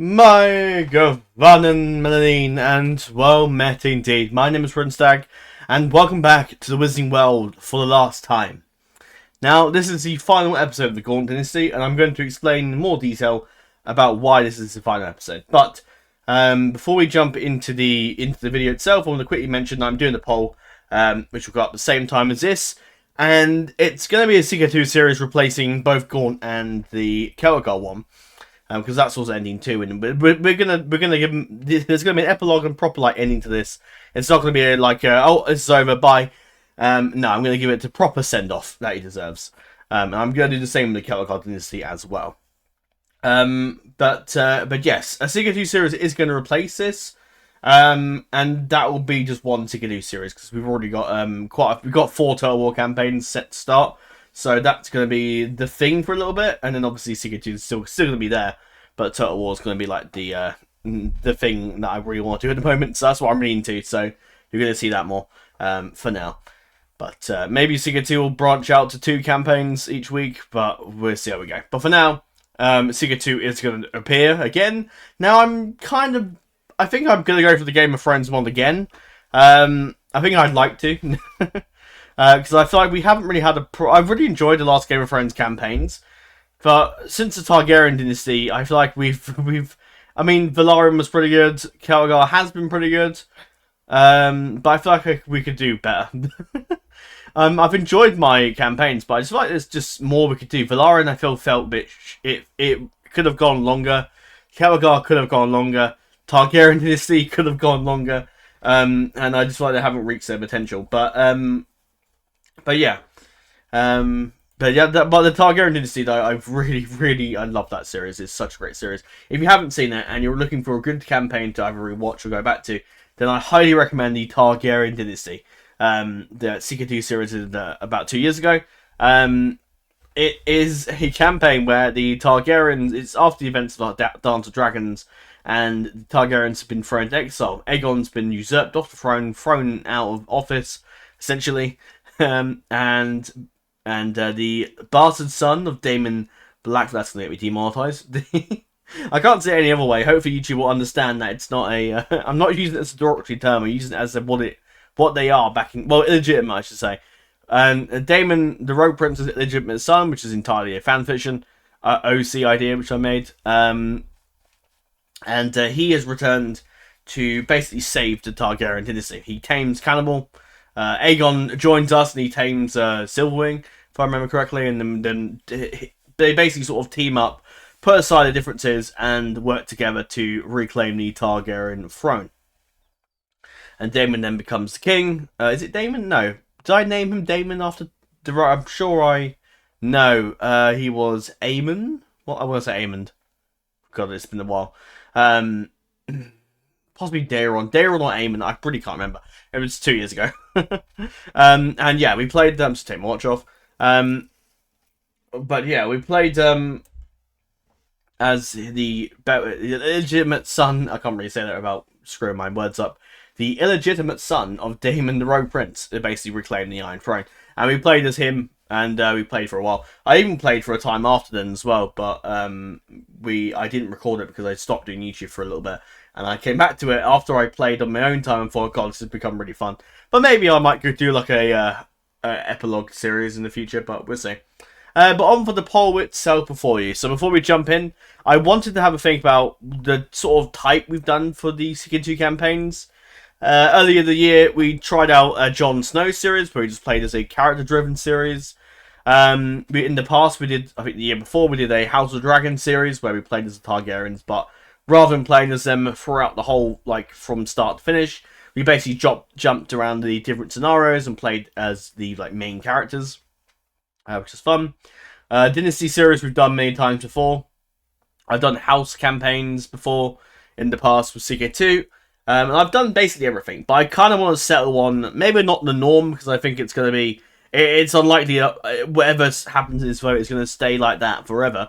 My Govanen Melanine, and well met indeed. My name is Runstag, and welcome back to the Wizarding World for the last time. Now, this is the final episode of the Gaunt Dynasty, and I'm going to explain in more detail about why this is the final episode. But before we jump into the video itself, I want to quickly mention that I'm doing a poll, which will go up at the same time as this, and it's going to be a Ck2 series replacing both Gaunt and the Celtic one. Because that's also ending too, and we're gonna give them. There's gonna be an epilogue and proper ending to this. It's not gonna be oh, this is over, bye. No, I'm gonna give it a proper send off that he deserves. And I'm gonna do the same with the Catholic Dynasty as well. But yes, a Ck2 series is gonna replace this. And that will be just one Ck2 series because we've already got we've got 4 Total War campaigns set to start. So that's going to be the thing for a little bit, and then obviously Ck2 is still going to be there, but Total War is going to be like the thing that I really want to do at the moment. So that's what I'm really into. So you're going to see that more for now. But maybe Ck2 will branch out to 2 campaigns each week, but we'll see how we go. But for now, Ck2 is going to appear again. Now I think I'm going to go for the Game of Thrones mod again. I think I'd like to. Because I feel like we haven't really had I've really enjoyed the last Game of Thrones campaigns, but since the Targaryen dynasty, I feel like I mean, Velaryon was pretty good, Celtic has been pretty good, but I feel like we could do better. I've enjoyed my campaigns, but I just feel like there's just more we could do. Velaryon, I felt a bit, it could have gone longer, Celtic could have gone longer, Targaryen dynasty could have gone longer, and I just feel like they haven't reached their potential, But yeah, but the Targaryen Dynasty, though, I love that series. It's such a great series. If you haven't seen it and you're looking for a good campaign to either rewatch or go back to, then I highly recommend the Targaryen Dynasty. The Ck2 series is about 2 years ago. It is a campaign where the Targaryens, it's after the events of Dance of Dragons, and the Targaryens have been thrown into exile. Aegon's been usurped off the throne, thrown out of office, essentially. And the bastard son of Daemon Black, that's going to get me demonetized. I can't say it any other way. Hopefully YouTube will understand that it's not a... I'm not using it as a derogatory term. I'm using it as what they are backing... Well, illegitimate, I should say. Daemon, the Rogue Prince's illegitimate son, which is entirely a fanfiction. OC idea, which I made. And he has returned to basically save the Targaryen dynasty. He tames Cannibal. Aegon joins us and he tames Silverwing, if I remember correctly, and then they basically sort of team up, put aside the differences, and work together to reclaim the Targaryen throne. And Daemon then becomes the king. Is it Daemon? No. Did I name him Daemon after the right? I'm sure I... No. He was Aemon? What? I want to say Aemond. God, it's been a while. Possibly Daeron. Daeron or Aemon. I really can't remember. It was 2 years ago. And yeah, we played them. Just take my watch off. But yeah, we played as the illegitimate son. I can't really say that without screwing my words up. The illegitimate son of Daemon the Rogue Prince, who basically reclaimed the Iron Throne. And we played as him, and we played for a while. I even played for a time after then as well, but I didn't record it because I stopped doing YouTube for a little bit. And I came back to it after I played on my own time and thought, God, this has become really fun. But maybe I might go do like a epilogue series in the future, but we'll see. But on for the poll itself before you. So before we jump in, I wanted to have a think about the sort of type we've done for the Ck2 campaigns. Earlier in the year, we tried out a Jon Snow series, where we just played as a character-driven series. In the past, we did, I think the year before, we did a House of Dragon series, where we played as the Targaryens, but rather than playing as them throughout the whole, from start to finish, we basically jumped around the different scenarios and played as the main characters, which is fun. Dynasty series we've done many times before. I've done house campaigns before in the past with Ck2, and I've done basically everything. But I kind of want to settle on maybe not the norm because I think it's going to be it's unlikely whatever happens in this vote is going to stay like that forever.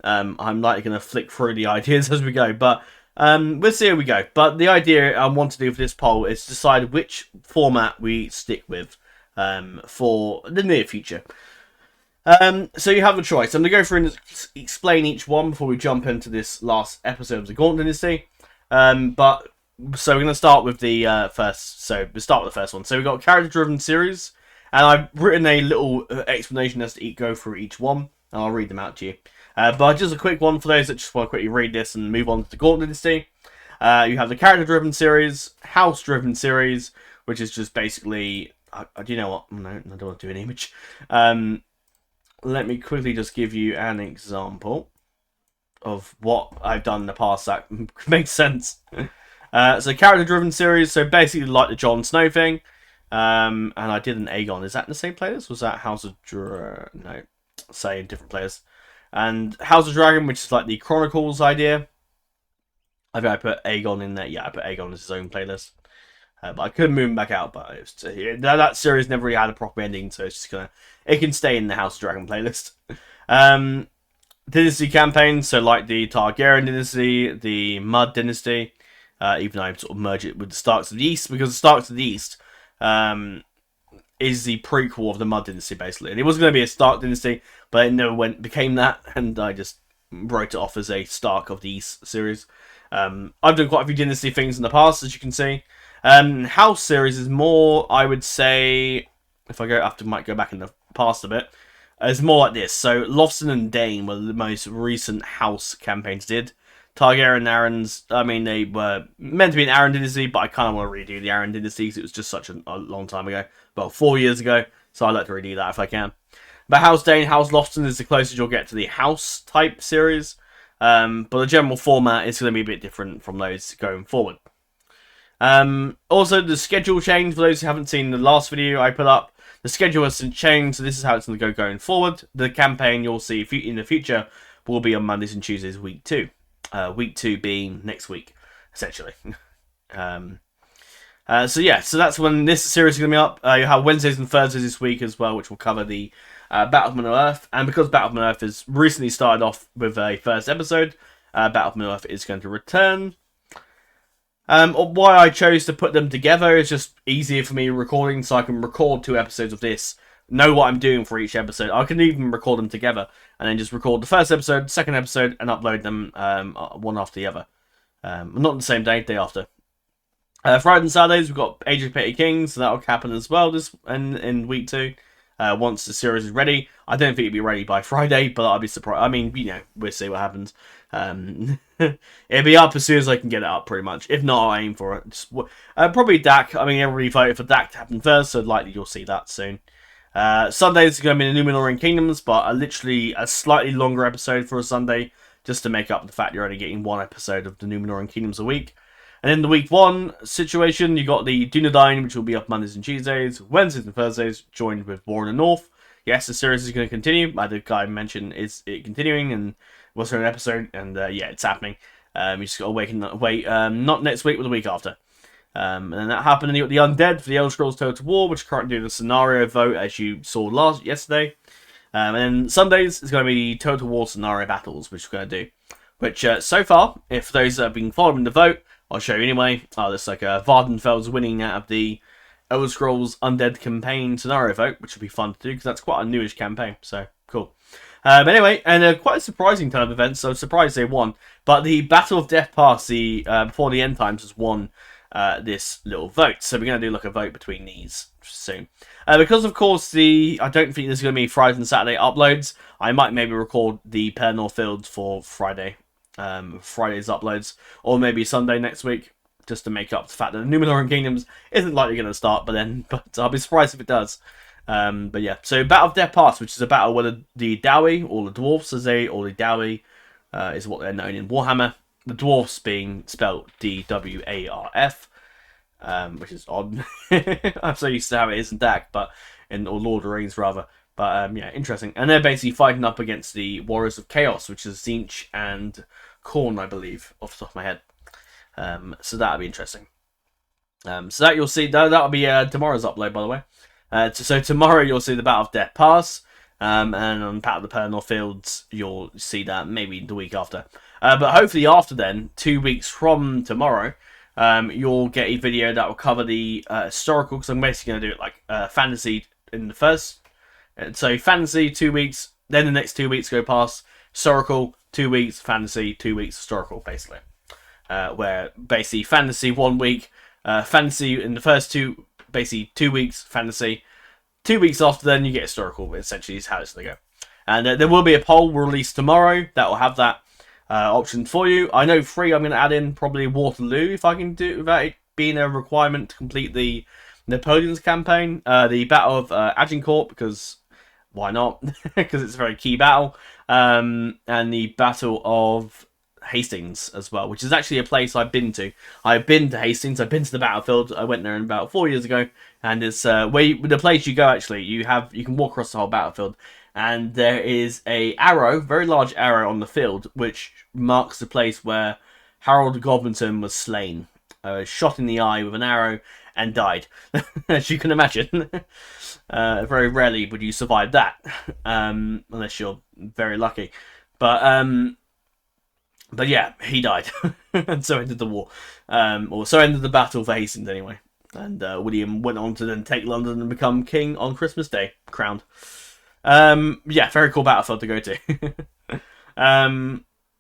I'm likely going to flick through the ideas as we go, but we'll see how we go. But the idea I want to do for this poll is decide which format we stick with for the near future. So you have a choice. I'm going to go through and explain each one before we jump into this last episode of the Gaunt Dynasty. So we're going to start with the first. So we'll start with the first one. So we've got a character-driven series, and I've written a little explanation as to go through each one, and I'll read them out to you. But just a quick one for those that just want to quickly read this and move on to the Gaunt Dynasty. You have the character-driven series, house-driven series, which is just basically... do you know what? No, I don't want to do an image. Let me quickly just give you an example of what I've done in the past that makes sense. So character-driven series, so basically like the Jon Snow thing. And I did an Aegon. Is that in the same playlist? Was that House of No, say different players. And House of Dragon, which is like the Chronicles idea. I think I put Aegon in there. Yeah, I put Aegon as his own playlist. But I couldn't move him back out. But it was, that series never really had a proper ending, so it's just gonna. It can stay in the House of Dragon playlist. Dynasty campaigns, so like the Targaryen Dynasty, the Mud Dynasty. Even though I sort of merge it with the Starks of the East, because the Starks of the East is the prequel of the Mud Dynasty, basically. And it was going to be a Stark Dynasty, but it never became that, and I just wrote it off as a Stark of the East series. I've done quite a few Dynasty things in the past, as you can see. House series is more, I would say, if I might go back in the past a bit, it's more like this. So Lothston and Dane were the most recent House campaigns did. Targaryen and Arryn's, I mean, they were meant to be an Arryn Dynasty, but I kind of want to redo the Arryn Dynasty because it was just such a long time ago. Well, 4 years ago, so I'd like to redo that if I can. But House Dane, House Lothston is the closest you'll get to the House type series. But the general format is going to be a bit different from those going forward. Also, the schedule change, for those who haven't seen the last video I put up, the schedule has changed, so this is how it's going to go going forward. The campaign you'll see in the future will be on Mondays and Tuesdays, week 2. Week 2 being next week, essentially. So that's when this series is going to be up. You have Wednesdays and Thursdays this week as well, which will cover the Battle of Middle-earth. And because Battle of Middle-earth has recently started off with a first episode, Battle of Middle-earth is going to return. Why I chose to put them together is just easier for me recording, so I can record 2 episodes of this, know what I'm doing for each episode. I can even record them together, and then just record the first episode, second episode, and upload them one after the other. Not the same day after. Friday and Saturdays, we've got Age of Petty Kings, so that'll happen as well in week 2. Once the series is ready. I don't think it'll be ready by Friday, but I'll be surprised. I mean, we'll see what happens. It'll be up as soon as I can get it up, pretty much. If not, I'll aim for it. Probably Dak. I mean, everybody voted for Dak to happen first, so likely you'll see that soon. Sundays are going to be the Numenorean Kingdoms, but literally a slightly longer episode for a Sunday, just to make up the fact you're only getting 1 episode of the Numenorean Kingdoms a week. And in the week 1 situation, you got the Dunedain, which will be up Mondays and Tuesdays, Wednesdays and Thursdays, joined with War in the North. Yes, the series is going to continue. The guy mentioned is it continuing, and was there an episode? And yeah, it's happening. You just got to wait, not next week, but the week after. And then that happened, and you got the Undead for the Elder Scrolls Total War, which are currently doing the scenario vote, as you saw yesterday. And then Sundays is going to be Total War scenario battles, which we're going to do. Which, so far, if those that have been following the vote, I'll show you anyway. There's like a Vardenfeld's winning out of the Elder Scrolls Undead campaign scenario vote, which will be fun to do, because that's quite a newish campaign, so cool. But anyway, and quite a surprising turn of events, so I'm surprised they won. But the Battle of Death Pass, before the end times, has won this little vote. So we're going to do like a vote between these soon. Because of course I don't think there's going to be Friday and Saturday uploads. I might maybe record the Peverell Fields for Friday's uploads, or maybe Sunday next week, just to make up the fact that the Numenorean Kingdoms isn't likely going to start. But I'll be surprised if it does. But yeah, so Battle of Death Pass, which is a battle where the Dowie, or the Dwarfs or the Dowie, is what they're known in Warhammer. The Dwarfs being spelled D-W-A-R-F, which is odd. I'm so used to how it is in DAC, or Lord of the Rings rather. But yeah, interesting. And they're basically fighting up against the Warriors of Chaos, which is Tzeentch and Khorne, I believe, off the top of my head. So that'll be interesting. So that you'll see, that'll be tomorrow's upload, by the way. So tomorrow you'll see the Battle of Death Pass, and on Battle of the Peverell Fields you'll see that maybe the week after. But hopefully after then, 2 weeks from tomorrow, you'll get a video that will cover the historical, because I'm basically going to do it like fantasy in the first So fantasy 2 weeks, then the next 2 weeks go past historical, 2 weeks fantasy, 2 weeks historical, basically. Where basically fantasy 1 week, fantasy in the first basically 2 weeks fantasy, 2 weeks after then you get historical. Essentially, is how it's gonna go. And there will be a poll released tomorrow that will have that option for you. I know 3 I'm going to add in probably Waterloo if I can do it without it being a requirement to complete the Napoleon's campaign, the Battle of Agincourt, because why not? Because it's a very key battle, and the Battle of Hastings as well, which is actually a place I've been to. I've been to Hastings. I've been to the battlefield. I went there about 4 years ago, and it's the place you go. Actually, you can walk across the whole battlefield, and there is a arrow, very large arrow on the field, which marks the place where Harold Godwinson was slain, shot in the eye with an arrow, and died. As you can imagine, very rarely would you survive that, unless you're very lucky. But yeah, he died, and so ended the war, or so ended the battle for Hastings anyway. And William went on to then take London and become king on Christmas Day, crowned. Yeah, very cool battlefield to go to.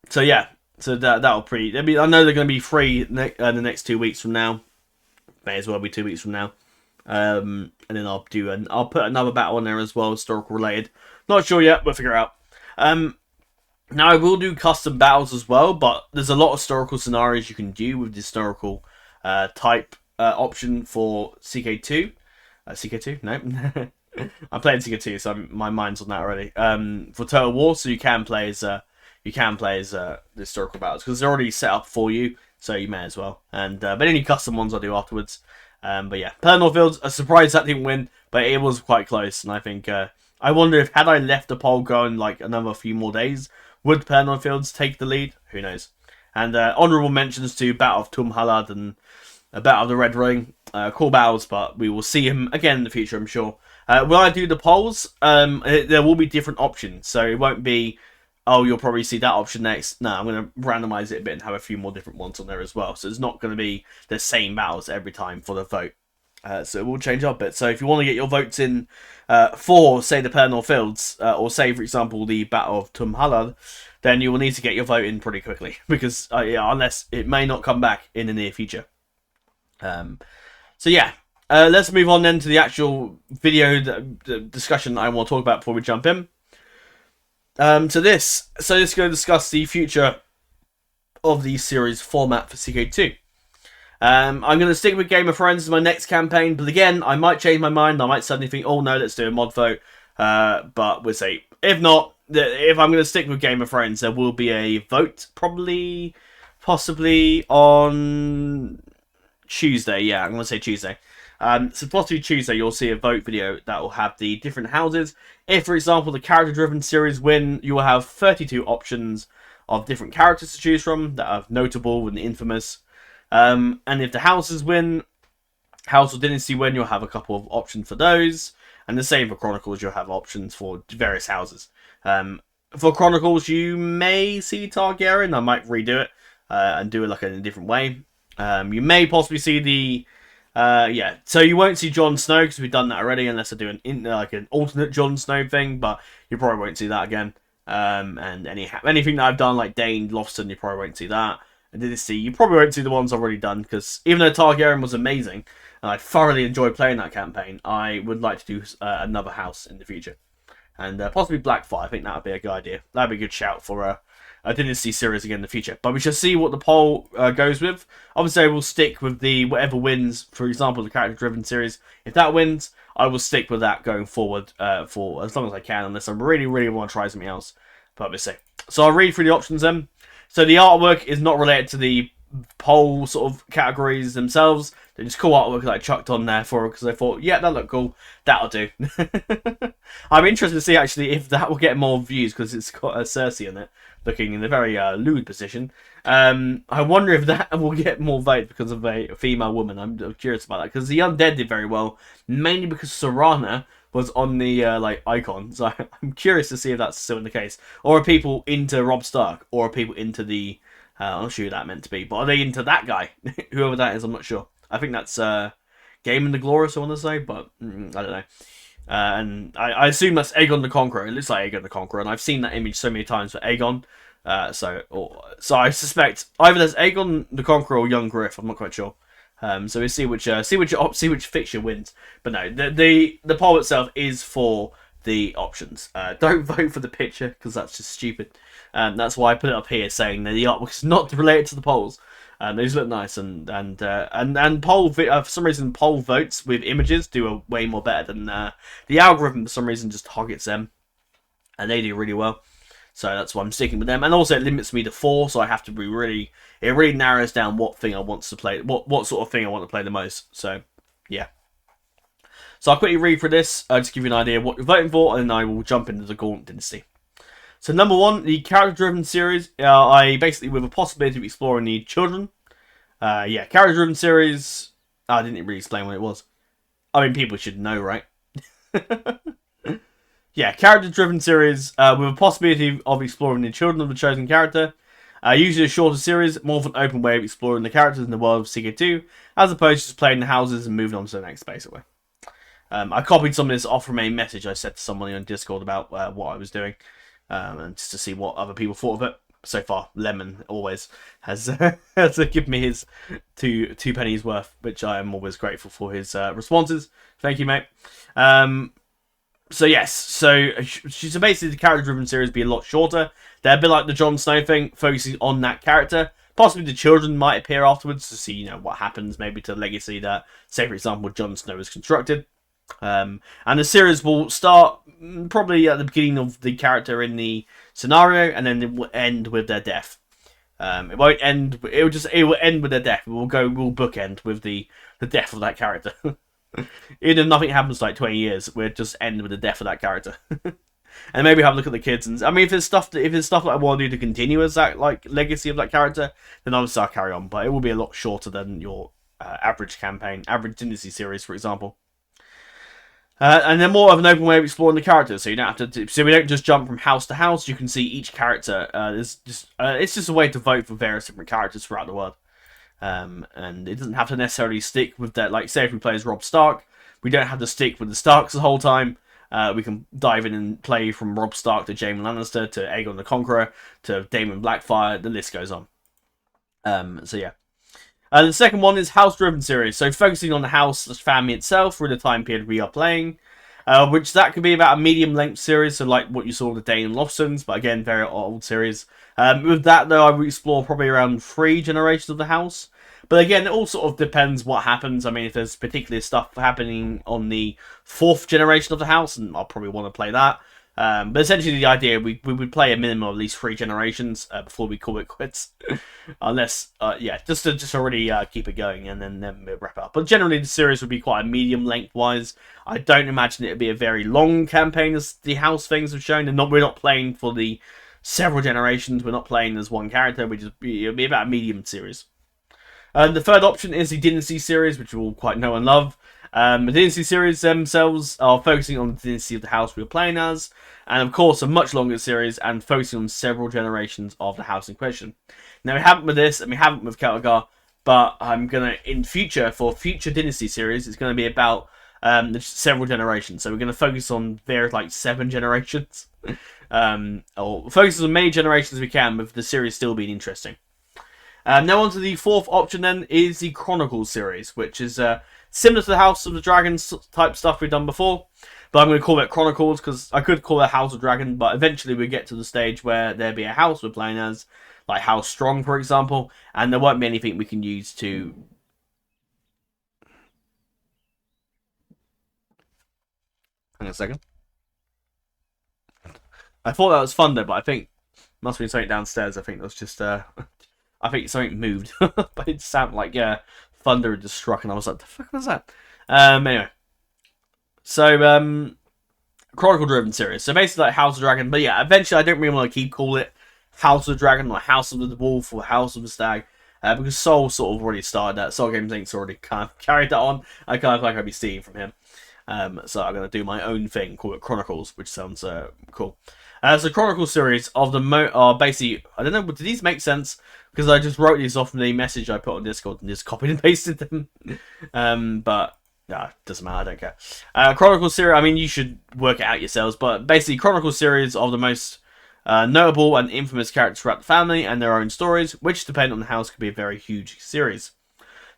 So yeah, so that'll I know they're going to be free the next 2 weeks from now. May as well be 2 weeks from now. And then I'll put another battle on there as well, historical related. Not sure yet, we'll figure it out. Now, I will do custom battles as well, but there's a lot of historical scenarios you can do with the historical type option for CK2. CK2? No. I'm playing CK2, so my mind's on that already. For Total War, so you can play as the historical battles, because they're already set up for you, so you may as well. And but any custom ones I'll do afterwards. But yeah, Pelennor Fields, a surprise that didn't win, but it was quite close, and I think I wonder if had I left the poll going like another few more days, would Pelennor Fields take the lead? Who knows? And honourable mentions to Battle of Tumhalad and Battle of the Red Ring. Cool battles, but we will see him again in the future, I'm sure. When I do the polls, there will be different options. So it won't be, oh, you'll probably see that option next. No, I'm going to randomise it a bit and have a few more different ones on there as well. So it's not going to be the same battles every time for the vote. So it will change up a bit. So if you want to get your votes in for, say, the Pelennor Fields, or say, for example, the Battle of Tumhalad, then you will need to get your vote in pretty quickly, because unless it may not come back in the near future. So yeah, let's move on then to the actual video the discussion that I want to talk about before we jump in. So let's go discuss the future of the series format for CK2. I'm going to stick with Game of Thrones as my next campaign, but again, I might change my mind. I might suddenly think, oh no, let's do a mod vote. But we'll see. If not, if I'm going to stick with Game of Thrones, there will be a vote, possibly on Tuesday. Yeah, I'm going to say Tuesday. So possibly Tuesday, you'll see a vote video that will have the different houses. If, for example, the character-driven series win, you will have 32 options of different characters to choose from that are notable and infamous. And if the houses win, House of Dynasty win, you'll have a couple of options for those. And the same for Chronicles, you'll have options for various houses. For Chronicles, you may see Targaryen. I might redo it and do it like in a different way. You may possibly see the... so you won't see Jon Snow, because we've done that already, unless I do an alternate Jon Snow thing, but you probably won't see that again. And anything that I've done, like Dane, Lofton, you probably won't see that. And Dynasty, you probably won't see the ones I've already done, because even though Targaryen was amazing, and I thoroughly enjoyed playing that campaign, I would like to do another house in the future. And possibly Blackfire, I think that would be a good idea. That would be a good shout for a Dynasty series again in the future. But we shall see what the poll goes with. Obviously, I will stick with the whatever wins, for example, the character-driven series. If that wins, I will stick with that going forward for as long as I can, unless I really, really want to try something else. But we'll see. So I'll read through the options then. So the artwork is not related to the poll sort of categories themselves. They're just cool artwork that I chucked on there for it, because I thought, yeah, that looked cool. That'll do. I'm interested to see actually if that will get more views, because it's got a Cersei in it, looking in a very lewd position. I wonder if that will get more votes because of a female woman. I'm curious about that, because the Undead did very well, mainly because Serana was on the icon. So I'm curious to see if that's still the case, or are people into Robb Stark, or are people into the I'm not sure who that meant to be, but are they into that guy? Whoever that is, I'm not sure. I think that's Game and the Glorious, I want to say, but I don't know. And I assume that's Aegon the Conqueror. It looks like Aegon the Conqueror, and I've seen that image so many times for Aegon. So I suspect either there's Aegon the Conqueror or Young Griff. I'm not quite sure. So we'll see which fixture wins. But no, the poll itself is for the options. Don't vote for the picture because that's just stupid. That's why I put it up here saying that the artwork is not related to the polls. Those look nice, and poll for some reason poll votes with images do way more better than the algorithm. For some reason, just targets them, and they do really well. So that's why I'm sticking with them. And also it limits me to 4, so I have to be really... It really narrows down what thing I want to play, what sort of thing I want to play the most. So, yeah. So I'll quickly read through this, just to give you an idea of what you're voting for, and then I will jump into the Gaunt Dynasty. So number 1, the character-driven series. I basically, with a possibility of exploring the children. Yeah, character-driven series. I didn't really explain what it was. I mean, people should know, right? Yeah, character-driven series with a possibility of exploring the children of the chosen character. Usually a shorter series, more of an open way of exploring the characters in the world of Ck2, as opposed to just playing the houses and moving on to the next, basically. I copied some of this off from a message I sent to someone on Discord about what I was doing, and just to see what other people thought of it. So far, Lemon always has given me his two pennies worth, which I am always grateful for his responses. Thank you, mate. So yes, so basically the character-driven series be a lot shorter. They're a bit like the Jon Snow thing, focusing on that character. Possibly the children might appear afterwards to see, what happens maybe to the legacy that, say for example, Jon Snow is constructed. And the series will start probably at the beginning of the character in the scenario, and then it will end with their death. It won't end. It will end with their death. We'll bookend with the death of that character. Even if nothing happens for like 20 years, we'll just end with the death of that character. And maybe have a look at the kids. And I mean, if there's stuff that I want to do to continue as that legacy of that character, then obviously I'll carry on. But it will be a lot shorter than your average Dynasty series, for example. And they're more of an open way of exploring the characters, so you don't have to. So we don't just jump from house to house. You can see each character. It's just a way to vote for various different characters throughout the world. And it doesn't have to necessarily stick with that. Like, say if we play as Robb Stark, we don't have to stick with the Starks the whole time. We can dive in and play from Robb Stark to Jaime Lannister to Aegon the Conqueror to Daemon Blackfyre. The list goes on. So yeah. The second one is house-driven series, so focusing on the house/family itself through the time period we are playing, which that could be about a medium-length series, so like what you saw with the Dane and Lofsons, but again, very old series. With that, though, I would explore probably around 3 generations of the house. But again, it all sort of depends what happens. I mean, if there's particular stuff happening on the 4th generation of the house, and I'll probably want to play that. But essentially the idea, we would play a minimum of at least 3 generations before we call it quits. Unless, yeah, just to already keep it going and then we'll wrap up. But generally the series would be quite a medium length-wise. I don't imagine it would be a very long campaign as the house things have shown. And we're not playing for the several generations. We're not playing as one character. It'll be about a medium series. The third option is the Dynasty series, which you all quite know and love. The Dynasty series themselves are focusing on the dynasty of the house we are playing as, and of course a much longer series and focusing on several generations of the house in question. Now we haven't with this, and we haven't with Celtigar, but I'm gonna for future Dynasty series, it's gonna be about several generations. So we're gonna focus on various 7 generations, or focus on as many generations as we can, with the series still being interesting. Now on to the 4th option then is the Chronicles series, which is similar to the House of the Dragon type stuff we've done before, but I'm going to call it Chronicles because I could call it House of Dragon, but eventually we get to the stage where there'll be a house we're playing as, like House Strong, for example, and there won't be anything we can use to... Hang on a second. I thought that was thunder, but I think must be something downstairs. I think that was just... I think something moved, but it sounded like, yeah, thunder had just struck, and I was like, the fuck was that? Anyway. So, Chronicle-driven series. So basically like House of Dragon, but yeah, eventually I don't really want to keep calling it House of Dragon, or House of the Wolf, or House of the Stag, because Soul sort of already started that. Soul Games Inc.'s already kind of carried that on. I kind of like I'd be stealing from him. So I'm going to do my own thing, call it Chronicles, which sounds cool. So Chronicle series of the are basically, I don't know, did these make sense? Because I just wrote these off from the message I put on Discord and just copied and pasted them. But Nah, doesn't matter, I don't care. Chronicle series, I mean, you should work it out yourselves, but basically Chronicle series of the most notable and infamous characters throughout the family and their own stories, which, depending on the house, could be a very huge series.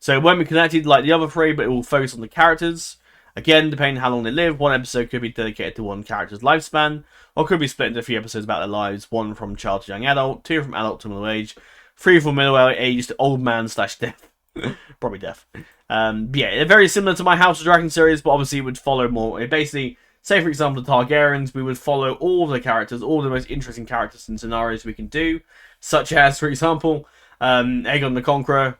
So it won't be connected like the other three, but it will focus on the characters. Again, depending on how long they live, one episode could be dedicated to one character's lifespan, or could be split into 3 episodes about their lives, 1 from child to young adult, 2 from adult to middle age, 3 from middle age to old man / death. Probably death. But yeah, they're very similar to my House of Dragon series, but obviously it would follow more. It basically, say for example the Targaryens, we would follow all the characters, all the most interesting characters and scenarios we can do, such as, for example, Aegon the Conqueror,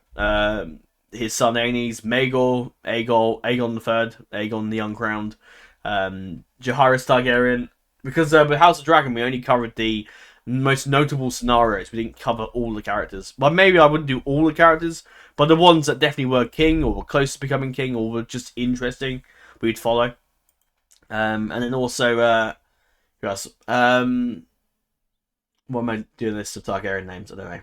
his son Aenys, Maegor, Aegon III, Aegon the Uncrowned, Jaehaerys Targaryen. Because with House of Dragon we only covered the most notable scenarios. We didn't cover all the characters. But maybe I wouldn't do all the characters, but the ones that definitely were king or were close to becoming king or were just interesting, we'd follow. And then also, who else? What am I doing this to Targaryen names? I don't know.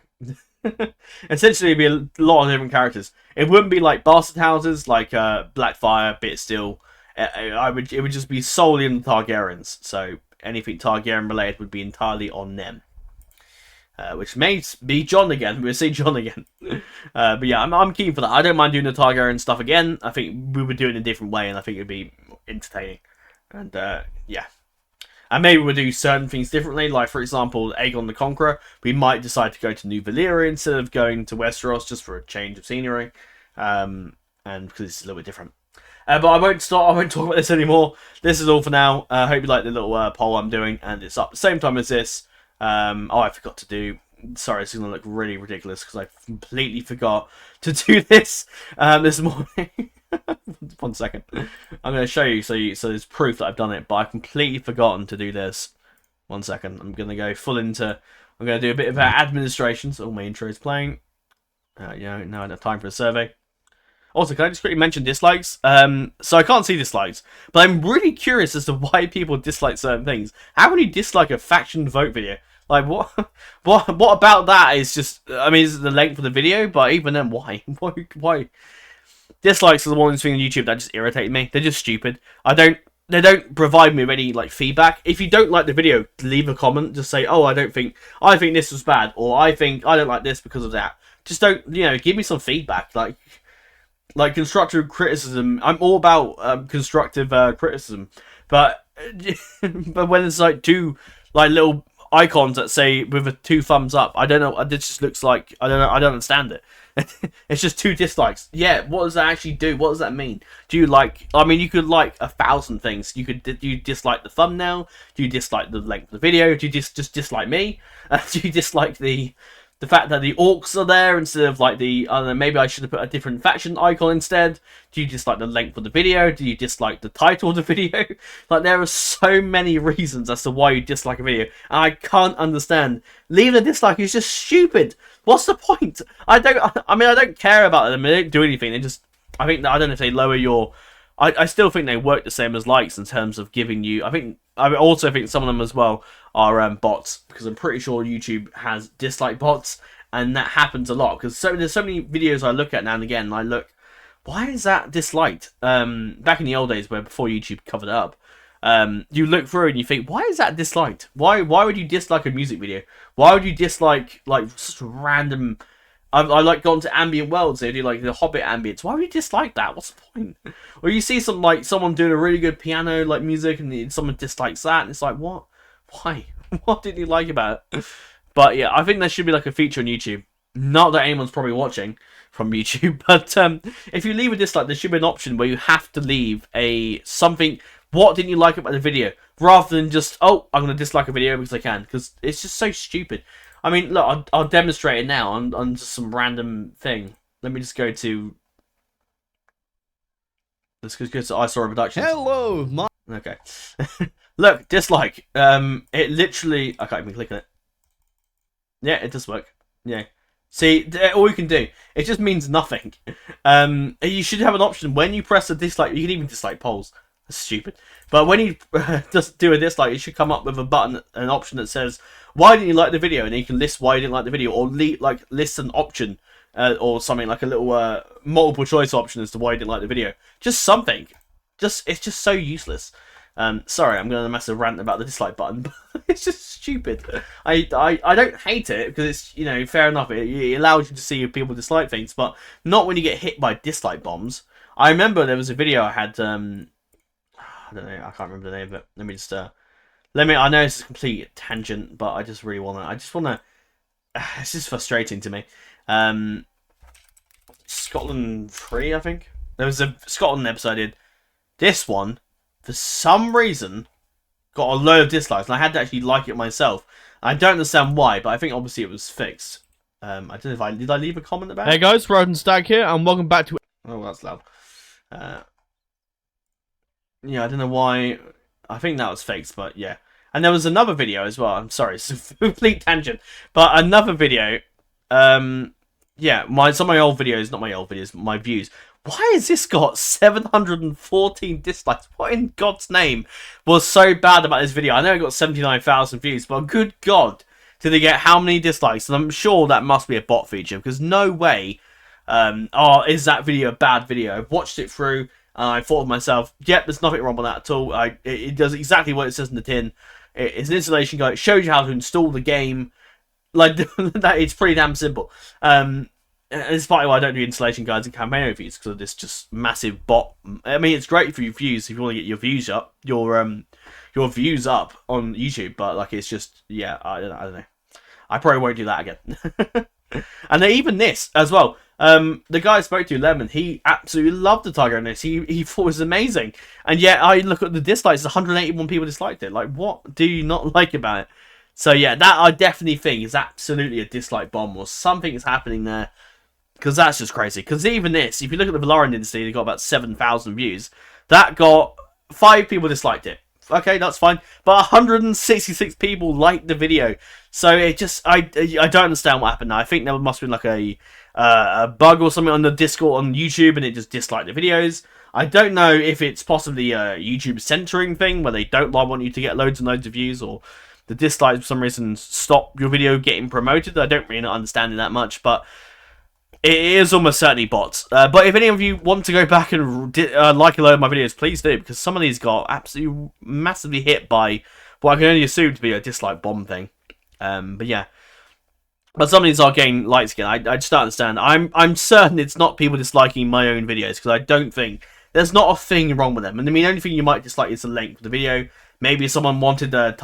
Essentially, it'd be a lot of different characters. It wouldn't be like bastard houses, like Blackfire, Bit Steel. It would just be solely on the Targaryens. So anything Targaryen related would be entirely on them. Which may be Jon again. We'll see Jon again. But yeah, I'm keen for that. I don't mind doing the Targaryen stuff again. I think we would do it in a different way, and I think it'd be entertaining. And yeah. And maybe we'll do certain things differently. Like, for example, Aegon the Conqueror. We might decide to go to New Valyria instead of going to Westeros just for a change of scenery. And because it's a little bit different. But I won't talk about this anymore. This is all for now. I hope you like the little poll I'm doing. And it's up at the same time as this. I forgot to do... Sorry, it's going to look really ridiculous because I completely forgot to do this this morning. 1 second. I'm going to show you so there's proof that I've done it, but I've completely forgotten to do this. 1 second. I'm going to go full into... I'm going to do a bit of administration, so all my intro is playing. Now I don't have time for a survey. Also, can I just quickly mention dislikes? So I can't see dislikes, but I'm really curious as to why people dislike certain things. How can you dislike a faction vote video? Like, what about that is just... I mean, it's the length of the video, but even then, why? Why? Dislikes are the one of those things on YouTube that just irritate me. They're just stupid. They don't provide me with any like feedback. If you don't like the video, leave a comment. Just say, "Oh, I think this was bad," or I don't like this because of that." Just don't, give me some feedback. Like constructive criticism. I'm all about constructive criticism, but but when it's like two like little icons that say with a 2 thumbs up, I don't know. It just looks like I don't understand it. It's just 2 dislikes. Yeah, what does that actually do? What does that mean? Do you like... I mean, you could like 1,000 things. Do you dislike the thumbnail? Do you dislike the length of the video? Do you just dislike me? Do you dislike the fact that the orcs are there instead of like the... I don't know, maybe I should have put a different faction icon instead? Do you dislike the length of the video? Do you dislike the title of the video? Like, there are so many reasons as to why you dislike a video, and I can't understand. Leaving a dislike is just stupid. What's the point? I don't care about them. They don't do anything. They just... I think that... I don't know if they lower your... I still think they work the same as likes in terms of giving you... I also think some of them as well are bots, because I'm pretty sure YouTube has dislike bots, and that happens a lot, because there's so many videos I look at now and again, and I look, why is that disliked? Back in the old days, where before YouTube covered it up, you look through and you think, why is that disliked? Why would you dislike a music video? Why would you dislike like such random... I like going to ambient worlds. They do like the Hobbit ambience. Why would you dislike that? What's the point? Or you see someone doing a really good piano like music, and someone dislikes that, and it's like, what? Why? What did you like about it? But yeah, I think there should be like a feature on YouTube. Not that anyone's probably watching from YouTube, but if you leave a dislike, there should be an option where you have to leave something. What didn't you like about the video? Rather than just, oh, I'm going to dislike a video because I can. Because it's just so stupid. I mean, look, I'll demonstrate it now on just some random thing. Let me just go to... Let's go to iSaw Productions. Hello, Okay. Look, dislike. It literally... I can't even click on it. Yeah, it does work. Yeah. See, all you can do, it just means nothing. You should have an option when you press a dislike. You can even dislike polls. That's stupid. But when you just do a dislike, it should come up with a button, an option that says, why didn't you like the video? And then you can list why you didn't like the video, or list an option or something like a little multiple choice option as to why you didn't like the video. Just something. It's just so useless. Sorry, I'm going on a massive rant about the dislike button, but it's just stupid. I don't hate it because it's, you know, fair enough. It allows you to see if people dislike things, but not when you get hit by dislike bombs. I remember there was a video I had. I don't know. I can't remember the name of it. Let me just. I know it's a complete tangent, but I just really want to. I just want to. It's just frustrating to me. Scotland 3, I think. There was a Scotland episode I did. This one, for some reason, got a load of dislikes, and I had to actually like it myself. I don't understand why, but I think obviously it was fixed. I don't know if did I leave a comment about it? Hey guys, Rodenstag here, and welcome back to... Oh, that's loud. Yeah, I don't know why. I think that was fixed, but yeah. And there was another video as well. I'm sorry, it's a complete tangent. But another video. Yeah, some of my old videos, not my old videos, my views. Why has this got 714 dislikes? What in God's name was so bad about this video? I know it got 79,000 views, but good God, did they get how many dislikes? And I'm sure that must be a bot feature, because no way, is that video a bad video? I've watched it through, and I thought to myself, yep, there's nothing wrong with that at all. It does exactly what it says in the tin. It's an installation guide. It shows you how to install the game. Like, that, it's pretty damn simple. And it's partly why I don't do installation guides and campaign overviews, because of this just massive bot. I mean, it's great for your views if you want to get your views up, your views up on YouTube. But like, it's just, yeah, I don't know. I probably won't do that again. And then even this as well. The guy I spoke to, Lemon, he absolutely loved the Targaryen list. He thought it was amazing. And yet I look at the dislikes, 181 people disliked it. Like, what do you not like about it? So yeah, that I definitely think is absolutely a dislike bomb, or something is happening there. Because that's just crazy. Because even this, if you look at the Gaunt Dynasty, they got about 7,000 views. That got 5 people disliked it. Okay, that's fine. But 166 people liked the video. So it just, I don't understand what happened now. I think there must have been like a bug or something on the Discord on YouTube, and it just disliked the videos. I don't know if it's possibly a YouTube censoring thing where they don't want you to get loads and loads of views, or the dislikes for some reason stop your video getting promoted. I don't really understand it that much, but it is almost certainly bots. But if any of you want to go back and like a load of my videos, please do, because some of these got absolutely massively hit by what I can only assume to be a dislike bomb thing. But yeah. But some of these are getting likes again. I just don't understand. I'm certain it's not people disliking my own videos, because I don't think there's not a thing wrong with them. And I mean, the only thing you might dislike is the length of the video. Maybe someone wanted like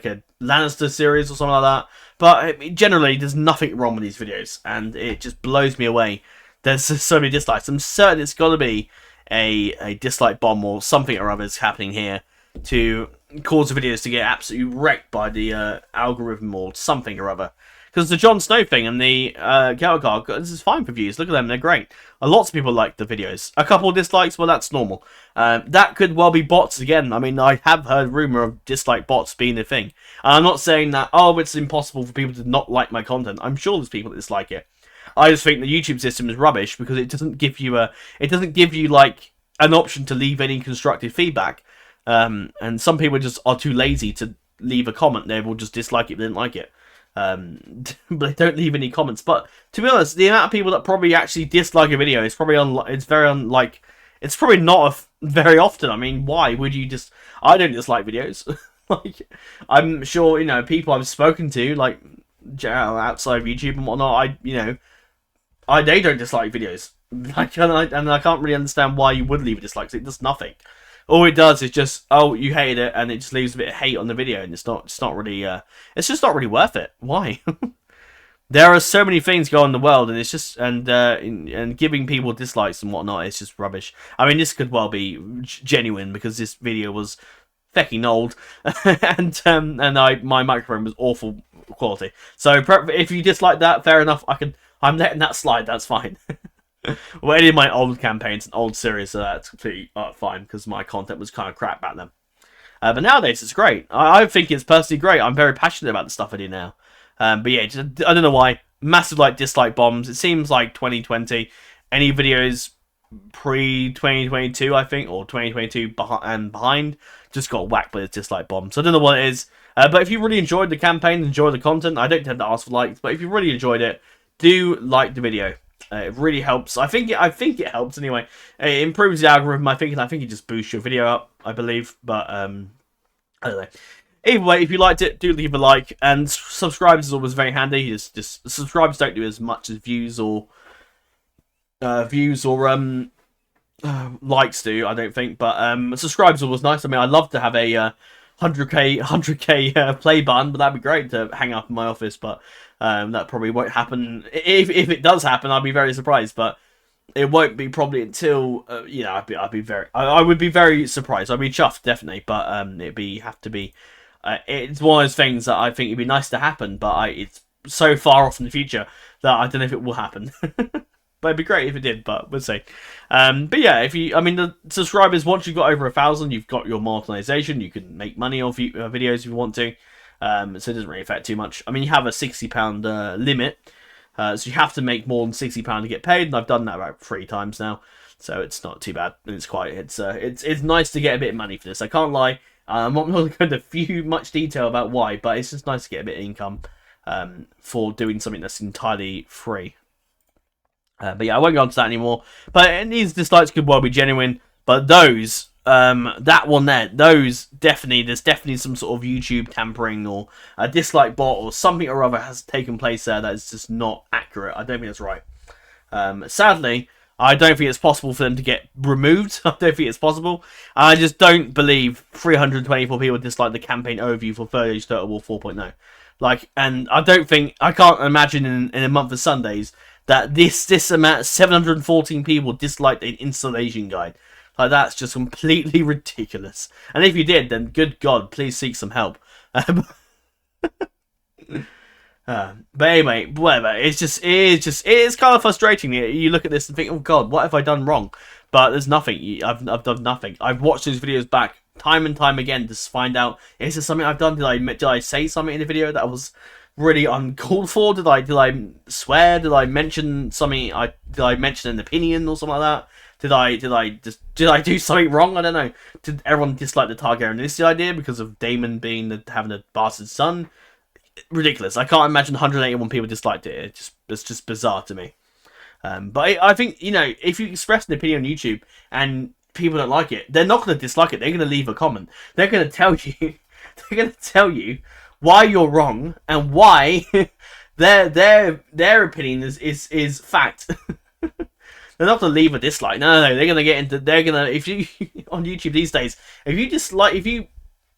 a Lannister series or something like that. But generally, there's nothing wrong with these videos, and it just blows me away. There's so many dislikes. I'm certain it's got to be a dislike bomb or something or other is happening here to cause the videos to get absolutely wrecked by the algorithm or something or other. Because the Jon Snow thing and the Gaunt, this is fine for views. Look at them, they're great. Lots of people like the videos. A couple of dislikes, well, that's normal. That could well be bots again. I mean, I have heard rumour of dislike bots being a thing. And I'm not saying that, oh, it's impossible for people to not like my content. I'm sure there's people that dislike it. I just think the YouTube system is rubbish because it doesn't give you like an option to leave any constructive feedback. And some people just are too lazy to leave a comment. They will just dislike it if they didn't like it. But they don't leave any comments. But to be honest, the amount of people that probably actually dislike a video is probably it's probably not very often. I mean, why would you just? I don't dislike videos. Like, I'm sure, you know, people I've spoken to, like outside of YouTube and whatnot, they don't dislike videos. Like, and I can't really understand why you would leave a dislike. 'Cause it does nothing. All it does is just, oh, you hated it, and it just leaves a bit of hate on the video, and it's not really, it's just not really worth it. Why? There are so many things going on in the world, and it's just, and giving people dislikes and whatnot, it's just rubbish. I mean, this could well be genuine, because this video was fecking old, and my microphone was awful quality. So if you dislike that, fair enough. I'm letting that slide. That's fine. Well, any of my old campaigns and old series, that's completely fine, because my content was kind of crap back then. But nowadays, it's great. I think it's personally great. I'm very passionate about the stuff I do now. But yeah, I don't know why. Massive dislike bombs. It seems like 2020. Any videos pre-2022, I think, or 2022 and behind, just got whacked by the dislike bombs. So I don't know what it is. But if you really enjoyed the campaign, enjoy the content, I don't tend to ask for likes, but if you really enjoyed it, do like the video. It really helps. I think it helps anyway. It improves the algorithm. I think it just boosts your video up, I believe. But I don't know. Either way, if you liked it, do leave a like, and subscribes is always very handy. Just subscribes don't do as much as views or likes do, I don't think. But subscribes always nice. I mean, I'd love to have a 100k play button, but that'd be great to hang up in my office. But that probably won't happen. If it does happen, I'd be very surprised. But it won't be probably until I would be very surprised. I'd be chuffed definitely, but it's one of those things that I think it'd be nice to happen, but it's so far off in the future that I don't know if it will happen. But it'd be great if it did, but we'll see. But yeah, the subscribers, once you've got over 1,000, you've got your monetization. You can make money off videos if you want to. So it doesn't really affect too much. I mean, you have a £60 limit, so you have to make more than £60 to get paid, and I've done that about 3 times now, so it's not too bad. It's nice to get a bit of money for this. I can't lie. I'm not going to go into much detail about why, but it's just nice to get a bit of income for doing something that's entirely free. But yeah, I won't go on to that anymore. But these dislikes could well be genuine. But those, that one there, there's definitely some sort of YouTube tampering or a dislike bot or something or other has taken place there that is just not accurate. I don't think that's right. Sadly, I don't think it's possible for them to get removed. I don't think it's possible. I just don't believe 324 people dislike the campaign overview for Third Age Total War 4.0. And I can't imagine in a month of Sundays that this amount, 714 people disliked an installation guide. That's just completely ridiculous. And if you did, then good God, please seek some help. But anyway, whatever. It's kind of frustrating. You look at this and think, oh God, what have I done wrong? But there's nothing. I've done nothing. I've watched those videos back time and time again to find out, is there something I've done? Did I say something in the video that was really uncalled for? Did I swear? Did I mention something? Did I mention an opinion or something like that? Did I do something wrong? I don't know. Did everyone dislike the Targaryen Dynasty idea because of Daemon having a bastard son? Ridiculous. I can't imagine 181 people disliked it. It's just bizarre to me. But I think, if you express an opinion on YouTube and people don't like it, they're not going to dislike it. They're going to leave a comment. They're going to tell you. They're going to tell you why you're wrong and why their opinion is fact. They're not going to leave a dislike. No. They're going to get into. They're going to. If you on YouTube these days, if you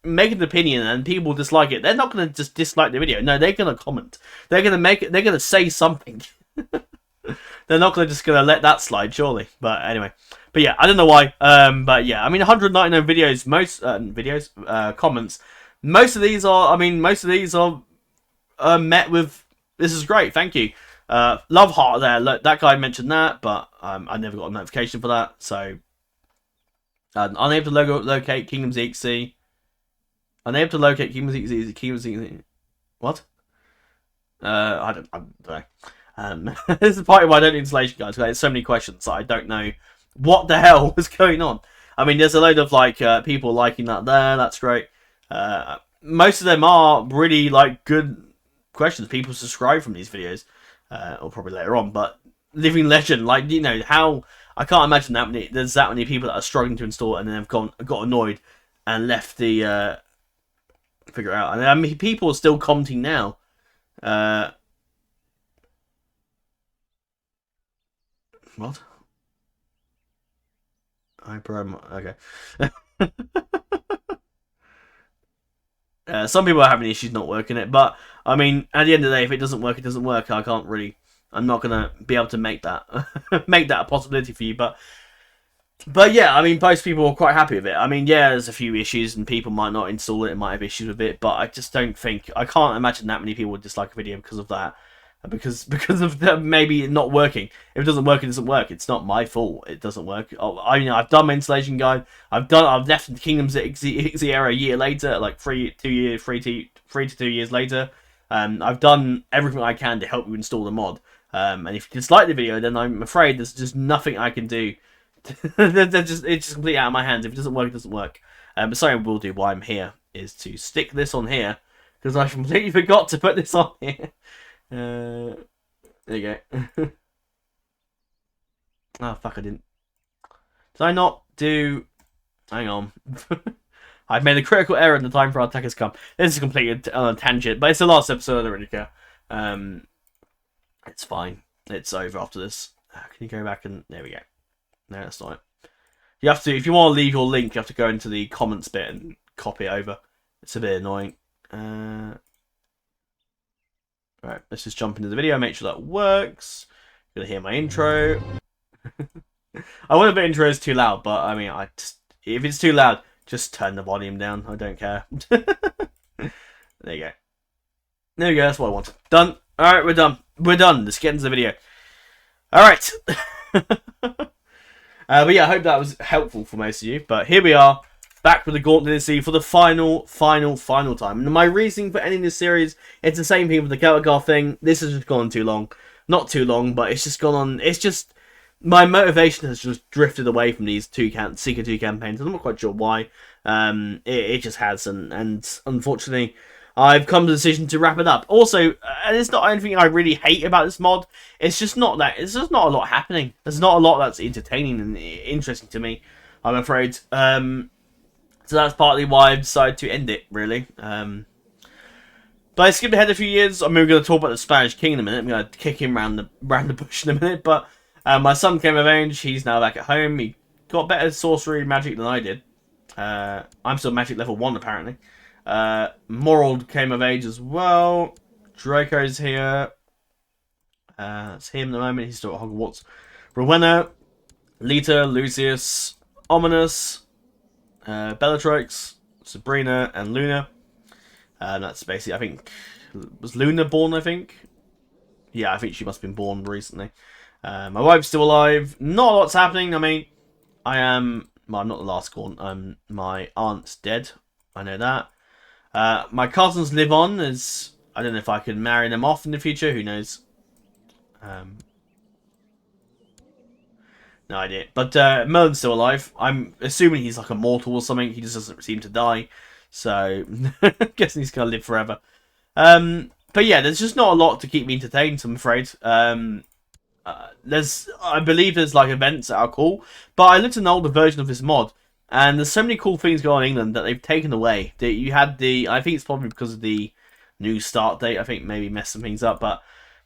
make an opinion and people dislike it, they're not going to just dislike the video. No, they're going to comment. They're going to say something. They're not just going to let that slide, surely. But anyway. But yeah, I don't know why. But yeah, 199 videos, comments. Most of these are met with, this is great, thank you. Love heart there. Look, that guy mentioned that, but I never got a notification for that. So unable to locate Kingdoms EXE. Unable to locate Kingdoms EXE. Kingdoms EXE. What? I don't know. This is part of why I don't do installation guys. There's so many questions that I don't know what the hell was going on. There's a load of people liking that there. That's great. Most of them are really good questions. People subscribe from these videos, or probably later on. But Living Legend, how I can't imagine there's that many people that are struggling to install it and then have got annoyed and left the figure it out. People are still commenting now. What? Okay. Some people are having issues not working it, but at the end of the day, if it doesn't work, it doesn't work. I'm not gonna be able to make that a possibility for you. But yeah, most people are quite happy with it. Yeah, there's a few issues, and people might not install it and might have issues with it. But I just don't think, I can't imagine that many people would dislike a video because of that. Because of maybe not working. If it doesn't work, it doesn't work. It's not my fault. It doesn't work. I've done my installation guide. I've left the Kingdoms EXE era a year later, 3 to 2 years later. I've done everything I can to help you install the mod. And if you dislike the video, then I'm afraid there's just nothing I can do. It's just completely out of my hands. If it doesn't work, it doesn't work. But something I will do while I'm here is to stick this on here, because I completely forgot to put this on here. There you go. Oh, fuck, I didn't. Did I not do... Hang on. I've made a critical error in the time for our attackers come. This is completely on a tangent, but it's the last episode, I don't really care. It's fine. It's over after this. Can you go back and... There we go. No, that's not it. You have to... If you want to leave your link, you have to go into the comments bit and copy it over. It's a bit annoying. Right, let's just jump into the video, make sure that works. You're gonna hear my intro. I wonder if the intro is too loud, but I mean, if it's too loud, just turn the volume down. I don't care. There you go. There we go. That's what I want. Done. All right, we're done. We're done. Let's get into the video. All right. But yeah, I hope that was helpful for most of you. But here we are, back with the Gaunt Dynasty for the final time. And my reasoning for ending this series, it's the same thing with the Celtic thing. This has just gone on too long. Not too long, but it's just gone on. It's just... My motivation has just drifted away from these Seeker 2 campaigns. I'm not quite sure why. It just has, and unfortunately, I've come to the decision to wrap it up. Also, and it's not anything I really hate about this mod. It's just not that. It's just not a lot happening. There's not a lot that's entertaining and interesting to me, I'm afraid. So that's partly why I've decided to end it, really. But I skipped ahead a few years. I mean, we're going to talk about the Spanish King in a minute. I'm going to kick him round the bush in a minute, but. My son came of age, he's now back at home, he got better sorcery magic than I did. I'm still magic level 1 apparently. Morald came of age as well. Draco's here. That's him at the moment, he's still at Hogwarts. Rowena, Lita, Lucius, Ominous, Bellatrix, Sabrina, and Luna. That's basically, I think, was Luna born, I think? Yeah, I think she must have been born recently. My wife's still alive. Not a lot's happening. I mean, I am... Well, I'm not the last Gaunt. My aunt's dead. I know that. My cousins live on. As I don't know if I can marry them off in the future. Who knows? No idea. But Merlin's still alive. I'm assuming he's like immortal or something. He just doesn't seem to die. So, I'm guessing he's going to live forever. But yeah, there's just not a lot to keep me entertained, I'm afraid. I believe there's like events that are cool, but I looked at an older version of this mod, and there's so many cool things going on in England that they've taken away. You had I think it's probably because of the new start date, I think maybe messed some things up, but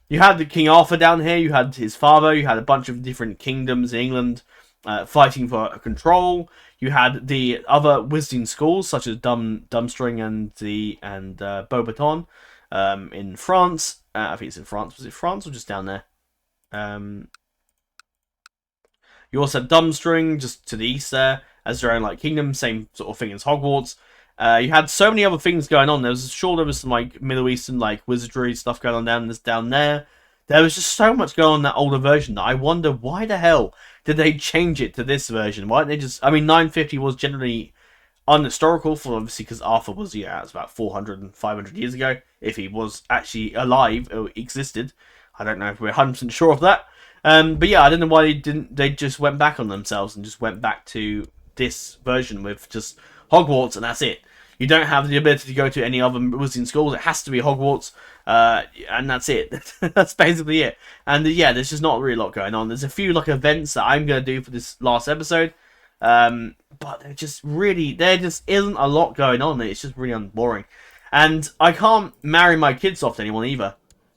you had the King Arthur down here, you had his father, you had a bunch of different kingdoms in England fighting for control. You had the other wizarding schools such as Dumstring and Beaubaton in France. I think it's in France. Was it France or just down there? You also had Dumstring just to the east there as their own like kingdom, same sort of thing as Hogwarts. You had so many other things going on. There was some like Middle Eastern like wizardry stuff going on down there. There was just so much going on in that older version that I wonder why the hell did they change it to this version? Why didn't they just... I mean, 950 was generally unhistorical, for obviously because Arthur was, yeah, it's about 400 and 500 years ago, if he was actually alive or existed. I don't know if we're 100% sure of that. But yeah, I don't know why they just went back on themselves and just went back to this version with just Hogwarts and that's it. You don't have the ability to go to any other wizarding schools. It has to be Hogwarts, and that's it. That's basically it. And yeah, there's just not really a lot going on. There's a few like events that I'm going to do for this last episode, but there just isn't a lot going on. It's just really boring. And I can't marry my kids off to anyone either.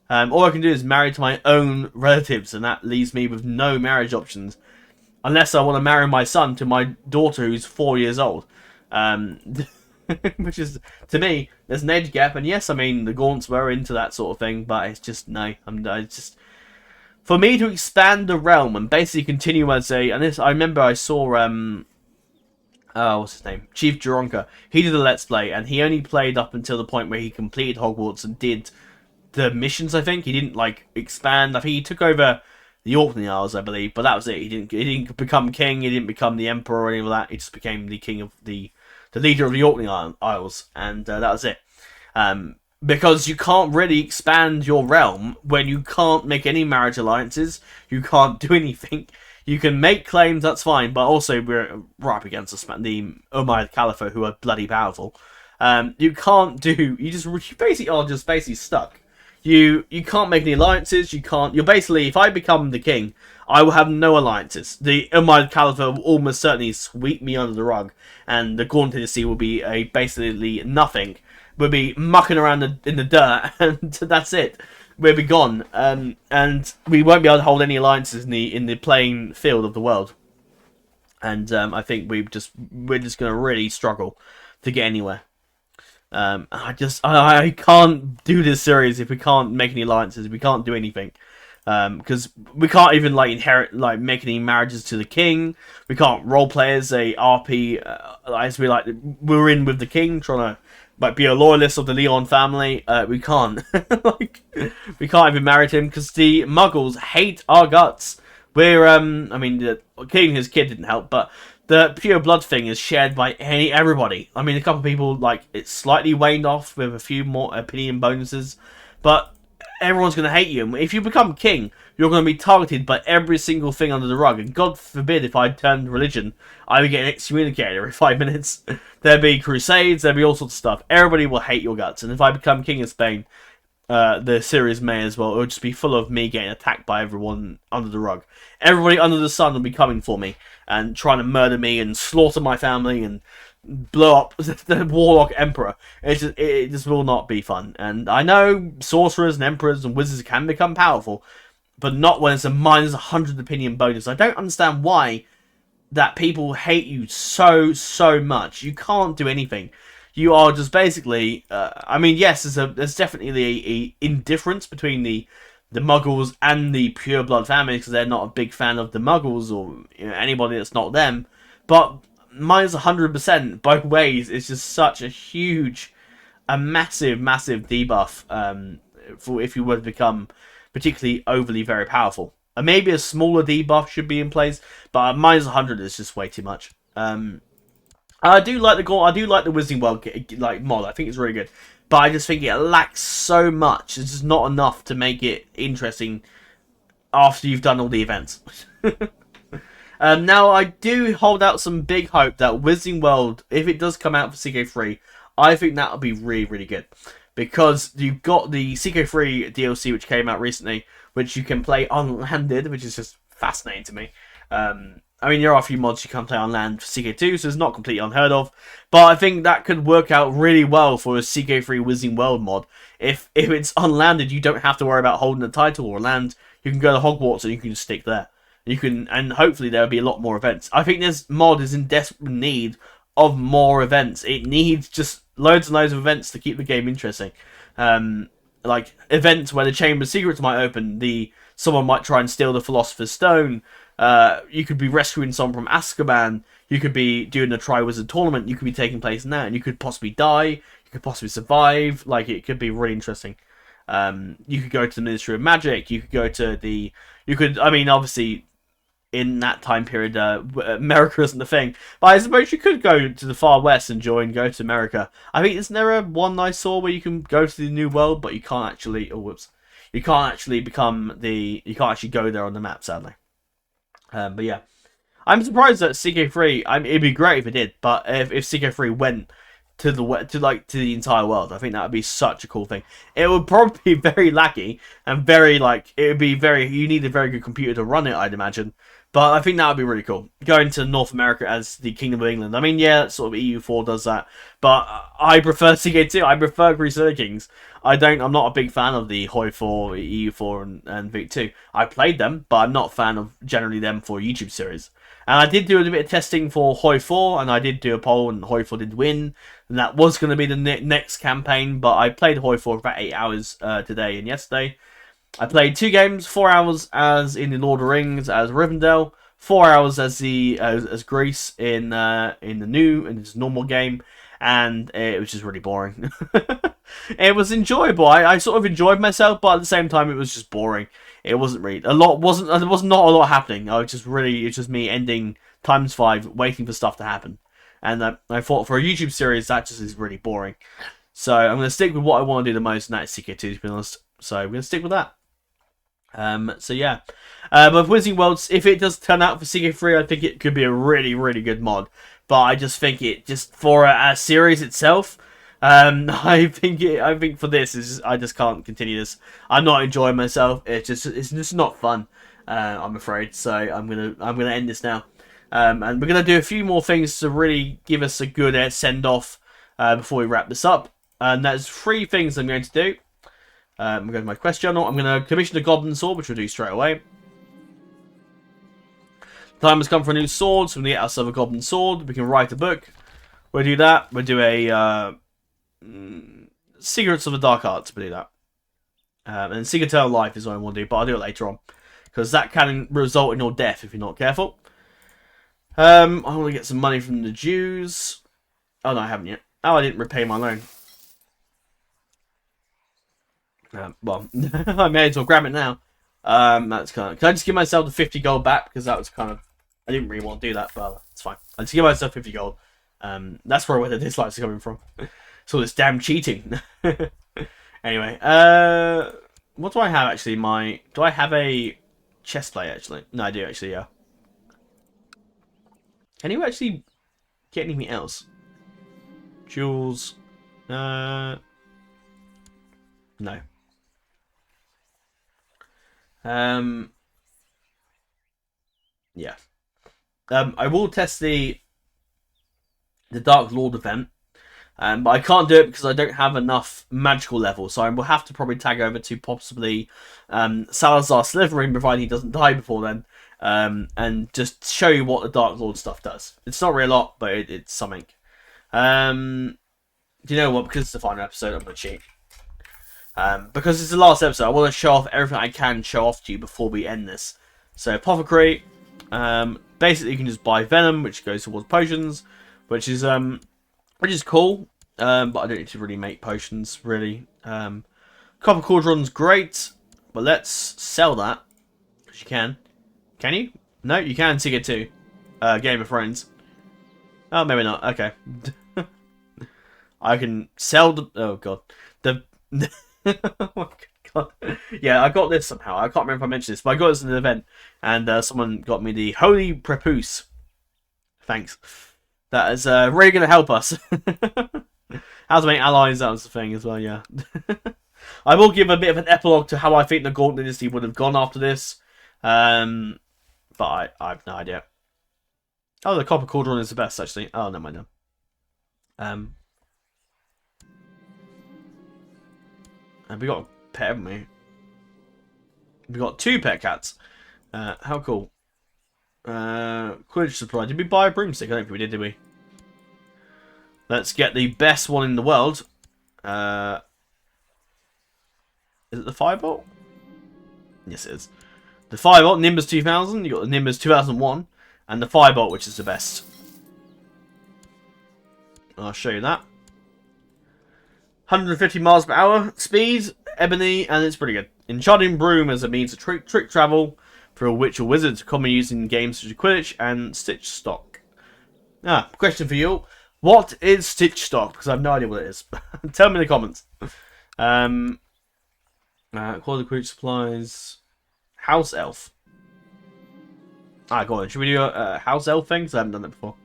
All I can do is marry to my own relatives, and that leaves me with no marriage options. Unless I want to marry my son to my daughter who's 4 years old. Which is, to me, there's an age gap. And yes, I mean, the Gaunts were into that sort of thing, but it's just, no. It's just... For me to expand the realm and basically continue as a... And this, I remember I saw... what's his name? Chief Jeronka. He did a Let's Play, and he only played up until the point where he completed Hogwarts and did the missions, I think. He didn't, like, expand. I think he took over the Orkney Isles, I believe, but that was it. He didn't become king, he didn't become the emperor or any of that. He just became the king of the leader of the Orkney Isles, and that was it. Because you can't really expand your realm when you can't make any marriage alliances, you can't do anything. You can make claims, that's fine, but also we're right up against the Umayyad Caliphate, who are bloody powerful. You can't do... You basically are just basically stuck. You can't make any alliances. You can't. You're basically, if I become the king, I will have no alliances. The Umayyad Caliphate will almost certainly sweep me under the rug, and the Gaunt Dynasty will be a basically nothing. We'll be mucking around in the dirt, and that's it. We'll be gone, and we won't be able to hold any alliances in the playing field of the world. And I think we're just going to really struggle to get anywhere. I can't do this series if we can't make any alliances. We can't do anything. Because we can't even make any marriages to the king. We can't roleplay as a RP as we're in with the king, trying to be a loyalist of the Leon family. We can't. We can't even marry him because the Muggles hate our guts. We're the king and his kid didn't help, but the pure blood thing is shared by everybody. I mean, a couple of people it's slightly waned off with a few more opinion bonuses, but everyone's going to hate you. And if you become king, you're going to be targeted by every single thing under the rug. And God forbid if I turned religion, I would get excommunicated every 5 minutes. There'd be crusades, there'd be all sorts of stuff. Everybody will hate your guts. And if I become king of Spain, the series may as well. It would just be full of me getting attacked by everyone under the rug. Everybody under the sun will be coming for me and trying to murder me and slaughter my family and blow up the Warlock Emperor. It just will not be fun. And I know sorcerers and emperors and wizards can become powerful, but not when it's a minus 100 opinion bonus. I don't understand why that people hate you so much. You can't do anything. You are just basically, yes, there's definitely a indifference between the Muggles and the pure blood families because they're not a big fan of the Muggles or anybody that's not them. But minus 100% both ways is just such a massive debuff for if you were to become particularly overly very powerful. And maybe a smaller debuff should be in place, but minus 100 is just way too much. I do like the Wizarding World mod. I think it's really good, but I just think it lacks so much. It's just not enough to make it interesting after you've done all the events. Now, I do hold out some big hope that Wizarding World, if it does come out for CK3, I think that will be really, really good. Because you've got the CK3 DLC, which came out recently, which you can play unlanded, which is just fascinating to me. There are a few mods you can play on land for CK2, so it's not completely unheard of. But I think that could work out really well for a CK3 Wizarding World mod. If it's unlanded, you don't have to worry about holding the title or land. You can go to Hogwarts and you can stick there. And hopefully there'll be a lot more events. I think this mod is in desperate need of more events. It needs just loads and loads of events to keep the game interesting. Like events where the Chamber of Secrets might open, someone might try and steal the Philosopher's Stone. You could be rescuing someone from Azkaban. You could be doing a Triwizard tournament. You could be taking place in that, and you could possibly die. You could possibly survive. It could be really interesting. You could go to the Ministry of Magic. You could go to obviously, in that time period, America isn't the thing. But I suppose you could go to the Far West and go to America. I think isn't there one I saw where you can go to the New World, but you can't actually. You can't actually You can't actually go there on the map, sadly. But yeah, I'm surprised that CK3. It'd be great if it did, but if CK3 went to the entire world, I think that would be such a cool thing. It would probably be very laggy and very it would be very. You need a very good computer to run it, I'd imagine. But I think that would be really cool. Going to North America as the Kingdom of England. Sort of EU4 does that. But I prefer CK2. I prefer Crusader Kings. I'm not a big fan of the Hoi 4, EU4, and Vic 2. I played them, but I'm not a fan of generally them for a YouTube series. And I did do a bit of testing for Hoi 4, and I did do a poll, and Hoi 4 did win. And that was going to be the next campaign, but I played Hoi 4 for about 8 hours today and yesterday. I played 2 games, 4 hours as in the Lord of the Rings as Rivendell, 4 hours as Greece in this normal game, and it was just really boring. It was enjoyable. I sort of enjoyed myself, but at the same time, it was just boring. It wasn't really there was not a lot happening. It's just me ending ×5, waiting for stuff to happen. And I thought for a YouTube series that just is really boring. So I'm going to stick with what I want to do the most, and that is CK2 to be honest. So I'm going to stick with that. So yeah, but Wizarding Worlds, if it does turn out for CK3, I think it could be a really, really good mod. But I just think for a series itself, I think for this is I just can't continue this. I'm not enjoying myself. It's just not fun. I'm afraid. So I'm gonna end this now. And we're gonna do a few more things to really give us a good send off before we wrap this up. And that's 3 things I'm going to do. I'm going to my quest journal. I'm going to commission a goblin sword, which we'll do straight away. Time has come for a new sword, so we're going to get ourselves a goblin sword. We can write a book. We'll do that. We'll do a Secrets of the Dark Arts. We'll do that. And Seek Eternal Life is what I want to do, but I'll do it later on. Because that can result in your death if you're not careful. I want to get some money from the Jews. Oh, no, I haven't yet. Oh, I didn't repay my loan. Well, I may as well grab it now. That's kind of... Can I just give myself the 50 gold back? Because that was kind of... I didn't really want to do that, but it's fine. I'll just give myself 50 gold. That's where the dislikes are coming from. So this damn cheating. Anyway, what do I have actually? Do I have a chest plate actually? No, I do actually, yeah. Can you actually get anything else? Jewels. No. Yeah. I will test the Dark Lord event, but I can't do it because I don't have enough magical levels. So I will have to probably tag over to possibly Salazar Slytherin, provided he doesn't die before then, and just show you what the Dark Lord stuff does. It's not really a lot, but it's something. Do you know what? Because it's the final episode, I'm gonna cheat. Because it's the last episode, I want to show off everything I can show off to you before we end this. So, Apothecary, basically you can just buy Venom, which goes towards potions, which is cool, but I don't need to really make potions, really. Copper Cauldron's great, but let's sell that, because you can. Can you? No, you can Ck2. Game of Thrones. Oh, maybe not, okay. I can sell the... Oh, God. Oh my God. Yeah, I got this somehow. I can't remember if I mentioned this, but I got this in an event, and someone got me the Holy Prepuce. Thanks. That is really going to help us. How to make allies, that was the thing as well, yeah. I will give a bit of an epilogue to how I think the Gaunt Dynasty would have gone after this, but I have no idea. Oh, the Copper Cauldron is the best, actually. Oh, never mind now. And we got a pet, haven't we? We got 2 pet cats. How cool. Quidditch supply. Did we buy a broomstick? I don't think we did we? Let's get the best one in the world. Is it the Firebolt? Yes, it is. The Firebolt, Nimbus 2000. You got the Nimbus 2001. And the Firebolt, which is the best. I'll show you that. 150 miles per hour speed, ebony, and it's pretty good. Enchanting Broom as a means of trick travel for a witch or wizard, commonly used in games such as Quidditch and Stitch Stock. Question for you. What is Stitch Stock? Because I have no idea what it is. Tell me in the comments. Quality Quidditch supplies. House Elf. Go on. Should we do a House Elf thing? Because I haven't done that before.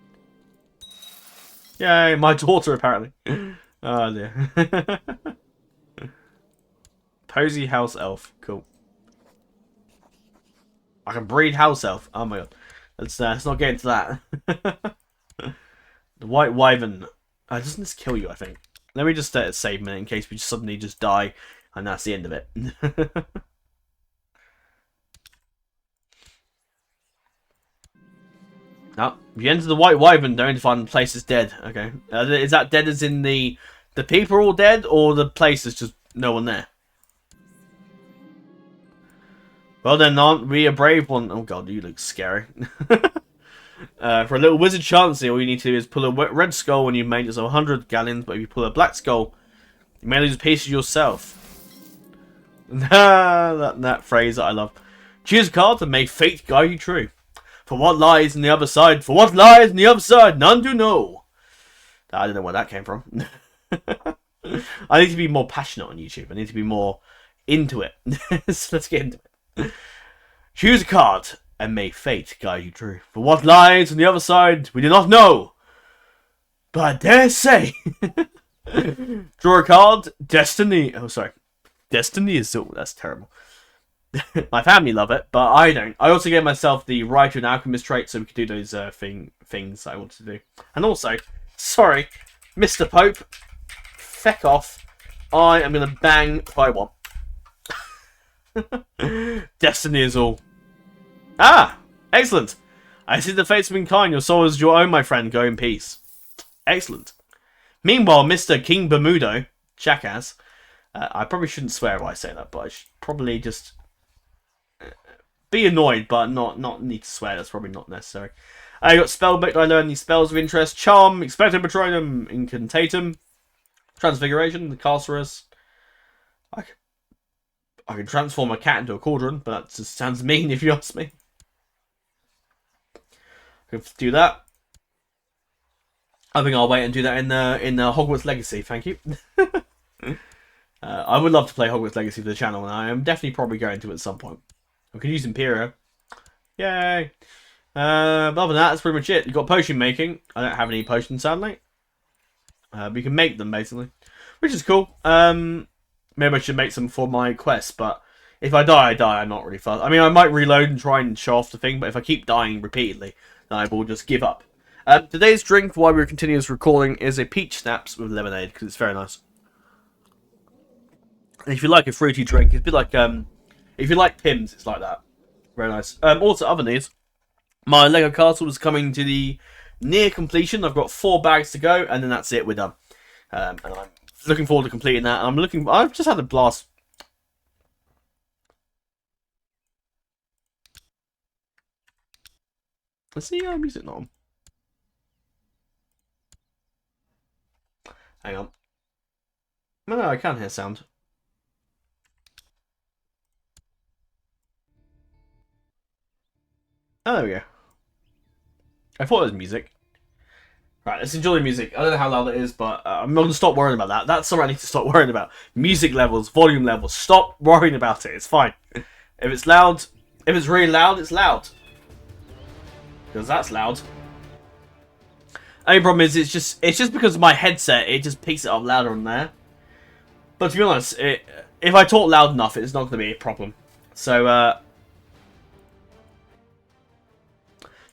Yay, my daughter apparently. Oh dear. Posy House Elf. Cool. I can breed House Elf. Oh my God. Let's not get into that. The White Wyvern. Doesn't this kill you, I think? Let me just save a minute in case we suddenly just die and that's the end of it. Oh, you enter the White Wyvern, don't find the place is dead. Okay. Is that dead as in the people are all dead, or the place is just no one there? Well then, aren't we a brave one? Oh God, you look scary. For a little wizard chancellor, all you need to do is pull a red skull when you've made yourself 100 galleons, but if you pull a black skull, you may lose a piece of yourself. that phrase that I love. Choose a card and may fate guide you true. For what lies on the other side? For what lies on the other side? None do know. I don't know where that came from. I need to be more passionate on YouTube. I need to be more into it. So let's get into it. Choose a card and may fate guide you true. For what lies on the other side? We do not know. But I dare say. Draw a card. Destiny. Oh, sorry. Destiny is so... That's terrible. My family love it, but I don't. I also gave myself the Writer and Alchemist trait so we could do those things I wanted to do. And also, sorry, Mr. Pope, feck off. I am going to bang if I want. Destiny is all. Ah! Excellent! I see the fates have been kind. Your soul is your own, my friend. Go in peace. Excellent. Meanwhile, Mr. King Bermudo, jackass. I probably shouldn't swear if I say that, but I should probably just... be annoyed, but not need to swear. That's probably not necessary. I got Spellbook. I learned these spells of interest: Charm, Expecto Patronum, Incantatum, Transfiguration, the Carcerus. I can transform a cat into a cauldron, but that just sounds mean if you ask me. I can do that. I think I'll wait and do that in the Hogwarts Legacy. Thank you. I would love to play Hogwarts Legacy for the channel, and I am definitely probably going to at some point. I can use Imperio. Yay! But other than that, that's pretty much it. You've got potion making. I don't have any potions, sadly. But you can make them, basically. Which is cool. Maybe I should make some for my quest, but if I die, I die. I'm not really fast. I mean, I might reload and try and show off the thing, but if I keep dying repeatedly, then I will just give up. Today's drink, while we're continuous recording, is a peach schnapps with lemonade, because it's very nice. And if you like a fruity drink, it's a bit like... if you like Pimm's, it's like that. Very nice. Also, other news. My Lego castle is coming to the near completion. I've got 4 bags to go, and then that's it. We're done. And I'm looking forward to completing that. I've just had a blast. Let's see music not on. Hang on. No, I can hear sound. Oh, there we go. I thought it was music. Right, let's enjoy the music. I don't know how loud it is, but I'm going to stop worrying about that. That's something I need to stop worrying about. Music levels, volume levels. Stop worrying about it. It's fine. If it's loud, if it's really loud, it's loud. Because that's loud. Only problem is it's just because of my headset, it just picks it up louder on there. But to be honest, if I talk loud enough, it's not going to be a problem. So,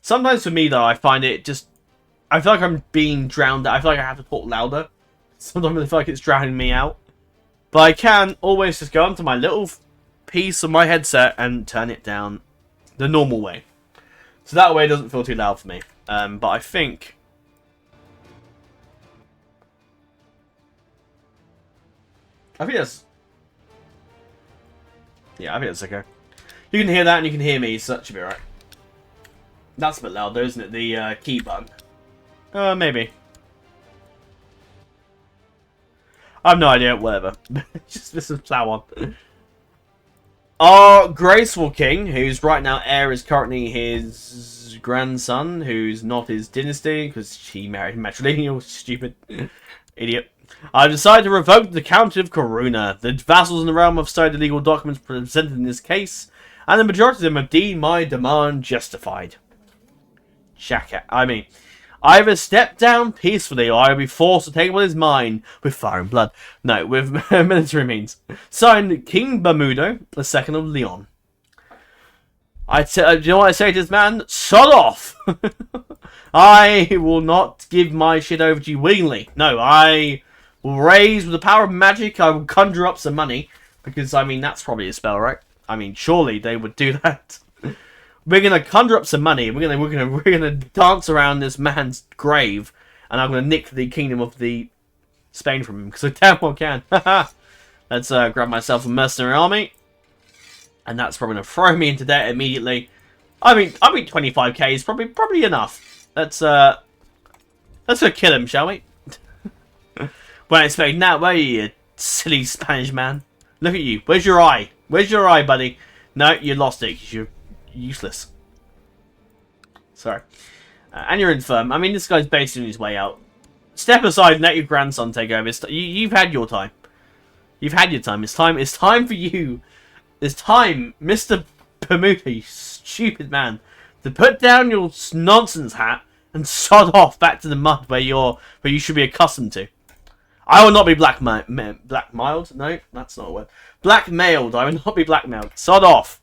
sometimes for me, though, I find it just... I feel like I'm being drowned out. I feel like I have to talk louder. Sometimes I feel like it's drowning me out. But I can always just go onto my little piece of my headset and turn it down the normal way. So that way it doesn't feel too loud for me. But I think... that's... Yeah, I think that's okay. You can hear that and you can hear me, so that should be alright. That's a bit loud though, isn't it? The key button. Maybe. I have no idea, whatever. Just this is plow on. Our graceful king, who's right now heir, is currently his grandson, who's not his dynasty, because she married matrilineal, stupid idiot. I've decided to revoke the Count of Coruna. The vassals in the realm have studied the legal documents presented in this case, and the majority of them have deemed my demand justified. Either step down peacefully, or I will be forced to take what is mine with fire and blood. No, with military means. Signed, King Bermudo, the second of Leon. Do you know what I say to this man? Sod off! I will not give my shit over to you willingly. No, I will raise, with the power of magic, I will conjure up some money. Because, I mean, that's probably a spell, right? I mean, surely they would do that. We're gonna conjure up some money. We're gonna dance around this man's grave, and I'm gonna nick the kingdom of the Spain from him because I damn well can. Let's grab myself a mercenary army, and that's probably gonna throw me into debt immediately. I mean 25k is probably enough. Let's go kill him, shall we? Weren't expecting that, were you silly Spanish man? Look at you. Where's your eye? Where's your eye, buddy? No, you lost it because you're useless. Sorry. And you're infirm. I mean, this guy's basically on his way out. Step aside and let your grandson take over. You've had your time. You've had your time. It's time for you. It's time, Mr. Bermuda, you stupid man, to put down your nonsense hat and sod off back to the mud where you should be accustomed to. I will not be blackmailed. No, that's not a word. Blackmailed. I will not be blackmailed. Sod off.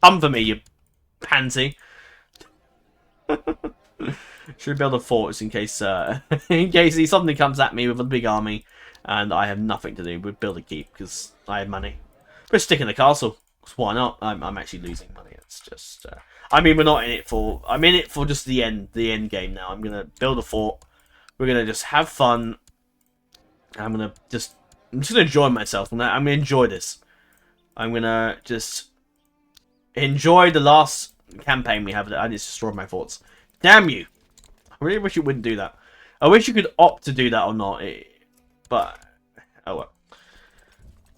Come for me, you pansy. Should build a fortress in case something comes at me with a big army, and I have nothing to do with build a keep because I have money. But stick in the castle. Why not? I'm actually losing money. It's just. I mean, we're not in it for. I'm in it for just the end game now. I'm gonna build a fort. We're gonna just have fun. I'm just gonna enjoy myself. I'm gonna enjoy this. I'm gonna just enjoy the last campaign we have. I just destroyed my forts. Damn you! I really wish you wouldn't do that. I wish you could opt to do that or not. But oh well.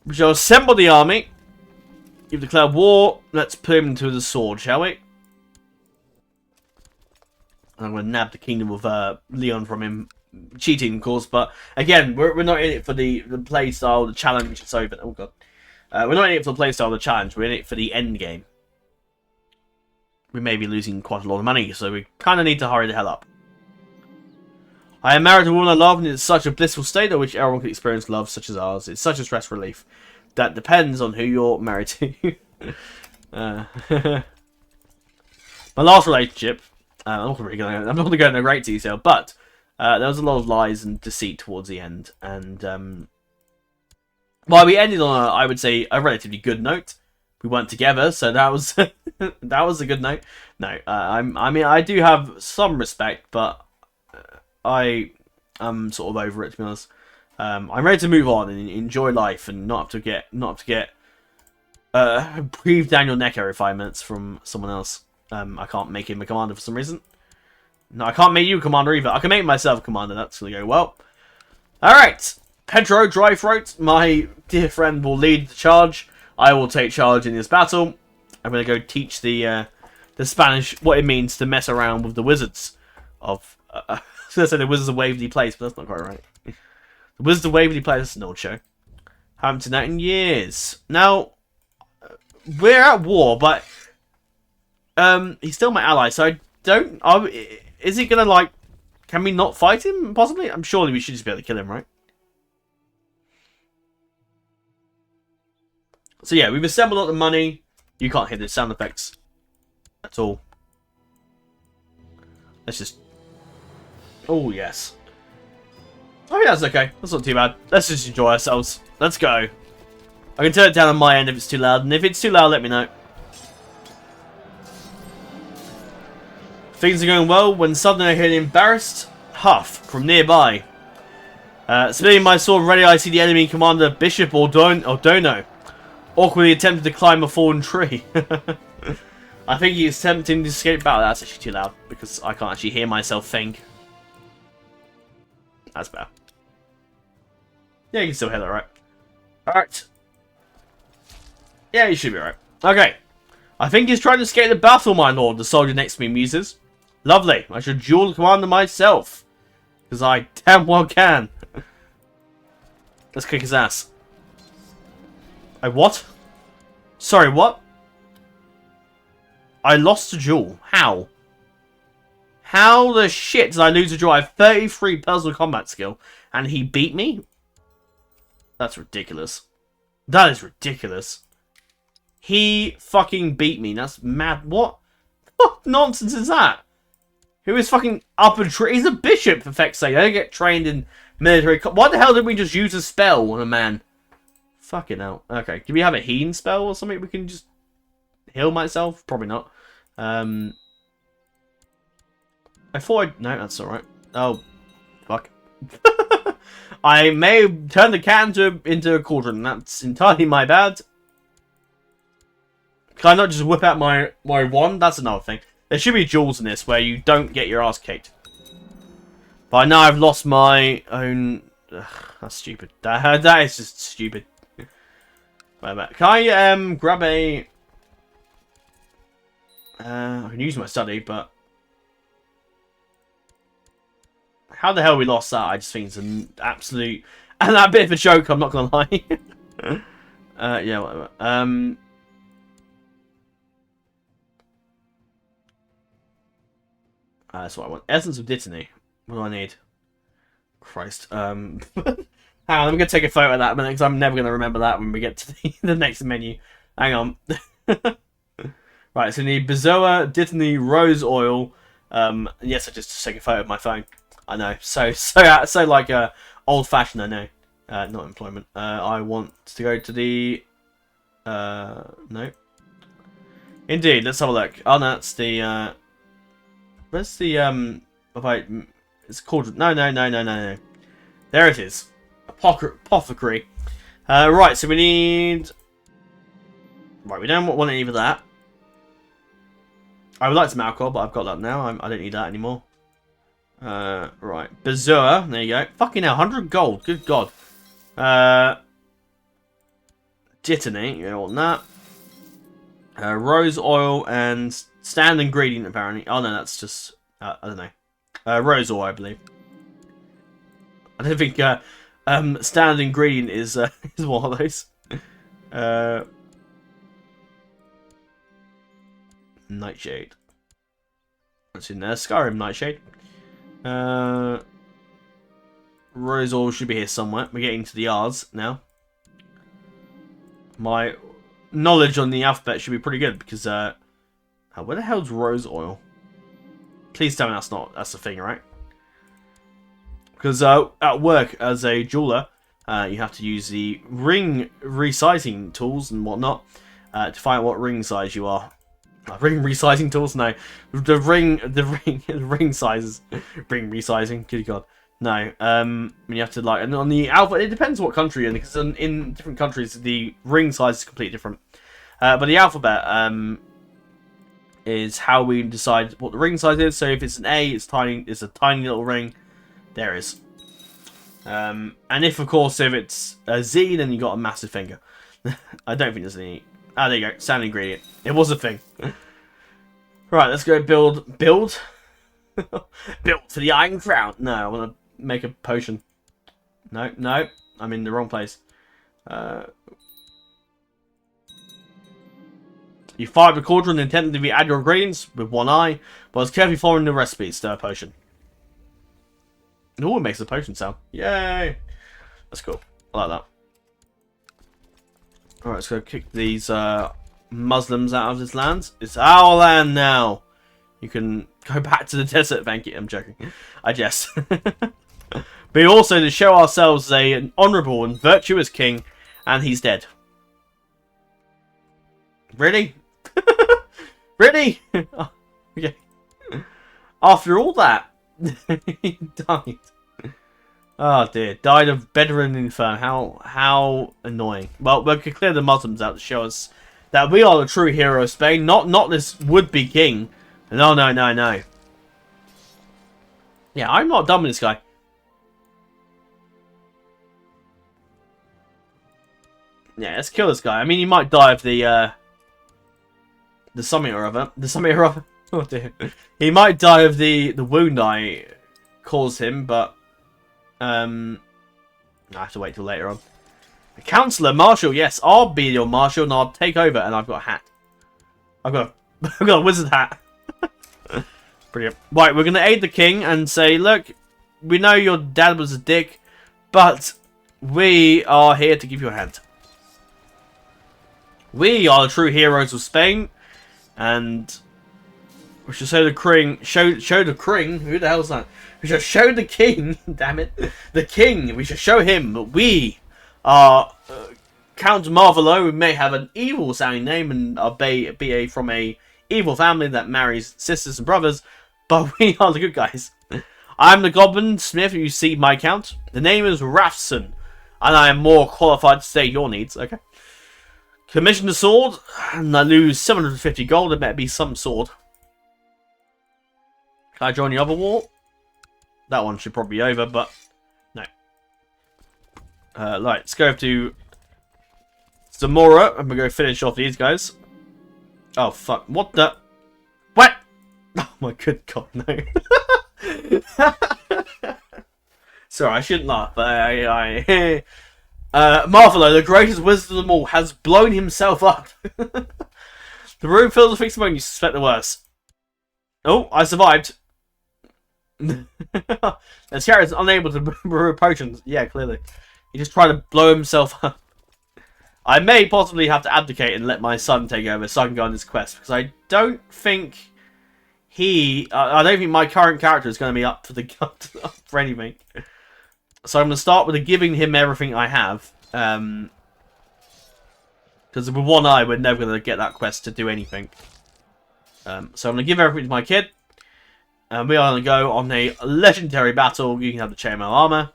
We shall assemble the army. You've declared war. Let's put him into the sword, shall we? I'm going to nab the kingdom of Leon from him. Cheating, of course, but again, we're not in it for the play style, the challenge. It's over. Oh god, we're not in it for the play style, the challenge. We're in it for the end game. We may be losing quite a lot of money, so we kind of need to hurry the hell up. I am married to a woman I love, and it's such a blissful state at which everyone can experience love such as ours. It's such a stress relief. That depends on who you're married to. My last relationship. I'm not going to go into great detail, but. There was a lot of lies and deceit towards the end, and well, we ended on I would say a relatively good note. We weren't together, so that was that was a good note. No, I mean I do have some respect, but I am sort of over it, to be honest. I'm ready to move on and enjoy life, and not have to get breathe down your neck every 5 minutes from someone else. I can't make him a commander for some reason. No, I can't make you a commander either. I can make myself a commander. That's going to go well. Alright. Pedro Drythroat, my dear friend, will lead the charge. I will take charge in this battle. I'm going to go teach the Spanish what it means to mess around with the wizards of... I was going to say the Wizards of Waverly Place, but that's not quite right. The Wizards of Waverly Place is an old show. Haven't done that in years. Now, we're at war, but he's still my ally, so I don't... Is he gonna, like... Can we not fight him, possibly? I'm sure we should just be able to kill him, right? So yeah, we've assembled all the money. You can't hear the sound effects at all. Let's just... Oh, yes. Oh, yeah, that's okay. That's not too bad. Let's just enjoy ourselves. Let's go. I can turn it down on my end if it's too loud. And if it's too loud, let me know. Things are going well when suddenly I hear an embarrassed huff from nearby. Spinning my sword ready, I see the enemy commander, Bishop Ordono, awkwardly attempting to climb a fallen tree. I think he's attempting to escape battle. That's actually too loud, because I can't actually hear myself think. That's better. Yeah, you can still hear that, right? Alright. Yeah, you should be right. Okay. I think he's trying to escape the battle, my lord, the soldier next to me muses. Lovely. I should duel commander myself. Because I damn well can. Let's kick his ass. What? Sorry, what? I lost a duel. How? How the shit did I lose a duel? I have 33 personal combat skill. And he beat me? That's ridiculous. That is ridiculous. He fucking beat me. That's mad. What? What nonsense is that? Who is fucking up a tree? He's a bishop, for feck's sake. I don't get trained in military. Why the hell did we just use a spell on a man? Fucking hell. Okay, do we have a healing spell or something? We can just heal myself? Probably not. I thought no, that's alright. Oh, fuck. I may have turned the cat into a cauldron. That's entirely my bad. Can I not just whip out my wand? That's another thing. There should be duels in this where you don't get your ass kicked. But now I've lost my own... Ugh, that's stupid. That is just stupid. Wait a minute. Can I grab a... I can use my study, but... How the hell we lost that? I just think it's an absolute... And that bit of a joke, I'm not going to lie. Yeah, whatever. That's what I want. Essence of Dittany. What do I need? Christ. Hang on, I'm going to take a photo of that a minute, because I'm never going to remember that when we get to the next menu. Hang on. Right, so we need Bezoar, Dittany, Rose Oil. Yes, I just take a photo of my phone. I know, so like old-fashioned, I know. Not employment. I want to go to the... no. Indeed, let's have a look. Oh, no, that's the... where's the... it's called... No. There it is. Apothecary. Right, so we need... Right, we don't want any of that. I would like some alcohol, but I've got that now. I don't need that anymore. Right. Bezoar. There you go. Fucking hell, 100 gold. Good God. Dittany. You don't want that. Rose oil and standard ingredient, apparently. Oh, no, that's just... I don't know. Rose oil, I believe. I don't think standard ingredient is one of those. Nightshade. What's in there? Skyrim Nightshade. Rose oil should be here somewhere. We're getting to the R's now. My knowledge on the alphabet should be pretty good because where the hell's rose oil? Please tell me that's the thing, right? Because at work as a jeweler, you have to use the ring resizing tools and whatnot to find out what ring size you are. Ring resizing tools? No. The ring sizes. Ring resizing. Good God. No. You have to like, and on the alphabet, it depends what country you're in, because in different countries the ring size is completely different. But the alphabet is how we decide what the ring size is. So if it's an A, it's tiny. It's a tiny little ring. There is. And if it's a Z, then you got a massive finger. I don't think there's any. Ah, there you go. Standard ingredient. It was a thing. Right, let's go build. Build for the Iron Crown. No, I want to make a potion. No, I'm in the wrong place. You fire the cauldron intended to add your ingredients with one eye, but was carefully following the recipe. Stir a potion. Oh, it makes a potion sound. Yay! That's cool. I like that. Alright, let's go kick these Muslims out of this land. It's our land now. You can go back to the desert, thank you. I'm joking. I jest. But also to show ourselves an honourable and virtuous king, and he's dead. Really? Really? Oh, okay. After all that, he died. Oh dear, died of bedridden infirm. How annoying. Well, we can clear the Muslims out to show us that we are the true hero of Spain, not this would-be king. No. Yeah, I'm not done with this guy. Yeah, let's kill this guy. I mean, he might die of the something or other. The something or other. Oh dear. He might die of the wound I caused him, but I have to wait till later on. A Councillor, Marshal, yes, I'll be your Marshal and I'll take over. And I've got a hat. I've got a wizard hat. Brilliant. Right, we're going to aid the king and say, look, we know your dad was a dick, but we are here to give you a hand. We are the true heroes of Spain, and we shall show the king. Show the king. Who the hell's that? We shall show the king. Damn it, the king. We shall show him that we are Count Marvolo. We may have an evil-sounding name and be from a evil family that marries sisters and brothers, but we are the good guys. I'm the Goblin Smith. You see my count. The name is Rathson, and I am more qualified to say your needs. Okay. Commission the sword, and I lose 750 gold. It better be some sword. Can I join the other war? That one should probably be over, but no. Right, let's go to Zamora, and we'll go finish off these guys. Oh, fuck. What the? What? Oh, my good God, no. Sorry, I shouldn't laugh, but Marvolo, the greatest wizard of them all, has blown himself up. The room fills with fixed moment, you suspect the worst. Oh, I survived. The chariot is unable to brew potions. Yeah, clearly. He just tried to blow himself up. I may possibly have to abdicate and let my son take over so I can go on this quest. Because I don't think I don't think my current character is going to be up for for anything. So I'm going to start with giving him everything I have. Because with one eye, we're never going to get that quest to do anything. So I'm going to give everything to my kid. And we are going to go on a legendary battle. You can have the chainmail armor.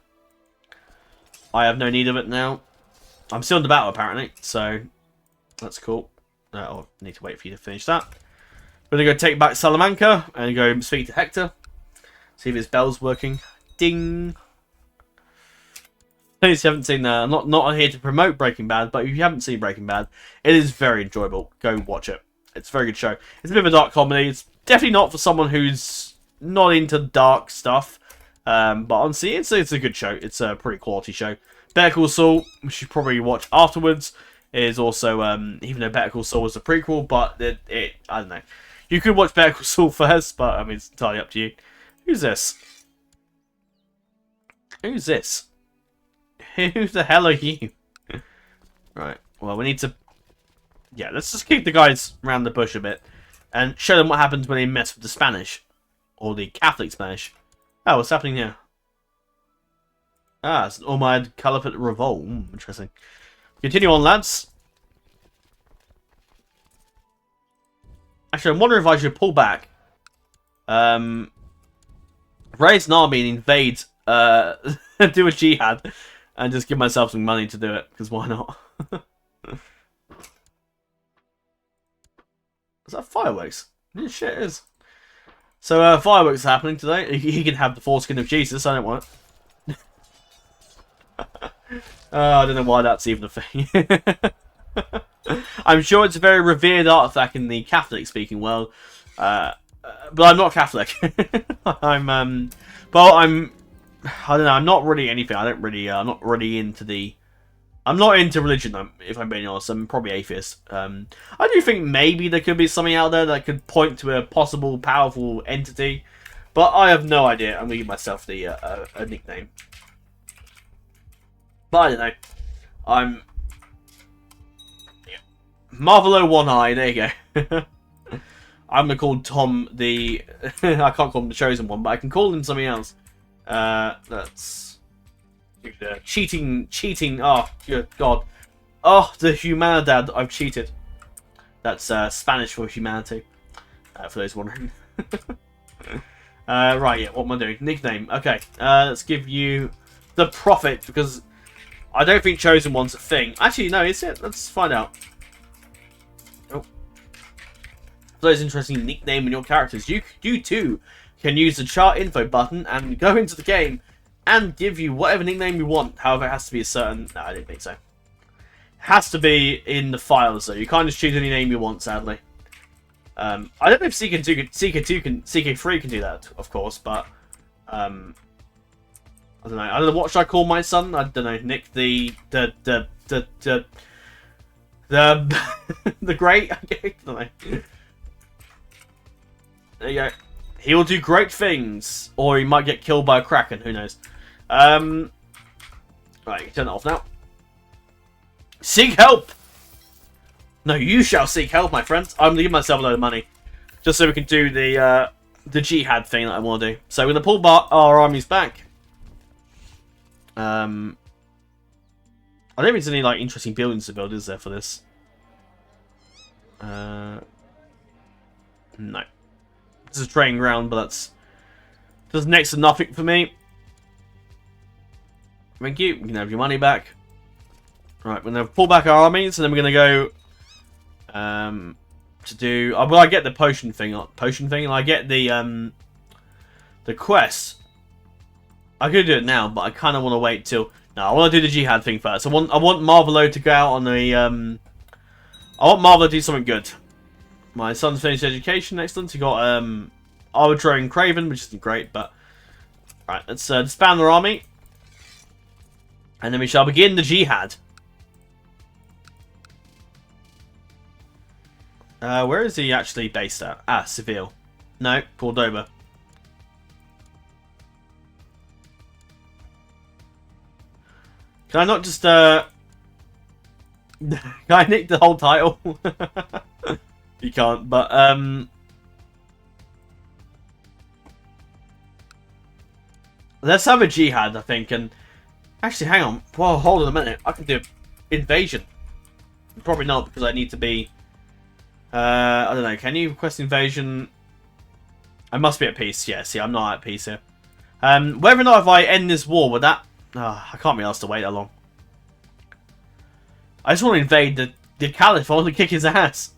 I have no need of it now. I'm still in the battle, apparently. So, that's cool. I'll need to wait for you to finish that. We're going to go take back Salamanca and go speak to Hector. See if his bell's working. Ding! In case you haven't seen that, I'm not here to promote Breaking Bad, but if you haven't seen Breaking Bad, it is very enjoyable. Go watch it. It's a very good show. It's a bit of a dark comedy. It's definitely not for someone who's not into dark stuff. But honestly, it's a good show. It's a pretty quality show. Better Call Saul, which you probably watch afterwards, is also, even though Better Call Saul was a prequel, but I don't know. You could watch Better Call Saul first, but I mean, it's entirely up to you. Who's this? Who's this? Who the hell are you? Right, well, we need to... Yeah, let's just keep the guys around the bush a bit and show them what happens when they mess with the Spanish. Or the Catholic Spanish. Oh, what's happening here? Ah, it's an Umayyad Caliphate revolt. Interesting. Continue on, lads. Actually, I'm wondering if I should pull back. Raise an army and invade, do a jihad, and just give myself some money to do it, because why not? Is that fireworks? Yeah, shit, it is. So, fireworks are happening today. He can have the foreskin of Jesus, I don't want it. I don't know why that's even a thing. I'm sure it's a very revered artifact in the Catholic-speaking world, but I'm not Catholic. I don't know. I'm not really anything. I'm not really into the. I'm not into religion. If I'm being honest, I'm probably atheist. I do think maybe there could be something out there that could point to a possible powerful entity, but I have no idea. I'm gonna give myself the a nickname. But I don't know. I'm... Yeah. Marvelo One Eye, there you go. I'm going to call Tom the... I can't call him the Chosen One, but I can call him something else. That's... Cheating... Oh, good God. Oh, the Humanidad. I've cheated. That's Spanish for humanity. For those wondering. Right, yeah, what am I doing? Nickname. Okay, let's give you the Prophet, because... I don't think Chosen One's a thing. Actually, no, is it? Let's find out. Oh. For those interesting nicknaming your characters, you too can use the chart info button and go into the game and give you whatever nickname you want. However, it has to be a certain... No, I didn't think so. It has to be in the files, though. You can't just choose any name you want, sadly. I don't know if CK3 can do that, of course, but... I don't know. What should I call my son? I don't know. Nick the Great. I don't know. There you go. He will do great things, or he might get killed by a kraken. Who knows? Right, turn it off now. Seek help. No, you shall seek help, my friends. I'm gonna give myself a load of money, just so we can do the jihad thing that I want to do. So we're gonna pull our armies back. I don't think there's any like interesting buildings to build, is there, for this? No. This is a training ground, but that's just next to nothing for me. Thank you. You can have your money back. Right, we're gonna pull back our armies, and then we're gonna go to do. Well, I get the potion thing, and I get the quest. I could do it now, but I kind of want to wait till... No, I want to do the jihad thing first. I want Marvelo to go out on a... I want Marvelo to do something good. My son's finished education, excellent. He got Arbitrary and Craven, which isn't great, but... Right, let's disband their army. And then we shall begin the jihad. Where is he actually based at? Ah, Seville. No, Cordoba. Can I not just, can I nick the whole title? You can't, but, let's have a Jihad, I think, and... Actually, hang on. Well, hold on a minute. I can do invasion. Probably not, because I need to be... I don't know. Can you request invasion? I must be at peace. Yeah, see, I'm not at peace here. Whether or not if I end this war, would that... I can't be asked to wait that long. I just want to invade the Caliph. I want to kick his ass.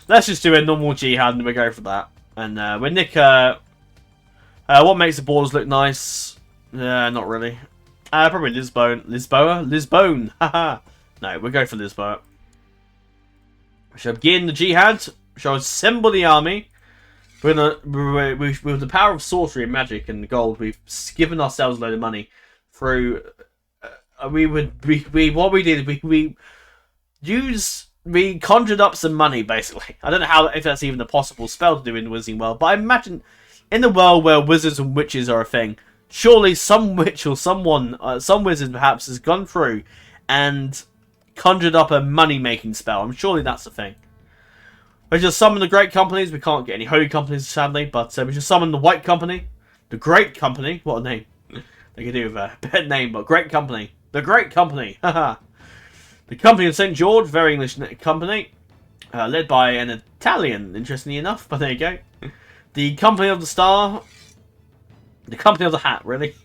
Let's just do a normal Jihad and we go for that. And we nick... what makes the borders look nice? Not really. Probably Lisbon. Lisbon! Haha! No, we'll go for Lisboa. We shall begin the Jihad. We shall assemble the army. With the power of sorcery and magic and gold, we've given ourselves a load of money through... what we did, we conjured up some money, basically. I don't know if that's even a possible spell to do in the Wizarding World, but I imagine in the world where wizards and witches are a thing, surely some witch or someone, some wizard perhaps, has gone through and conjured up a money-making spell. I'm surely that's a thing. We just summon the great companies. We can't get any holy companies, sadly, but we just summon the White Company, the Great Company. What a name! They could do with a better name, but Great Company, the Great Company. Haha. The Company of St. George, very English company, led by an Italian, interestingly enough. But there you go. The Company of the Star, the Company of the Hat. Really,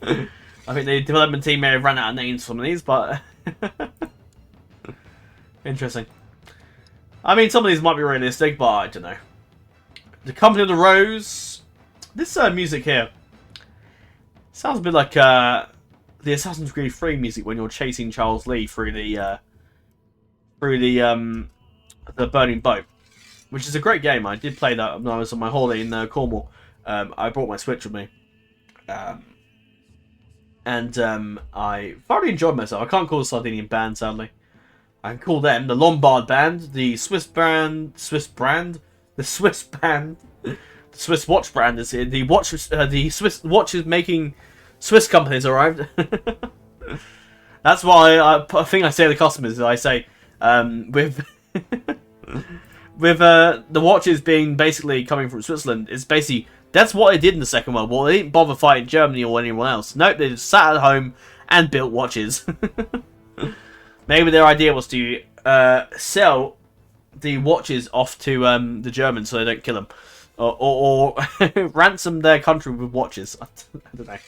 I think the development team may have run out of names for some of these, but interesting. I mean, some of these might be realistic, but I don't know. The Company of the Rose. This music here sounds a bit like the Assassin's Creed 3 music when you're chasing Charles Lee through the burning boat, which is a great game. I did play that when I was on my holiday in Cornwall. I brought my Switch with me, and I thoroughly enjoyed myself. I can't call the Sardinian band, sadly. I can call them the Lombard band, the Swiss band, the Swiss watch brand is here. The Swiss watches making Swiss companies arrived. That's why I think I say to the customers, I say with the watches being basically coming from Switzerland, it's basically that's what they did in the Second World War. They didn't bother fighting Germany or anyone else. Nope, they just sat at home and built watches. Maybe their idea was to sell the watches off to the Germans so they don't kill them. Or ransom their country with watches. I don't know.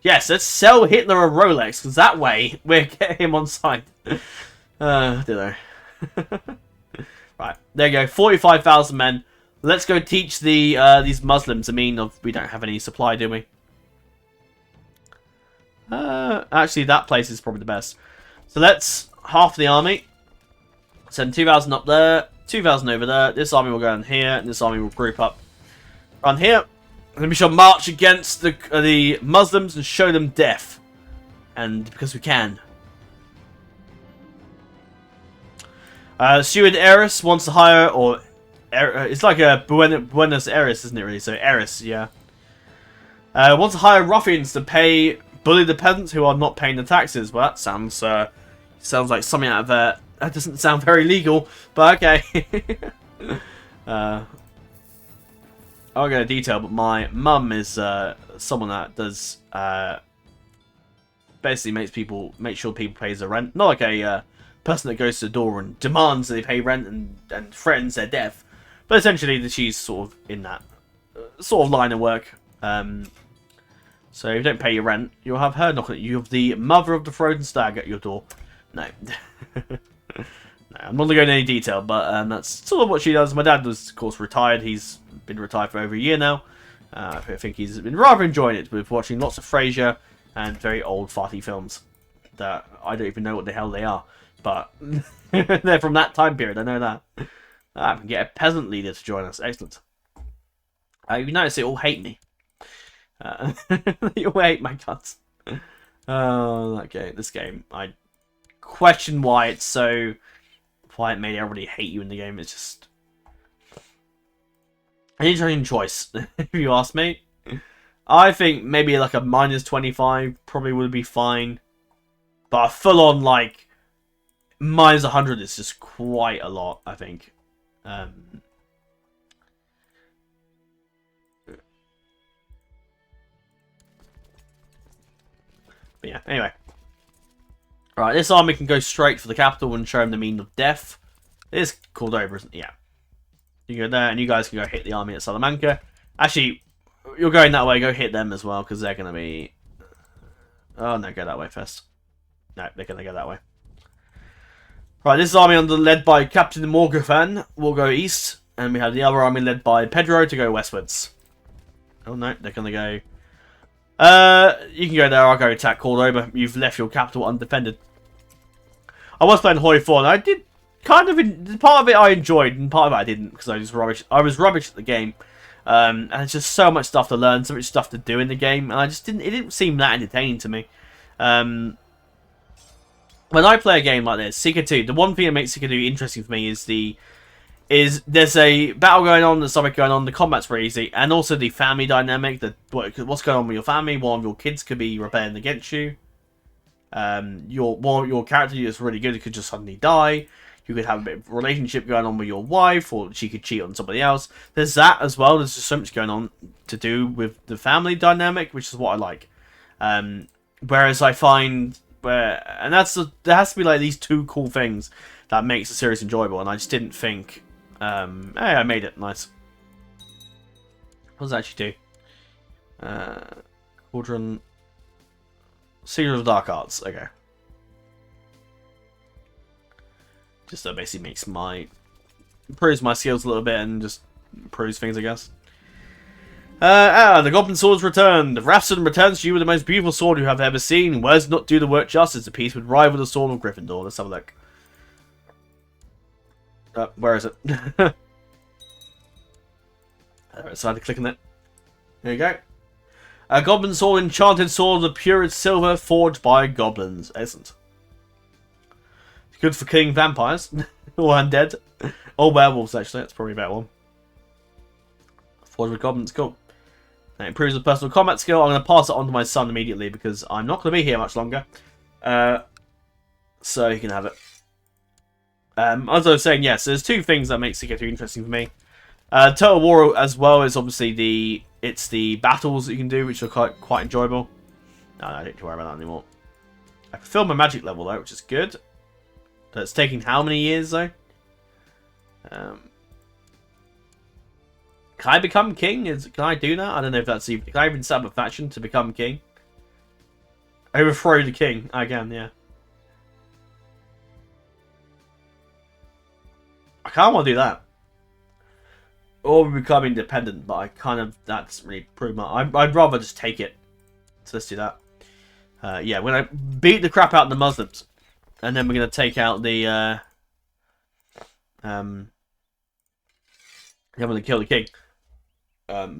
Yes, let's sell Hitler a Rolex, because that way we'll get him on side. I don't know. Right, there you go. 45,000 men. Let's go teach these Muslims. I mean, we don't have any supply, do we? Actually, that place is probably the best. So let's half the army. Send 2,000 up there, 2,000 over there. This army will go in here, and this army will group up on here. And then we shall march against the Muslims and show them death. And because we can. Steward Eris wants to hire, or it's like a Buenos Aires, isn't it really? So Eris, yeah. Wants to hire ruffians to bully the peasants who are not paying the taxes. Well, that sounds like something out of that doesn't sound very legal, but okay. I won't go into detail, but my mum is someone that does basically make sure people pays their rent. Not like a person that goes to the door and demands they pay rent and threatens their death, but essentially she's sort of in that sort of line of work. So if you don't pay your rent, you'll have her knocking at you. You have the mother of the frozen stag at your door. No. No, I'm not going to go into any detail, but that's sort of what she does. My dad was, of course, retired. He's been retired for over a year now. I think he's been rather enjoying it with watching lots of Frasier and very old farty films that I don't even know what the hell they are. But they're from that time period, I know that. I can get a peasant leader to join us. Excellent. You notice they all hate me. They all hate my guts. Okay, this game. I question why it made everybody hate you in the game. It's just an interesting choice, if you ask me. I think maybe like a -25 probably would be fine. But a full-on, like, -100 is just quite a lot, I think. But yeah, anyway. Right, this army can go straight for the capital and show them the meaning of death. It is called over, isn't it? Yeah. You go there, and you guys can go hit the army at Salamanca. Actually, you're going that way, go hit them as well, because they're going to be... Oh, no, go that way first. No, they're going to go that way. Right, this army led by Captain Morgafan will go east, and we have the other army led by Pedro to go westwards. Oh, no, they're going to go... you can go there, I'll go attack Cordoba. You've left your capital undefended. I was playing Hoi 4, and I did kind of... Part of it I enjoyed, and part of it I didn't, because I was rubbish. I was rubbish at the game. And it's just so much stuff to learn, so much stuff to do in the game, and I just didn't... It didn't seem that entertaining to me. When I play a game like this, Ck2, the one thing that makes Ck2 interesting for me is there's a battle going on, there's something going on, the combat's very easy, and also the family dynamic, what's going on with your family. One of your kids could be rebelling against you. Your character is really good, it could just suddenly die. You could have a bit of relationship going on with your wife, or she could cheat on somebody else. There's that as well. There's just so much going on to do with the family dynamic, which is what I like. Whereas I find there has to be like these two cool things that makes the series enjoyable, and I just didn't think. Hey, I made it nice. What does that actually do? Quadrant. Secret of Dark Arts. Okay. Just basically improves my skills a little bit and just improves things, I guess. The Goblin Sword's returned. Rhapsody returns to you with the most beautiful sword you have ever seen. Words not do the work justice. The piece would rival the sword of Gryffindor. Let's have a look. Where is it? So I had to click on it. There you go. A Goblin Sword, enchanted sword of purest silver, forged by goblins. Excellent. Good for killing vampires. Or undead. Or werewolves, actually. That's probably a better one. Forged with goblins. Cool. That improves the personal combat skill. I'm going to pass it on to my son immediately because I'm not going to be here much longer. So he can have it. As I was saying, yes, there's two things that make Ck2 interesting for me. Total War as well is obviously the battles that you can do, which are quite enjoyable. No, I don't need to worry about that anymore. I fulfilled my magic level though, which is good. That's taking how many years though? Can I become king? Can I do that? I don't know if that's even... Can I even set up a faction to become king? Overthrow the king. I can, yeah. I kind of want to do that. Or become independent, but I kind of... That's really proved my... I'd rather just take it. So let's do that. Yeah, we're going to beat the crap out of the Muslims. And then we're going to take out the... I'm going to kill the king.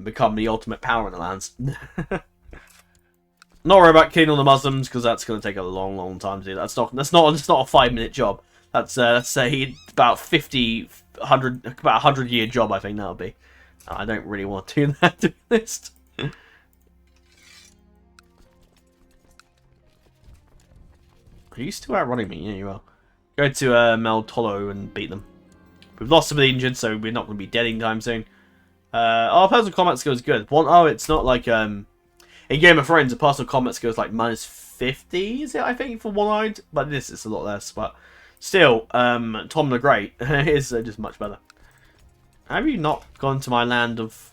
Become the ultimate power in the lands. Not worry about killing all the Muslims because that's going to take a long time to do. That's not a 5-minute job. That's say about 100-year job. I think that'll be. I don't really want to do that, to be honest. Are you still outrunning me? Yeah, you are. Go to Meltolo and beat them. We've lost some of the injured, so we're not going to be dead anytime soon. Our personal combat skill is good. It's not like in Game of Thrones, the personal combat skill is like -50, is it? I think for one-eyed, but this is a lot less. But still, Tom the Great is just much better. Have you not gone to my land of?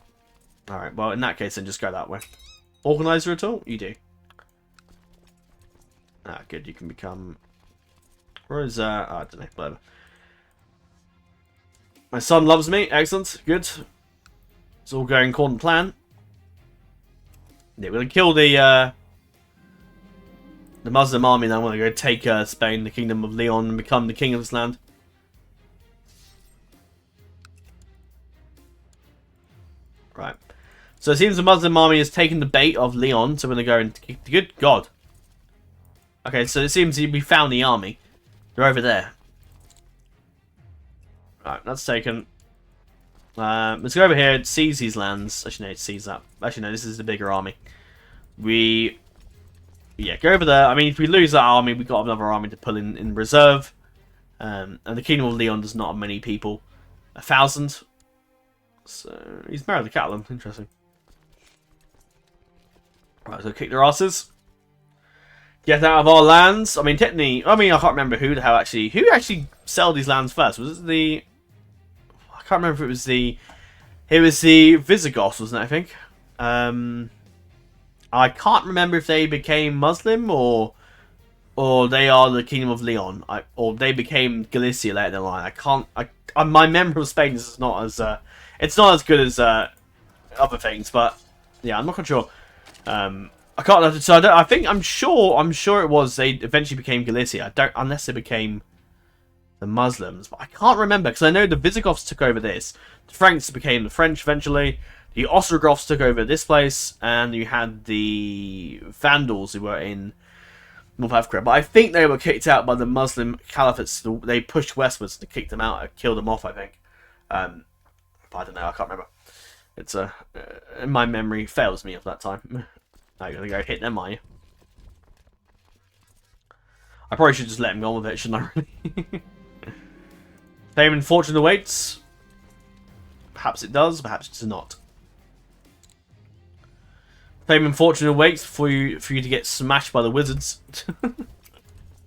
All right. Well, in that case, then just go that way. Organizer at all? You do. Ah, good. You can become. Where is I don't know. Whatever. My son loves me. Excellent. Good. It's all going according to plan. Yeah, we're going to kill the Muslim army, and I'm going to go take Spain, the Kingdom of Leon, and become the king of this land. Right. So it seems the Muslim army has taken the bait of Leon, so we're going to go and... Good God. Okay, so it seems we found the army. They're over there. Right, that's taken. Let's go over here and seize these lands. Actually, no, seize that. Actually, no, this is the bigger army. We Yeah, go over there. I mean, if we lose that army, we've got another army to pull in reserve. And the Kingdom of Leon does not have many people. 1,000. So, he's married to Catelyn. Interesting. Right, so kick their asses. Get out of our lands. I mean, technically, I can't remember who actually sold these lands first. Was it the... I can't remember if it was the... It was the Visigoths, wasn't it, I think? I can't remember if they became Muslim or they are the Kingdom of Leon, or they became Galicia later in the line. I can't. My memory of Spain is not as it's not as good as other things, but yeah, I'm not quite sure. I can't. So I'm sure it was they eventually became Galicia. Unless they became the Muslims, but I can't remember because I know the Visigoths took over this. The Franks became the French eventually. The Ostrogoths took over this place, and you had the Vandals who were in North Africa. But I think they were kicked out by the Muslim caliphates. They pushed westwards and kicked them out and killed them off, I think. But I don't know, I can't remember. It's my memory fails me of that time. Now you're going to go hit them, are you? I probably should just let him go on with it, shouldn't I, really? Fame and fortune awaits. Perhaps it does, perhaps it does not. Fame and fortune awaits for you to get smashed by the wizards.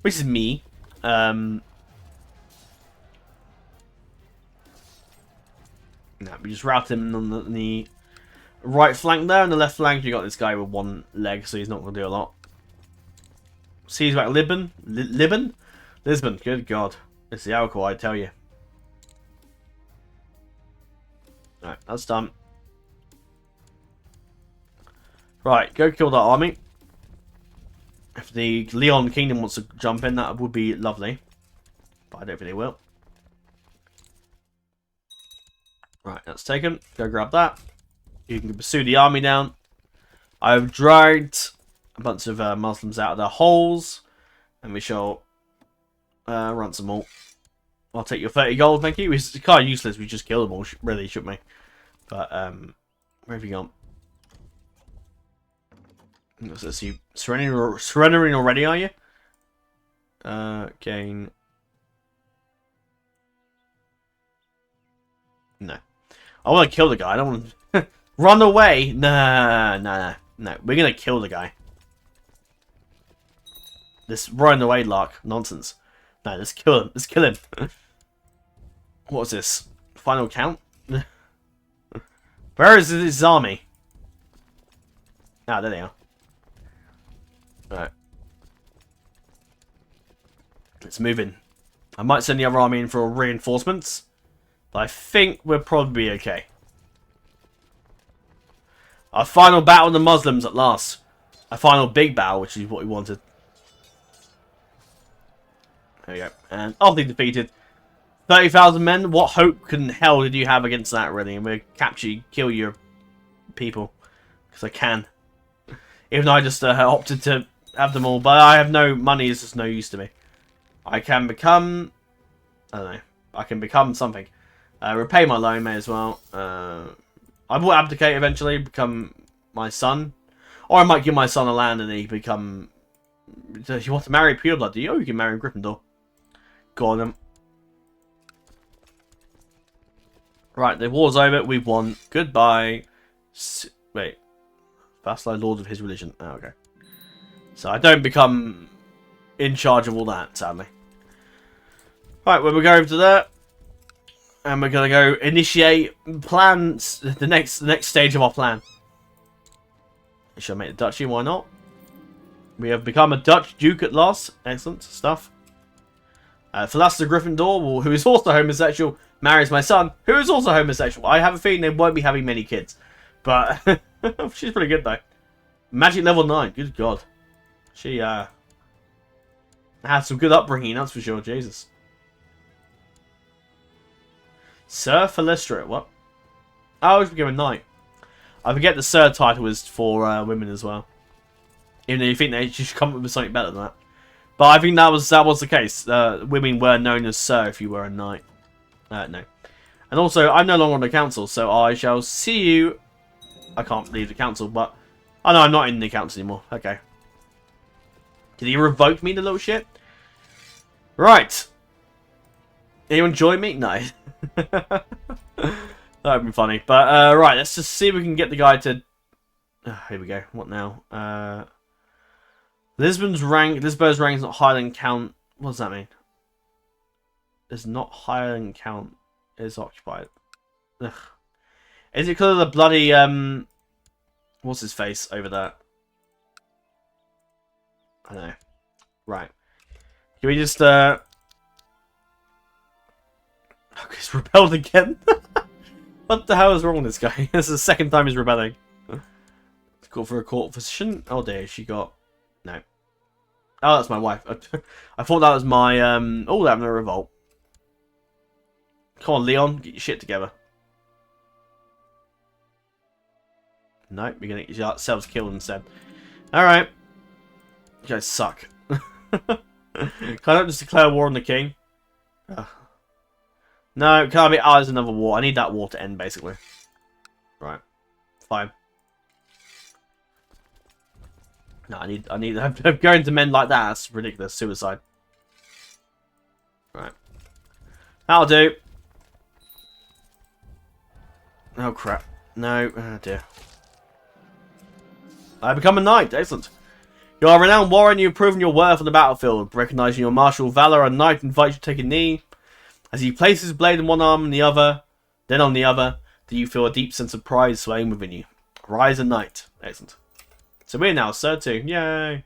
Which is me. No, we just route him on the right flank there. On the left flank, you got this guy with one leg, so he's not going to do a lot. Siege back Lisbon. Lisbon, good God. It's the alcohol, I tell you. Alright, that's done. Right, go kill that army. If the Leon Kingdom wants to jump in, that would be lovely. But I don't think they will. Right, that's taken. Go grab that. You can pursue the army down. I've dragged a bunch of Muslims out of their holes. And we shall run some more. I'll take your 30 gold, thank you. It's kind of useless. We just kill them all, really, shouldn't we? But, where have you gone? Let's see. Surrendering already, are you? Gain. No. I want to kill the guy. I don't want to... Run away! No. We're going to kill the guy. This run away lark. Nonsense. No, let's kill him. Let's kill him. What's this? Final count? Where is this army? Ah, there they are. Alright. Let's move in. I might send the other army in for reinforcements. But I think we'll probably be okay. Our final battle with the Muslims at last. A final big battle, which is what we wanted. There we go. And utterly defeated. 30,000 men. What hope in hell did you have against that, really? I'm going to capture you, kill your people. Because I can. Even though I just opted to have them all. But I have no money. It's just no use to me. I can become... I don't know. I can become something. Repay my loan, may as well. I will abdicate eventually. Become my son. Or I might give my son a land and he become... You want to marry Pureblood, do you? Oh, you can marry Gryffindor. Go on then. Right, the war's over. We've won. Goodbye. Wait. Vassal Lord of his religion. Oh, okay. So I don't become in charge of all that, sadly. Right, well, we're going to there. And we're going to go initiate plans. The next stage of our plan. We shall make the duchy, why not? We have become a Dutch Duke at last. Excellent stuff. Salazar Gryffindor, who is also homosexual, marries my son, who is also homosexual. I have a feeling they won't be having many kids. But she's pretty good, though. Magic level 9. Good God. She had some good upbringing, that's for sure. Jesus. Sir Philistria. What? Oh, he's became a knight. I forget the Sir title is for women as well. Even though you think they should come up with something better than that. But I think that was the case. Women were known as Sir if you were a knight. No. And also, I'm no longer on the council, so I shall see you... I can't leave the council, but... Oh no, I'm not in the council anymore. Okay. Did he revoke me, the little shit? Right. Anyone join me? No. That would be funny. But, right, let's just see if we can get the guy to... here we go. What now? Lisbon's rank is not higher than Count... What does that mean? It's not higher than Count. It's occupied. Ugh. Is it because of the bloody... what's his face over there? I don't know. Right. Can we just... Okay, he's rebelled again. What the hell is wrong with this guy? This is the second time he's rebelling. Let's call for a court physician. Oh dear, she got... No. Oh, that's my wife. I thought that was my... Oh, they're having a revolt. Come on, Leon. Get your shit together. No, we're going to get yourselves killed instead. Alright. You guys suck. Can I not just declare war on the king? No, can't be. Oh, there's another war. I need that war to end, basically. Right. Fine. No, I need. I'm going to men like that. That's ridiculous. Suicide. Right. That'll do. Oh, crap. No. Oh, dear. I become a knight. Excellent. You are a renowned warrior and you have proven your worth on the battlefield. Recognizing your martial valor, a knight invites you to take a knee. As he places his blade in one arm and the other, then on the other, do you feel a deep sense of pride swaying within you. Rise a knight. Excellent. So we're now Sir 2. Yay.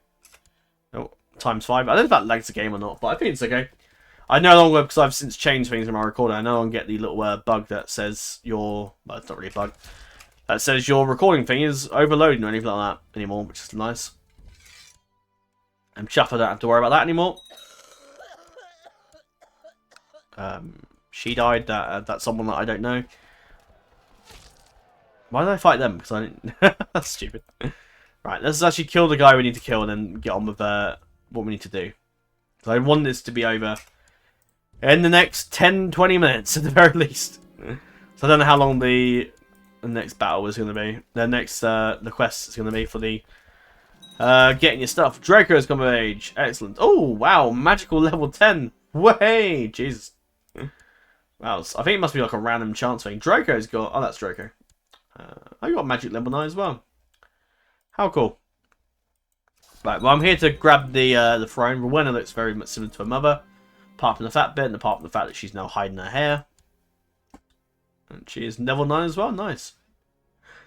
Oh, times 5. I don't know if that lags the game or not, but I think it's okay. I no longer, because I've since changed things in my recorder, I no longer get the little bug that says your... Well, it's not really a bug. That says your recording thing is overloading or anything like that anymore, which is nice. I'm chuffed I don't have to worry about that anymore. She died. That's someone that I don't know. Why did I fight them? Because I didn't... That's stupid. Right, let's actually kill the guy we need to kill and then get on with what we need to do. So I want this to be over in the next 10-20 minutes at the very least. So I don't know how long the next battle is going to be. The next the quest is going to be for the getting your stuff. Draco's come of age. Excellent. Oh, wow. Magical level 10. Way, Jesus. Wow, I think it must be like a random chance thing. Draco's got... Oh, that's Draco. I got magic level 9 as well. How cool. Right, well, I'm here to grab the throne. Rowena looks very much similar to her mother. Apart from the fat bit, and apart from the fact that she's now hiding her hair. And she is level 9 as well. Nice.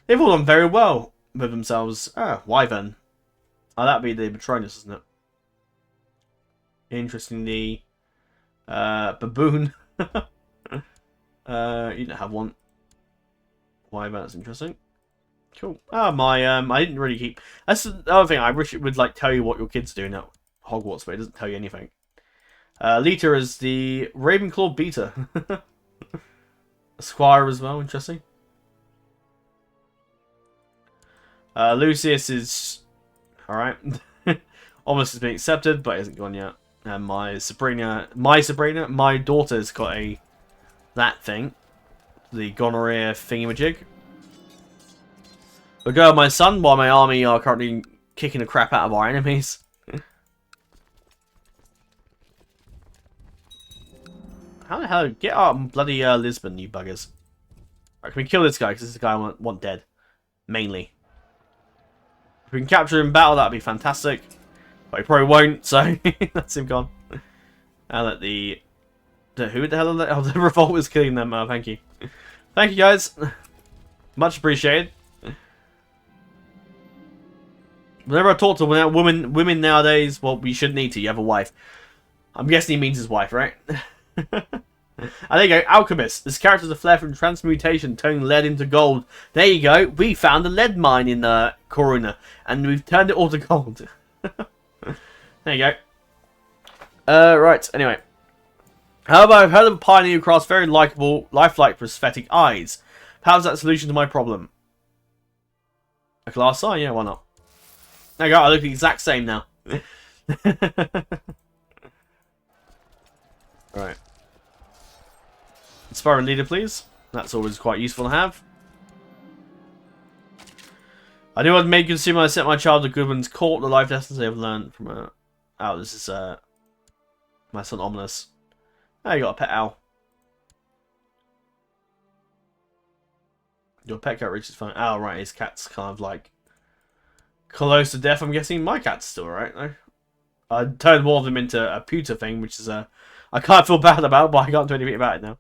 They've all done very well with themselves. Ah, Wyvern. Oh, that'd be the Patronus, isn't it? Interestingly, Baboon. You don't have one. Wyvern, that's interesting. Cool. Ah, I didn't really keep... That's the other thing. I wish it would, like, tell you what your kids are doing at Hogwarts, but it doesn't tell you anything. Lita is the Ravenclaw Beta. Squire as well, interesting. Lucius is... Alright. Almost has been accepted, but hasn't gone yet. And my daughter's got that thing. The gonorrhea thingamajig. But go, my son, while my army are currently kicking the crap out of our enemies. How the hell? Get out bloody Lisbon, you buggers. Right, can we kill this guy? Because this is the guy I want dead. Mainly. If we can capture him in battle, that'd be fantastic. But he probably won't, so that's him gone. I'll let who the hell are they? Oh, the revolt is killing them. Thank you. Thank you, guys. Much appreciated. Whenever I talk to women nowadays, well, you shouldn't need to. You have a wife. I'm guessing he means his wife, right? And there you go, Alchemist. This character has a flair from transmutation, turning lead into gold. There you go. We found a lead mine in Corona, and we've turned it all to gold. There you go. Right, anyway. However, I've heard of a pioneer who crafts very likeable, lifelike prosthetic eyes. How's that solution to my problem? A glass eye? Yeah, why not? There you go, I look the exact same now. Right. Inspire a leader, please. That's always quite useful to have. I knew I'd make consumer. I sent my child to Goodwin's court. The life lessons they have learned from her. Oh, this is my son Ominous. Oh, you got a pet owl. Your pet cat reaches fine. Oh, right, his cat's kind of like close to death, I'm guessing. My cat's still alright, though. I turned one of them into a pewter thing, which is I can't feel bad about, but I can't do anything about it now.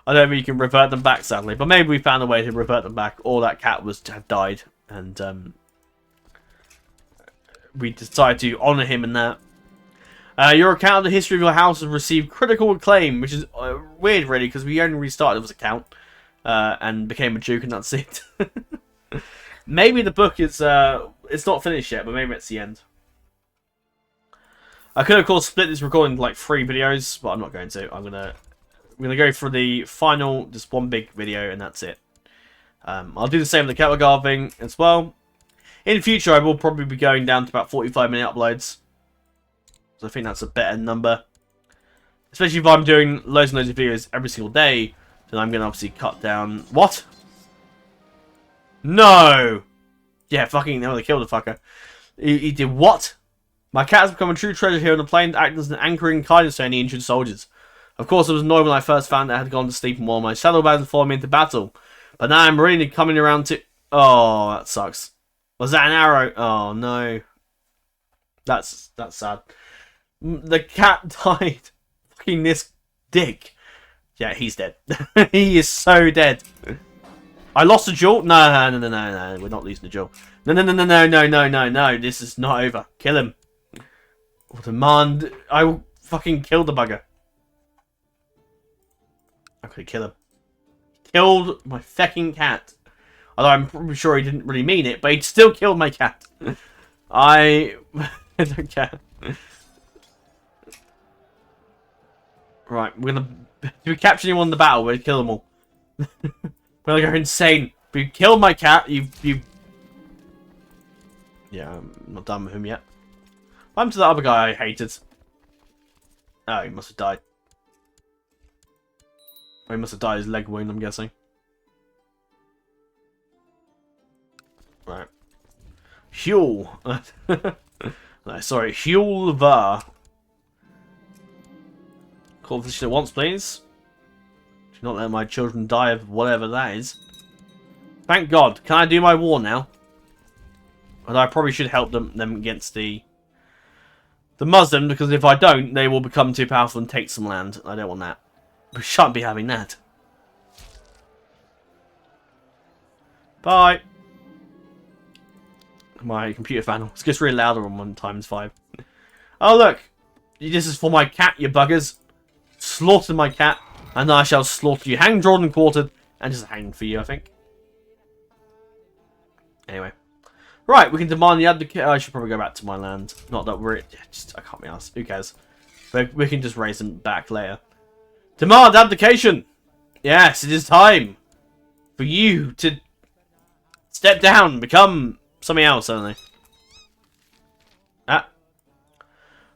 I don't think you can revert them back, sadly. But maybe we found a way to revert them back, or that cat was to have died, and we decided to honour him in that. Your account of the history of your house has received critical acclaim, which is weird, really, because we only restarted this account. And became a duke, and that's it. Maybe the book is it's not finished yet, but maybe it's the end. I could of course split this recording into like 3 videos, but I'm not going to. I'm gonna go for the final, just one big video, and that's it. I'll do the same with the Catholic Iberia thing as well. In the future, I will probably be going down to about 45-minute uploads. So I think that's a better number, especially if I'm doing loads and loads of videos every single day. Then I'm going to obviously cut down... What? No! Yeah, fucking... No, they killed the fucker. He did what? My cat has become a true treasure here on the plane, acting as an anchoring kindness to any injured soldiers. Of course, I was annoyed when I first found that I had gone to sleep and while my shadow bands followed me into battle. But now I'm really coming around to... Oh, that sucks. Was that an arrow? Oh, no. That's sad. The cat died. Fucking this dick. Yeah, he's dead. He is so dead. I lost a duel? No, we're not losing the duel. No. This is not over. Kill him. Or demand. I will fucking kill the bugger. Okay, kill him. Killed my fucking cat. Although I'm probably sure he didn't really mean it, but he still killed my cat. I don't care. Right, we're gonna... If we capture anyone in the battle, we'll kill them all. We're gonna go insane. If you killed my cat, you... Yeah, I'm not done with him yet. What happened to the other guy I hated? Oh, he must have died. Or he must have died his leg wound, I'm guessing. Right. Huel. No, sorry, Huel Var. Call physician at once, please. Do not let my children die of whatever that is. Thank God. Can I do my war now? Although I probably should help them against the Muslim, because if I don't, they will become too powerful and take some land. I don't want that. We shan't be having that. Bye. My computer fan gets really louder on 1x5. Oh look, this is for my cat, you buggers. Slaughter my cat, and I shall slaughter you. Hang, drawn, and quartered, and just hang for you, I think. Anyway. Right, we can demand the abdication. I should probably go back to my land. Not that we're... I can't be asked. Who cares? But we can just raise them back later. Demand abdication! Yes, it is time for you to step down, become something else, suddenly.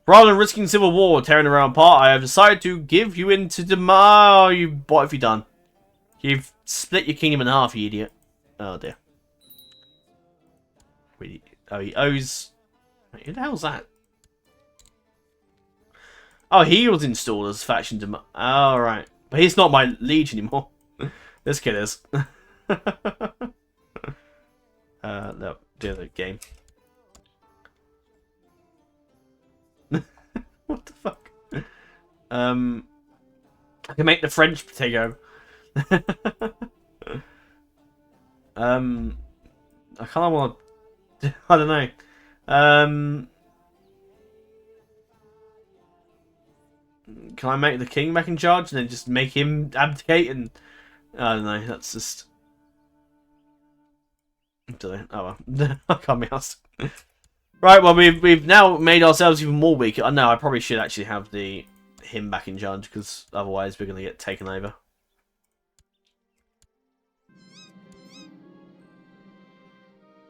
Rather than risking civil war tearing around apart, I have decided to give you into demand. What have you done? You've split your kingdom in half, you idiot. Oh dear. Oh, he owes... Wait, who the hell's that? Oh, he was installed as faction demand. Oh, right. But he's not my liege anymore. This kid is. No, do the game. What the fuck? I can make the French take over. I kind of want to... I don't know. Can I make the king back in charge and then just make him abdicate? And I don't know. That's just... I don't know. Oh well. I can't be asked. Right, well, we've now made ourselves even more weak. I know, I probably should actually have him back in charge, because otherwise we're going to get taken over.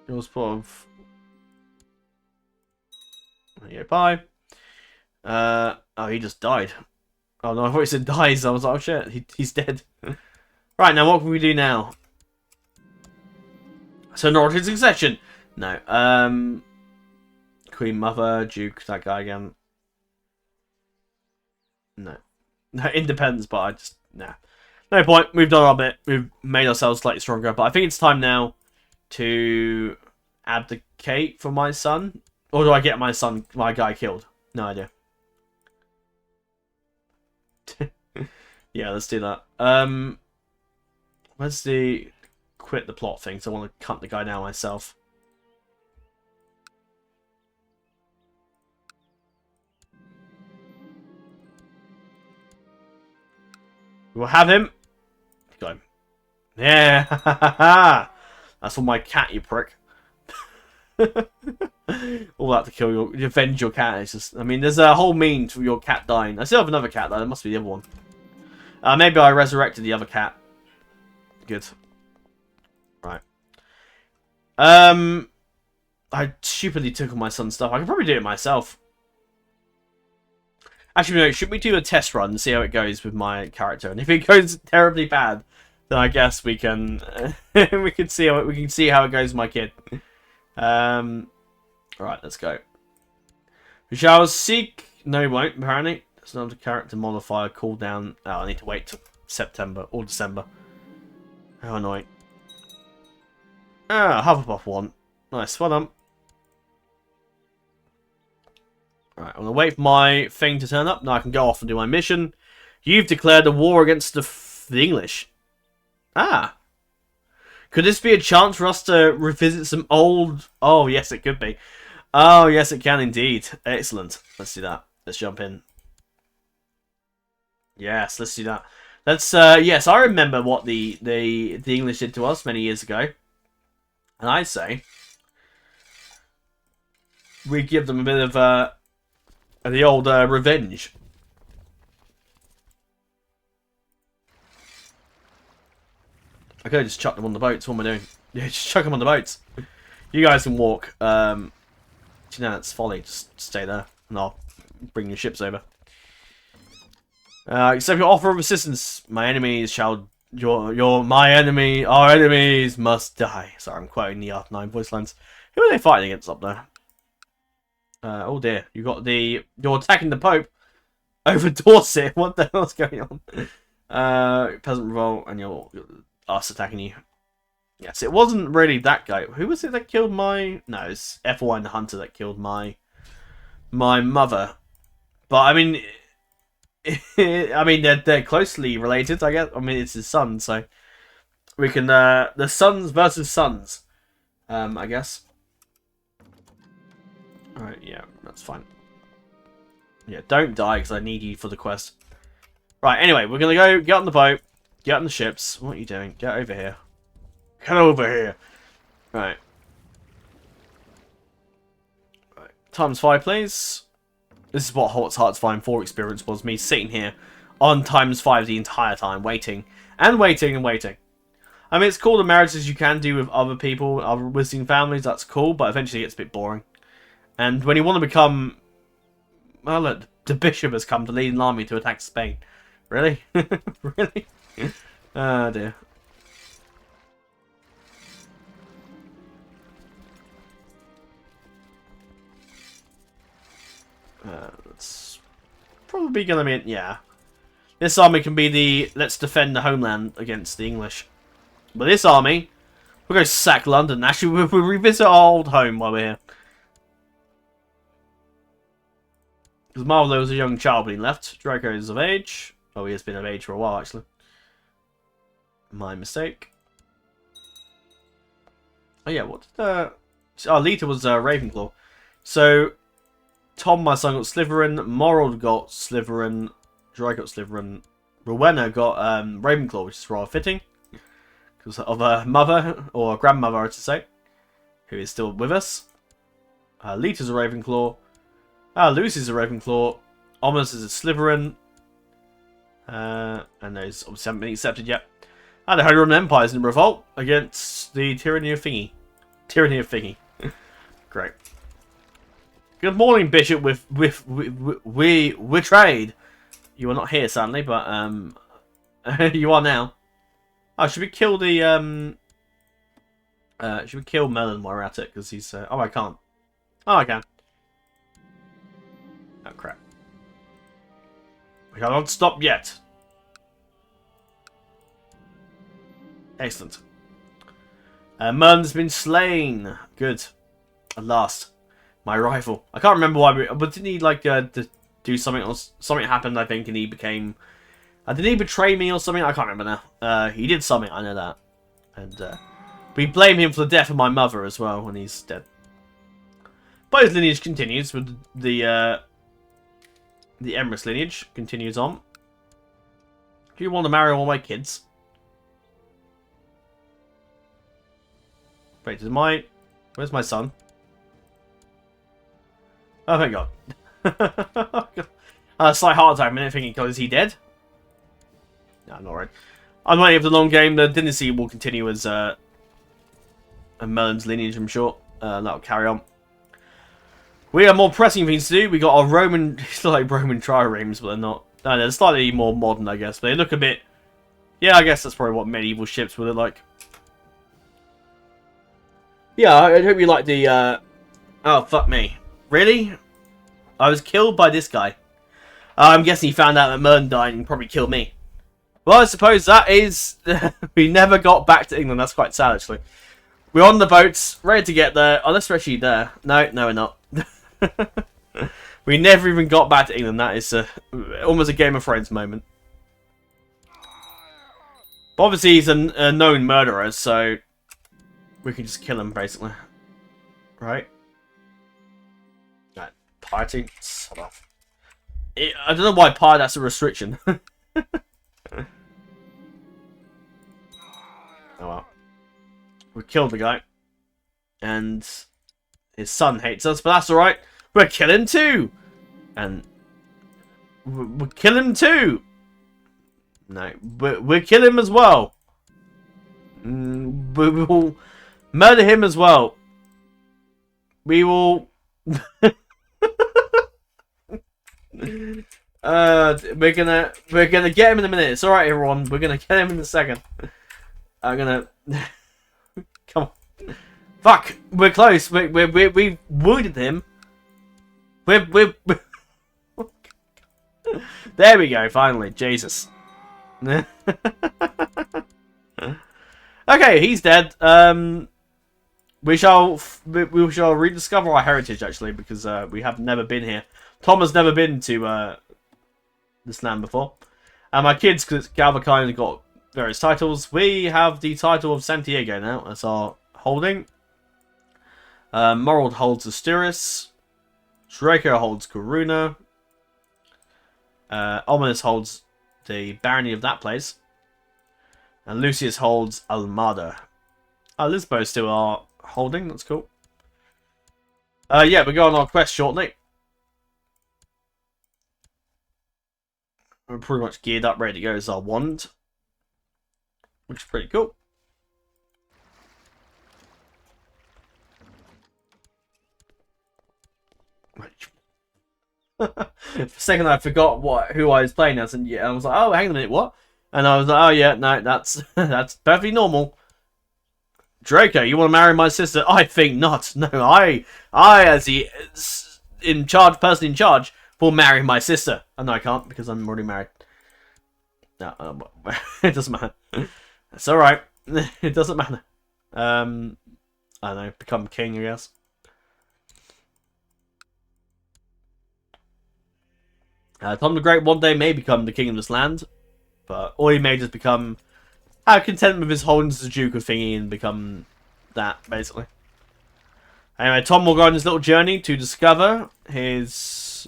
It was part of... There you go, bye. Oh, he just died. Oh no, I thought he said dies. I was like, oh shit, he's dead. Right, now what can we do now? So, Northern succession. No, Queen Mother, Duke, that guy again. No. No, independence, but I just... Nah. No point. We've done our bit. We've made ourselves slightly stronger. But I think it's time now to abdicate for my son. Or do I get my guy killed? No idea. Yeah, let's do that. Let's do quit the plot thing, so I want to cut the guy down myself. We'll have him. Got him. Yeah, that's for my cat, you prick. All that to kill avenge your cat. It's just, I mean, there's a whole meme to your cat dying. I still have another cat though. There must be the other one. Maybe I resurrected the other cat. Good. Right. I stupidly took all my son's stuff. I could probably do it myself. Actually, no. Should we do a test run and see how it goes with my character? And if it goes terribly bad, then I guess we can we can see how it goes with my kid. Right, let's go. We shall seek. No, we won't. Apparently, it's not a character modifier cooldown. Oh, I need to wait till September or December. How annoying. Ah, Hufflepuff one. Nice, well done. Right, I'm gonna wait for my thing to turn up. Now I can go off and do my mission. You've declared a war against the English. Ah. Could this be a chance for us to revisit some old... Oh, yes, it could be. Oh, yes, it can indeed. Excellent. Let's do that. Let's jump in. Yes, let's do that. Let's, yes, I remember what the English did to us many years ago. And I say... we give them a bit of, the old, revenge. I could have just chucked them on the boats. What am I doing? Yeah, just chuck them on the boats. You guys can walk. You know, that's folly. Just stay there, and I'll bring your ships over. Accept your offer of assistance. My enemies shall... my enemy... Our enemies must die. Sorry, I'm quoting the R9 voice lines. Who are they fighting against up there? Oh dear. You got the... You're attacking the Pope over Dorset. What the hell's going on? Peasant revolt, and you're us attacking you. Yes, it wasn't really that guy. Who was it that killed my... No, it's F1 Hunter that killed my mother. But, I mean... I mean, they're closely related, I guess. I mean, it's his son, so... We can, the sons versus sons. I guess. Alright, yeah, that's fine. Yeah, don't die, because I need you for the quest. Right, anyway, we're gonna go get on the boat. Get on the ships. What are you doing? Get over here. Get over here. Right. Right. ×5, please. This is what Hearts of Iron 4 experience was. Me sitting here on ×5 the entire time. Waiting. And waiting and waiting. I mean, it's cool the marriages you can do with other people, other wizarding families. That's cool, but eventually it gets a bit boring. And when you want to become... Well, look, the bishop has come to lead an army to attack Spain. Really? Really? Oh dear. That's probably gonna be... Yeah. This army can be the... Let's defend the homeland against the English. But this army... We'll go sack London. Actually, we'll revisit our old home while we're here. Because Marlowe was a young child when he left. Draco is of age. Oh, he has been of age for a while, actually. My mistake. Oh, yeah, what did... Oh, Lita was Ravenclaw. So, Tom, my son, got Slytherin. Moral got Slytherin. Draco got Slytherin. Rowena got Ravenclaw, which is rather fitting. Because of her mother, or grandmother, I should say. Who is still with us. Lita's a Ravenclaw. Lucy's a Ravenclaw. Ominous is a Slytherin. And those obviously haven't been accepted yet. And the Holy Roman Empire is in revolt against the Tyranny of Thingy. Tyranny of Thingy. Great. Good morning, Bishop. We trade. You are not here, sadly, but you are now. Oh, should we kill the should we kill Melon while we're at it? Because he's oh, I can't. Oh, I can. Oh crap. We cannot stop yet. Excellent. Merlin's been slain. Good. At last. My rival. I can't remember why, but didn't he like to do something else? Something happened, I think, and he became. Did he betray me or something? I can't remember now. He did something. I know that, and we blame him for the death of my mother as well when he's dead. But his lineage continues with the Empress lineage continues on. Do you want to marry all my kids? Wait, where's my son? Oh, thank God. A slight heart attack a minute thinking, God, is he dead? No, not right. I'm waiting for the long game. The dynasty will continue as Merlin's lineage, I'm sure. That'll carry on. We have more pressing things to do. We got our Roman, it's like Roman triremes, but they're not. No, they're slightly more modern, I guess. But they look a bit. Yeah, I guess that's probably what medieval ships would look like. Yeah, I hope you like the. Oh, fuck me. Really? I was killed by this guy. I'm guessing he found out that Merlin died and probably killed me. Well, I suppose that is. We never got back to England. That's quite sad, actually. We're on the boats, ready to get there. Oh, that's actually there. No, we're not. We never even got back to England. That is almost a Game of Thrones moment. But obviously, he's a known murderer, so we can just kill him, basically. Right? That piety? Son of. I don't know why piety, that's a restriction. Oh well. We killed the guy. And his son hates us, but that's alright. We'll kill him too! And we'll kill him too! No, we'll kill him as well. We will murder him as well. We will... we're gonna get him in a minute. It's alright, everyone. We're gonna get him in a second. I'm gonna... Come on. Fuck! We're close. We've wounded him. We're... There we go, finally. Jesus. Okay, he's dead. We shall rediscover our heritage, actually, because we have never been here. Tom has never been to this land before. And my kids, because Galvakind got various titles. We have the title of Santiago now as our holding. Morold holds Asteris. Draco holds Coruna. Ominous holds the barony of that place. And Lucius holds Almada. Lisbo's still our holding. That's cool. Yeah, we're going on our quest shortly. We're pretty much geared up, ready to go as our wand. Which is pretty cool. For a second I forgot who I was playing as, and yeah, I was like, oh, hang on a minute, what? And I was like, oh yeah, no, that's perfectly normal. Draco, you want to marry my sister? I think not. No, I as the person in charge, will marry my sister. Oh, no, I can't because I'm already married. No, it doesn't matter. It's all right. It doesn't matter. I don't know, become king, I guess. Tom the Great one day may become the king of this land, but or he may just become content with his holdings as Duke of Thingy and become that, basically. Anyway, Tom will go on his little journey to discover his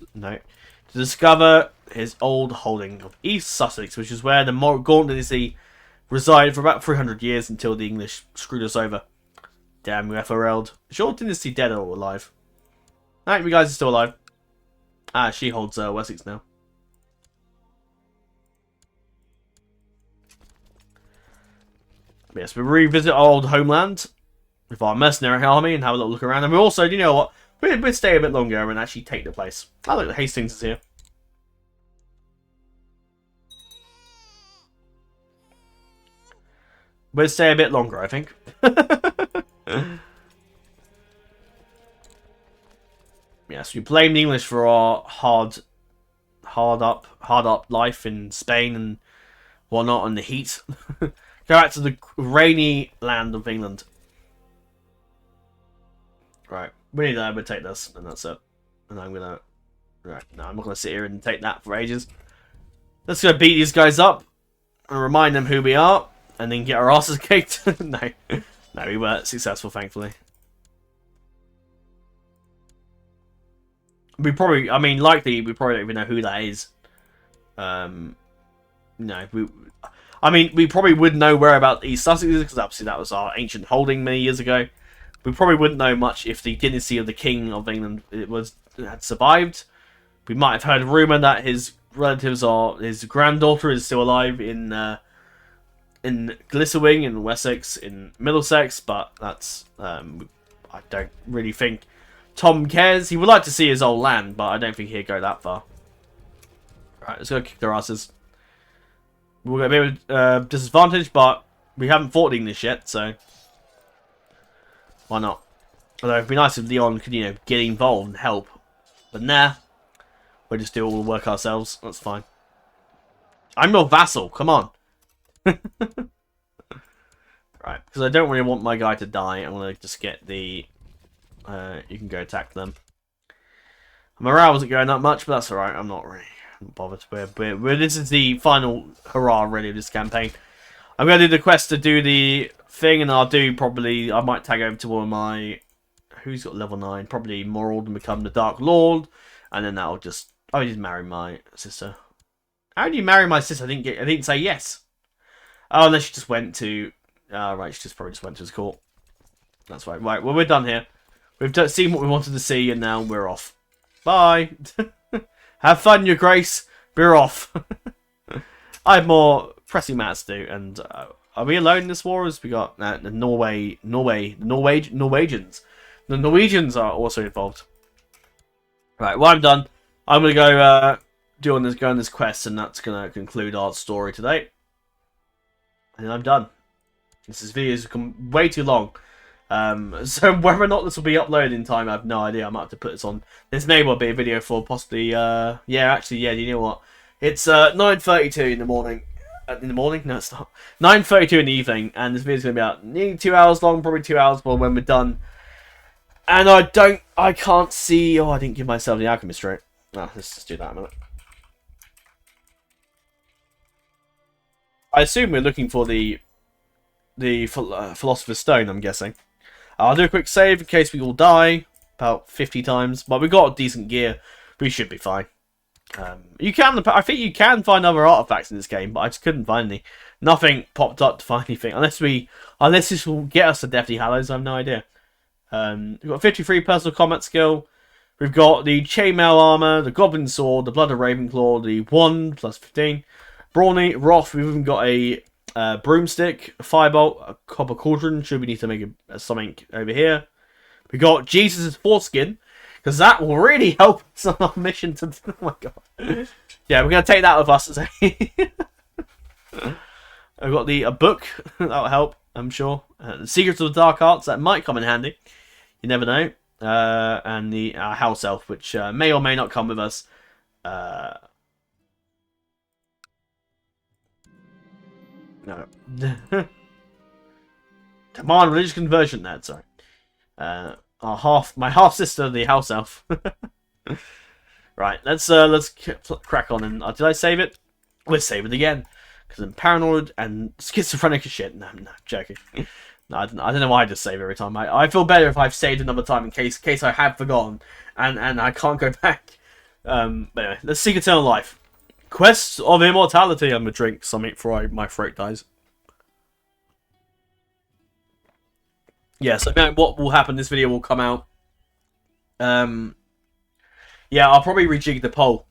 old holding of East Sussex, which is where the Gaunt Dynasty resided for about 300 years until the English screwed us over. Damn, Peverell. Is your dynasty dead or alive? Alright, you guys are still alive. She holds Wessex now. Yes, we revisit our old homeland with our mercenary army and have a little look around. And we also, you know what, we'd stay a bit longer and actually take the place. I like that Hastings is here. We'd stay a bit longer, I think. Yes, we blame the English for our hard hard up life in Spain and whatnot, and the heat. Go back to the rainy land of England. Right, we need to take this, and that's it. And I'm gonna. Right, no, I'm not gonna sit here and take that for ages. Let's go beat these guys up and remind them who we are, and then get our asses kicked. No, we were successful, thankfully. We probably, I mean, likely we probably don't even know who that is. No, we probably would know where about East Sussex is, because obviously that was our ancient holding many years ago. We probably wouldn't know much if the dynasty of the King of England had survived. We might have heard a rumour that his relatives his granddaughter is still alive in Glisewing, in Wessex, in Middlesex, but that's I don't really think Tom cares. He would like to see his old land, but I don't think he'd go that far. Right, let's go kick their asses. We're going to be at a disadvantage, but we haven't fought English yet, so why not? Although it'd be nice if Leon could, get involved and help. But nah, we'll just do all the work ourselves. That's fine. I'm your vassal. Come on. Right, because I don't really want my guy to die. I want to just get the. You can go attack them. Morale wasn't going up much, but that's alright. I'm not really bothered. This is the final hurrah, really, of this campaign. I'm going to do the quest to do the thing, and I might tag over to one of my. Who's got level 9? Probably Moral and become the Dark Lord, and then that'll just. Oh, he did marry my sister. How did you marry my sister? I didn't say yes. Oh, unless she just went to. Right, she probably just went to his court. That's right. Right, well, we're done here. We've seen what we wanted to see, and now we're off. Bye. Have fun, Your Grace. We're off. I have more pressing matters to do, and are we alone in this war? As we got the Norwegians. The Norwegians are also involved. Right, well, I'm done. I'm gonna go go on this quest, and that's gonna conclude our story today. And I'm done. This video has become way too long. So whether or not this will be uploaded in time, I have no idea. I might have to put this on. This may well be a video for possibly, yeah, you know what? It's 9:32 in the morning. In the morning? No, it's not. 9:32 in the evening, and this video's going to be about nearly 2 hours long, probably 2 hours more when we're done. And I can't see, I didn't give myself the alchemist trait. Oh, let's just do that a minute. I assume we're looking for the Philosopher's Stone, I'm guessing. I'll do a quick save in case we all die about 50 times. But we've got decent gear. We should be fine. I think you can find other artifacts in this game, but I just couldn't find any. Nothing popped up to find anything. Unless this will get us to Deathly Hallows, I have no idea. We've got 53 personal combat skill. We've got the chainmail armor, the goblin sword, the blood of Ravenclaw, the wand plus 15. Brawny, Wrath. We've even got a broomstick, a firebolt, a copper cauldron. Should we need to make something over here? We got Jesus' foreskin, because that will really help us on our mission to. Oh my god! Yeah, we're gonna take that with us. I've got a book that'll help, I'm sure. The Secrets of the Dark Arts, that might come in handy. You never know. And the house elf, which may or may not come with us. No. Demand religious conversion. That's sorry. My half sister, the house elf. Right, let's crack on. And did I save it? Let's save it again because I'm paranoid and schizophrenic as shit. No, joking. No, I don't know why I just save every time. I feel better if I've saved another time in case I have forgotten and I can't go back. But anyway, let's seek eternal life. Quest of Immortality. I'm gonna drink something before my throat dies. Yeah, so what will happen? This video will come out. Yeah, I'll probably rejig the poll.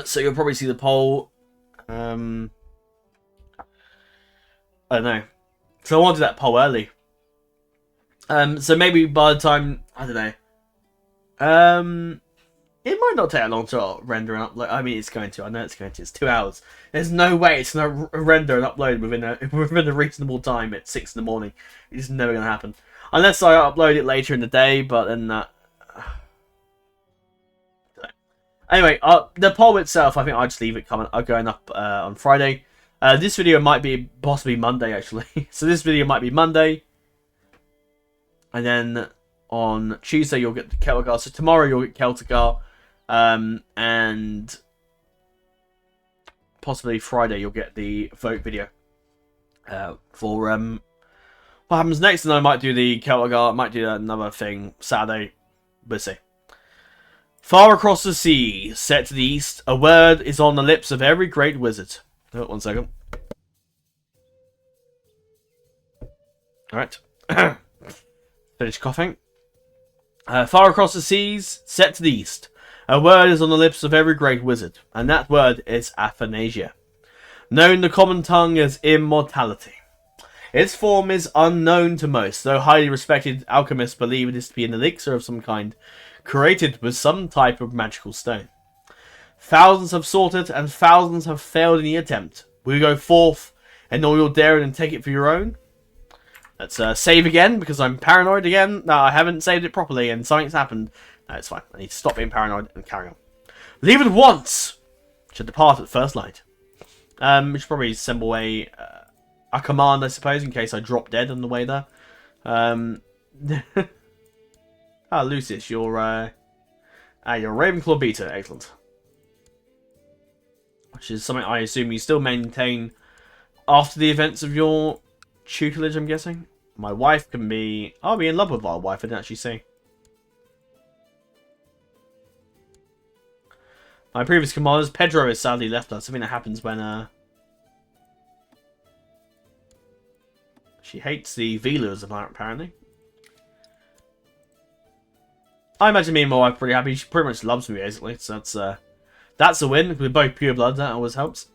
So you'll probably see the poll. I don't know. So I want to do that poll early. So maybe by the time I don't know. It might not take that long to render and upload. I mean, it's going to. I know it's going to. It's 2 hours. There's no way it's going to render and upload within a reasonable time at 6 in the morning. It's never going to happen. Unless I upload it later in the day, but then that... Anyway, the poll itself, I think I'll just leave it going up on Friday. This video might be possibly Monday, actually. So this video might be Monday. And then on Tuesday, you'll get the Celtic. So tomorrow, you'll get Celtic. And possibly Friday, you'll get the vote video. For what happens next. And I might do the Celtic. I might do another thing Saturday. We'll see. Far across the sea, set to the east, a word is on the lips of every great wizard. Oh, 1 second. Alright. Finish coughing. Far across the seas, set to the east, a word is on the lips of every great wizard, and that word is Athanasia, known in the common tongue as Immortality. Its form is unknown to most, though highly respected alchemists believe it is to be an elixir of some kind, created with some type of magical stone. Thousands have sought it, and thousands have failed in the attempt. Will you go forth in all your daring and take it for your own? Let's save again, because I'm paranoid again. No, I haven't saved it properly, and something's happened. No, it's fine. I need to stop being paranoid and carry on. Leave it at once! Should depart at first light. We should probably assemble a command, I suppose, in case I drop dead on the way there. Lucius, you're Ravenclaw Beta, excellent. Which is something I assume you still maintain after the events of your tutelage, I'm guessing. My wife can be... I'll be in love with our wife, I didn't actually see. My previous commanders, Pedro has sadly left us. Something that happens when, she hates the Velas, apparently. I imagine me and my wife are pretty happy. She pretty much loves me, basically. So that's a win. We're both pure blood. That always helps.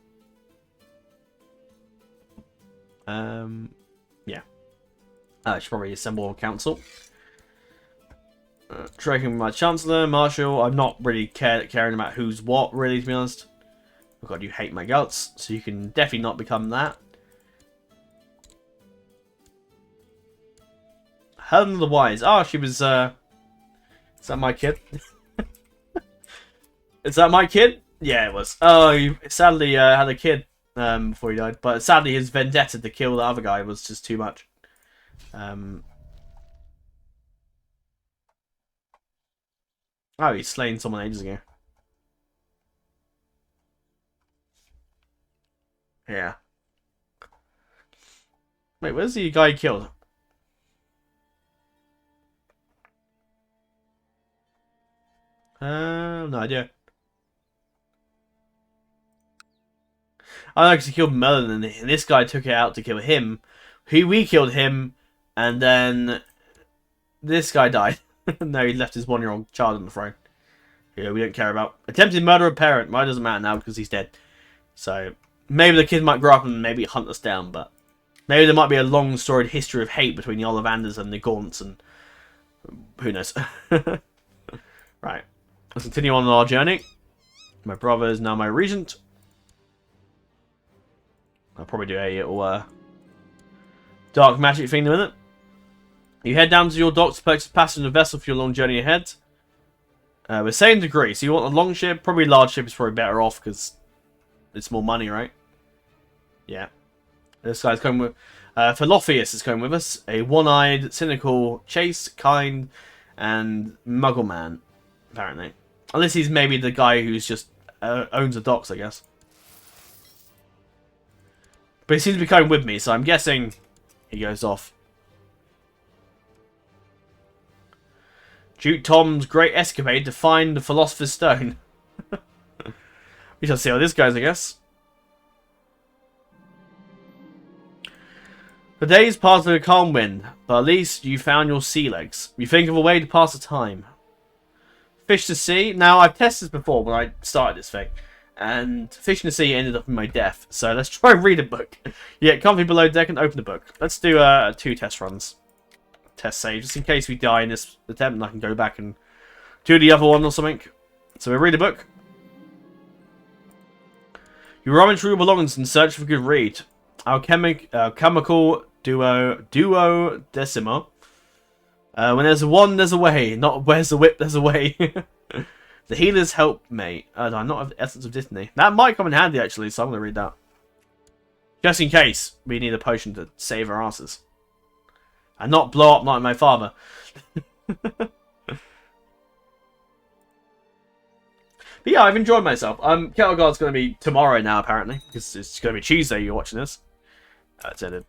Yeah. I should probably assemble a council. Tracking with my Chancellor, Marshal. I'm not really caring about who's what, really, to be honest. Oh god, you hate my Gaunts, so you can definitely not become that. Helen the Wise. Oh, she was, Is that my kid? Is that my kid? Yeah, it was. Oh, he sadly had a kid before he died. But sadly, his vendetta to kill the other guy was just too much. Oh, he's slain someone ages ago. Yeah. Wait, where's the guy he killed? No idea. I actually killed Merlin, and this guy took it out to kill him. We killed him, and then this guy died. No, he left his 1-year-old child on the throne. Yeah, we don't care about. Attempted murder of parent. Well, it doesn't matter now because he's dead. So maybe the kid might grow up and maybe hunt us down, but maybe there might be a long storied history of hate between the Ollivanders and the Gaunts, and who knows. Right. Let's continue on our journey. My brother is now my regent. I'll probably do a little dark magic thing in a minute. You head down to your docks to purchase a passenger vessel for your long journey ahead. We're sailing to Greece. So you want a long ship? Probably a large ship is probably better off because it's more money, right? Yeah. This guy's coming with... Philotheus is coming with us. A one-eyed, cynical, chaste, kind, and muggle man, apparently. Unless he's maybe the guy who's just owns the docks, I guess. But he seems to be coming with me, so I'm guessing he goes off. Duke Tom's great escapade to find the Philosopher's Stone. We shall see how this goes, I guess. The days passed with a calm wind, but at least you found your sea legs. You think of a way to pass the time. Fish to sea. Now, I've tested this before when I started this thing. And fishing to sea ended up in my death. So let's try and read a book. Yeah, comfy below deck and open the book. Let's do 2 test runs. Test save, just in case we die in this attempt and I can go back and do the other one or something. So we read a book. You rummage through your belongings in search for a good read. Alchemical duodecimo. When there's a one, there's a way. Not where's the whip, there's a way. The healer's helpmate. Do I not have the essence of destiny? That might come in handy, actually, so I'm going to read that. Just in case we need a potion to save our asses. And not blow up like my father. But yeah, I've enjoyed myself. Kettle Guard's going to be tomorrow now, apparently. Because it's going to be Tuesday you're watching this. It's ended.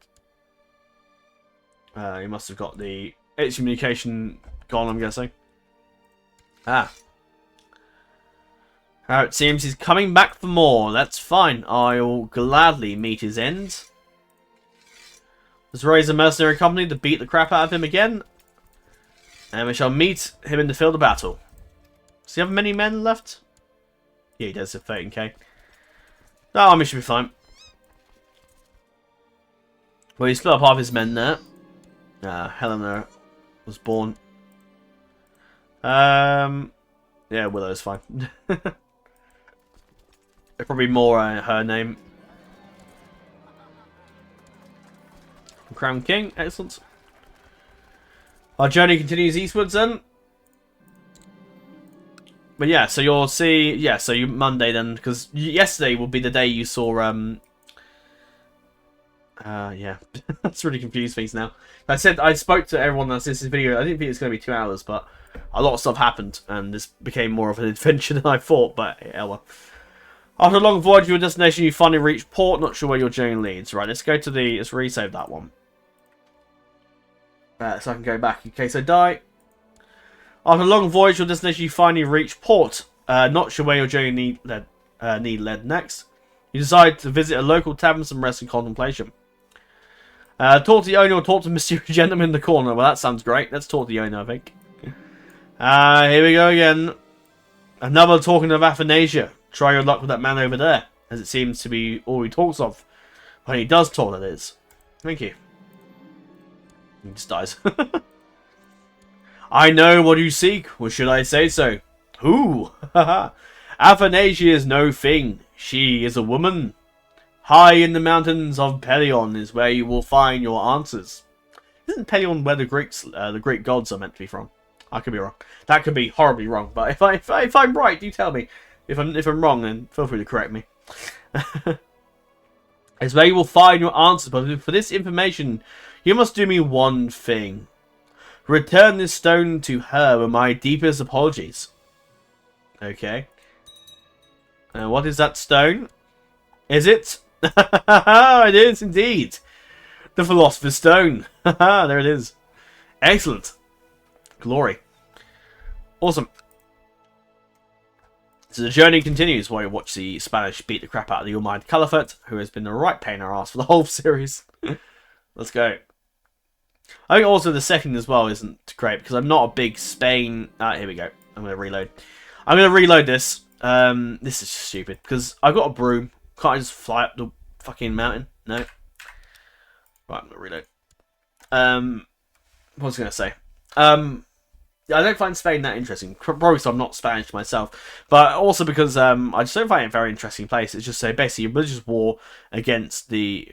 You must have got the excommunication gone, I'm guessing. Ah. It seems he's coming back for more. That's fine. I'll gladly meet his end. Let's raise a mercenary company to beat the crap out of him again. And we shall meet him in the field of battle. Does he have many men left? Yeah, he does have 13k. No, army should be fine. Well, he split up half his men there. Helena was born. Yeah, Willow's fine. Probably more her name. Crown King, excellent. Our journey continues eastwards then. But yeah, so you'll see, yeah, so you Monday then, because yesterday will be the day you saw, yeah, that's really confused things now. I spoke to everyone that's in this video. I didn't think it was going to be 2 hours, but a lot of stuff happened, and this became more of an adventure than I thought, but yeah, well. After a long voyage to your destination, you finally reach port. Not sure where your journey leads. Right, let's go to let's resave that one. So I can go back in case I die. After a long voyage to your destination, you finally reach port. Not sure where your journey led next. You decide to visit a local tavern, some rest and contemplation. Talk to the owner or talk to mysterious gentleman in the corner. Well, that sounds great. Let's talk to the owner, I think. Here we go again. Another talking of Athanasia. Try your luck with that man over there, as it seems to be all he talks of. When he does talk, that is. Thank you. He just dies. I know what you seek, or should I say so? Who? Athanasia is no thing. She is a woman. High in the mountains of Pelion is where you will find your answers. Isn't Pelion where the Greek gods are meant to be from? I could be wrong. That could be horribly wrong. But if I'm right, do tell me. If I'm wrong, then feel free to correct me. It's where you will find your answers. But for this information, you must do me one thing. Return this stone to her with my deepest apologies. Okay. What is that stone? Is it? It is indeed. The Philosopher's Stone. There it is. Excellent. Glory. Awesome. So the journey continues while you watch the Spanish beat the crap out of the Almighty Caliphate, who has been the right pain in our ass for the whole series. Let's go. I think also the second as well isn't great, because I'm not a big Spain... here we go. I'm going to reload. I'm going to reload this. This is stupid, because I've got a broom. Can't I just fly up the fucking mountain? No. Right, I'm going to reload. What was I going to say? I don't find Spain that interesting. Probably because I'm not Spanish myself. But also because I just don't find it a very interesting place. It's just basically a religious war against the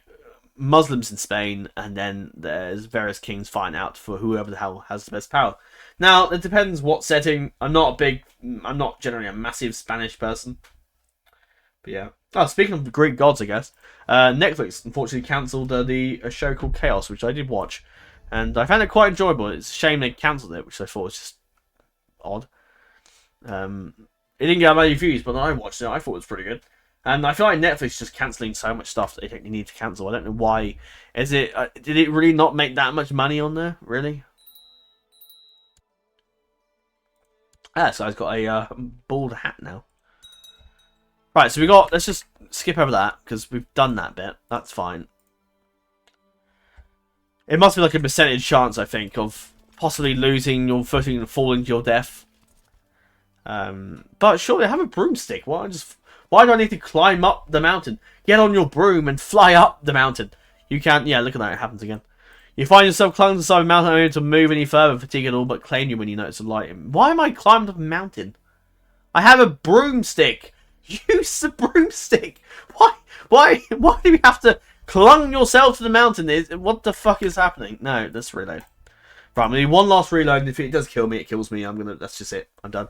Muslims in Spain. And then there's various kings fighting out for whoever the hell has the best power. Now, it depends what setting. I'm not generally a massive Spanish person. But yeah. Oh, speaking of the Greek gods, I guess. Netflix unfortunately cancelled the show called Chaos, which I did watch. And I found it quite enjoyable. It's a shame they cancelled it, which I thought was just odd. It didn't get many views, but when I watched it, I thought it was pretty good. And I feel like Netflix is just cancelling so much stuff that they think they need to cancel. I don't know why. Is it? Did it really not make that much money on there? Really? So I've got a bald hat now. Right, so let's just skip over that, because we've done that bit. That's fine. It must be like a percentage chance, I think, of possibly losing your footing and falling to your death. But surely I have a broomstick. Why do I need to climb up the mountain? Get on your broom and fly up the mountain. You can't. Yeah, look at that. It happens again. You find yourself climbing to the side of the mountain, unable to move any further, fatigue at all, but claim you when you notice the light. Why am I climbing up a mountain? I have a broomstick. Use the broomstick. Why do you have to clung yourself to the mountain? What the fuck is happening? No, let's reload. Right, I'm gonna do one last reload, and if it does kill me, it kills me. That's just it. I'm done.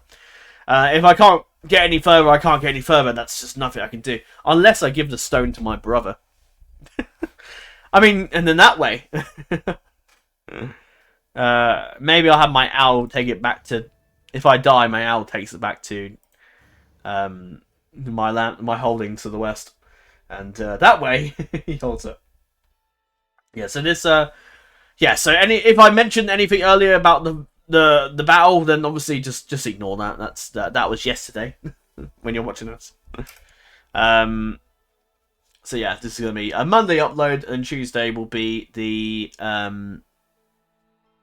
If I can't get any further, I can't get any further. That's just nothing I can do. Unless I give the stone to my brother. I mean, and then that way. Maybe I'll have my owl take it back to... If I die, my owl takes it back to my holdings to the west. And that way, he holds it. Yeah, so this... yeah, so if I mentioned anything earlier about the battle, then obviously just ignore that. That was yesterday when you're watching this. So yeah, this is gonna be a Monday upload, and Tuesday will be the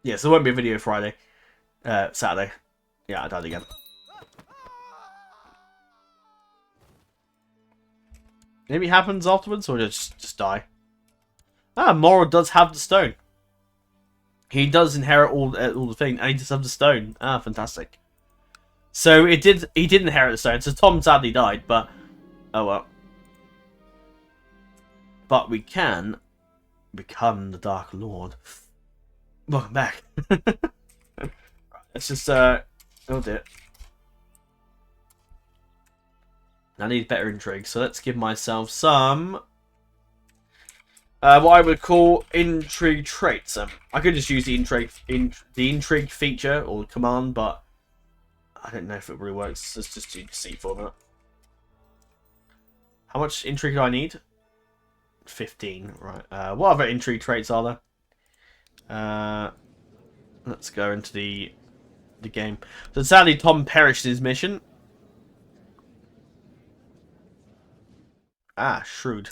yeah. So there won't be a video Friday, Saturday. Yeah, I died again. Maybe it happens afterwards, or just die. Ah, Moro does have the stone. He does inherit all the thing, and he does have the stone. Ah, fantastic. So he did inherit the stone. So Tom sadly died, but oh well. But we can become the Dark Lord. Welcome back. Let's just oh dear. I need better intrigue, so let's give myself some what I would call intrigue traits. I could just use the intrigue feature or command, but I don't know if it really works. Let's just do C for a minute. How much intrigue do I need? 15, right. What other intrigue traits are there? Let's go into the game. So sadly, Tom perished his mission. Ah, shrewd.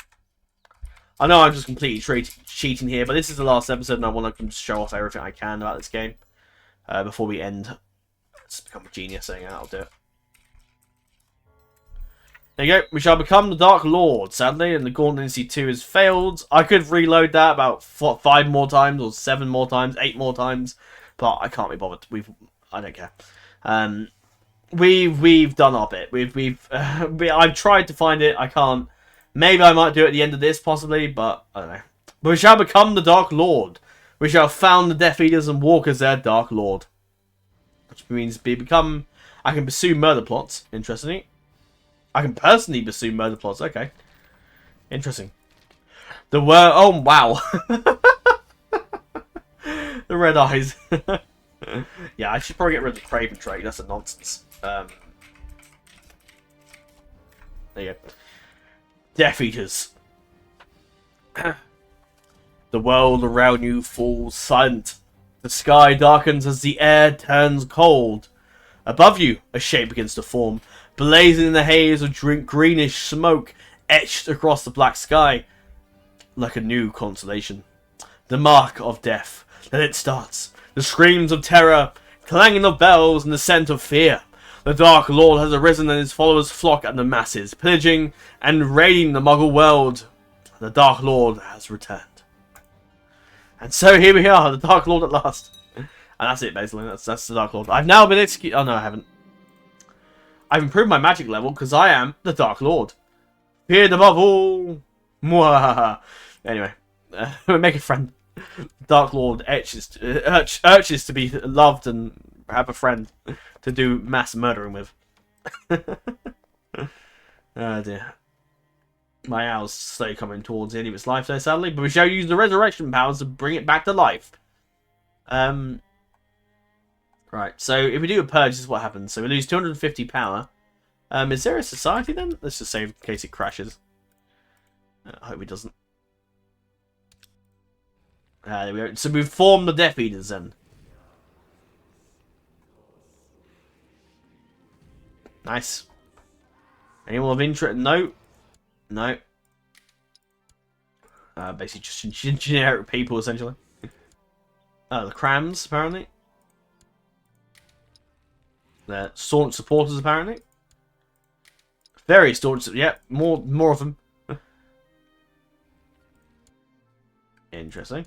I know I'm just completely cheating here, but this is the last episode, and I want to show off everything I can about this game before we end. Let's become a genius saying I'll do it. There you go. We shall become the Dark Lord, sadly, and the Gaunt Dynasty 2 has failed. I could reload that about 5 more times, or 7 more times, 8 more times, but I can't be bothered. I don't care. We've done our bit. I've tried to find it. I can't. Maybe I might do it at the end of this, possibly, but I don't know. But we shall become the Dark Lord. We shall found the Death Eaters and walk as their Dark Lord. Which means I can pursue murder plots, interestingly. I can personally pursue murder plots, okay. Interesting. Oh, wow. The red eyes. Yeah, I should probably get rid of the Craven trait. That's a nonsense. There you go. Death Eaters. The world around you falls silent. The sky darkens as the air turns cold. Above you, a shape begins to form, blazing in the haze of greenish smoke etched across the black sky like a new constellation. The mark of death. Then it starts. The screams of terror, clanging of bells, and the scent of fear. The Dark Lord has arisen and his followers flock at the masses, pillaging and raiding the Muggle world. The Dark Lord has returned. And so here we are, the Dark Lord at last. And that's it, basically. That's the Dark Lord. I've now been executed. Oh, no, I haven't. I've improved my magic level because I am the Dark Lord. Feared above all. Mwahaha. Anyway, make a friend. Dark Lord urges to be loved and have a friend to do mass murdering with. Oh dear. My owl's slowly coming towards the end of its life there, sadly, but we shall use the resurrection powers to bring it back to life. Right, so if we do a purge, this is what happens. So we lose 250 power. Is there a society then? Let's just save in case it crashes. I hope it doesn't. There we go. So we've formed the Death Eaters then. Nice. Anyone of interest? No. No. Basically just generic people, essentially. The Crams, apparently. They're staunch supporters, apparently. Very staunch. Yep, more of them. Interesting.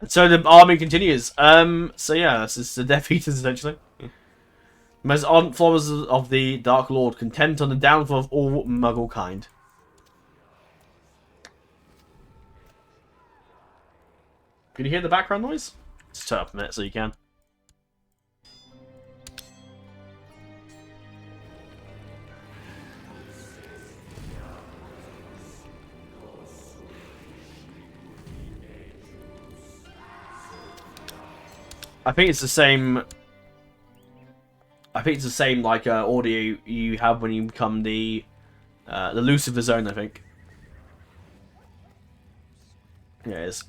And so the army continues. So yeah, this is the Death Eaters, essentially. Most ardent followers of the Dark Lord, content on the downfall of all Muggle kind. Can you hear the background noise? Just turn up a minute so you can. I think it's the same. I think it's the same like order you have when you become the Lucifer Zone. I think. Yeah, it is.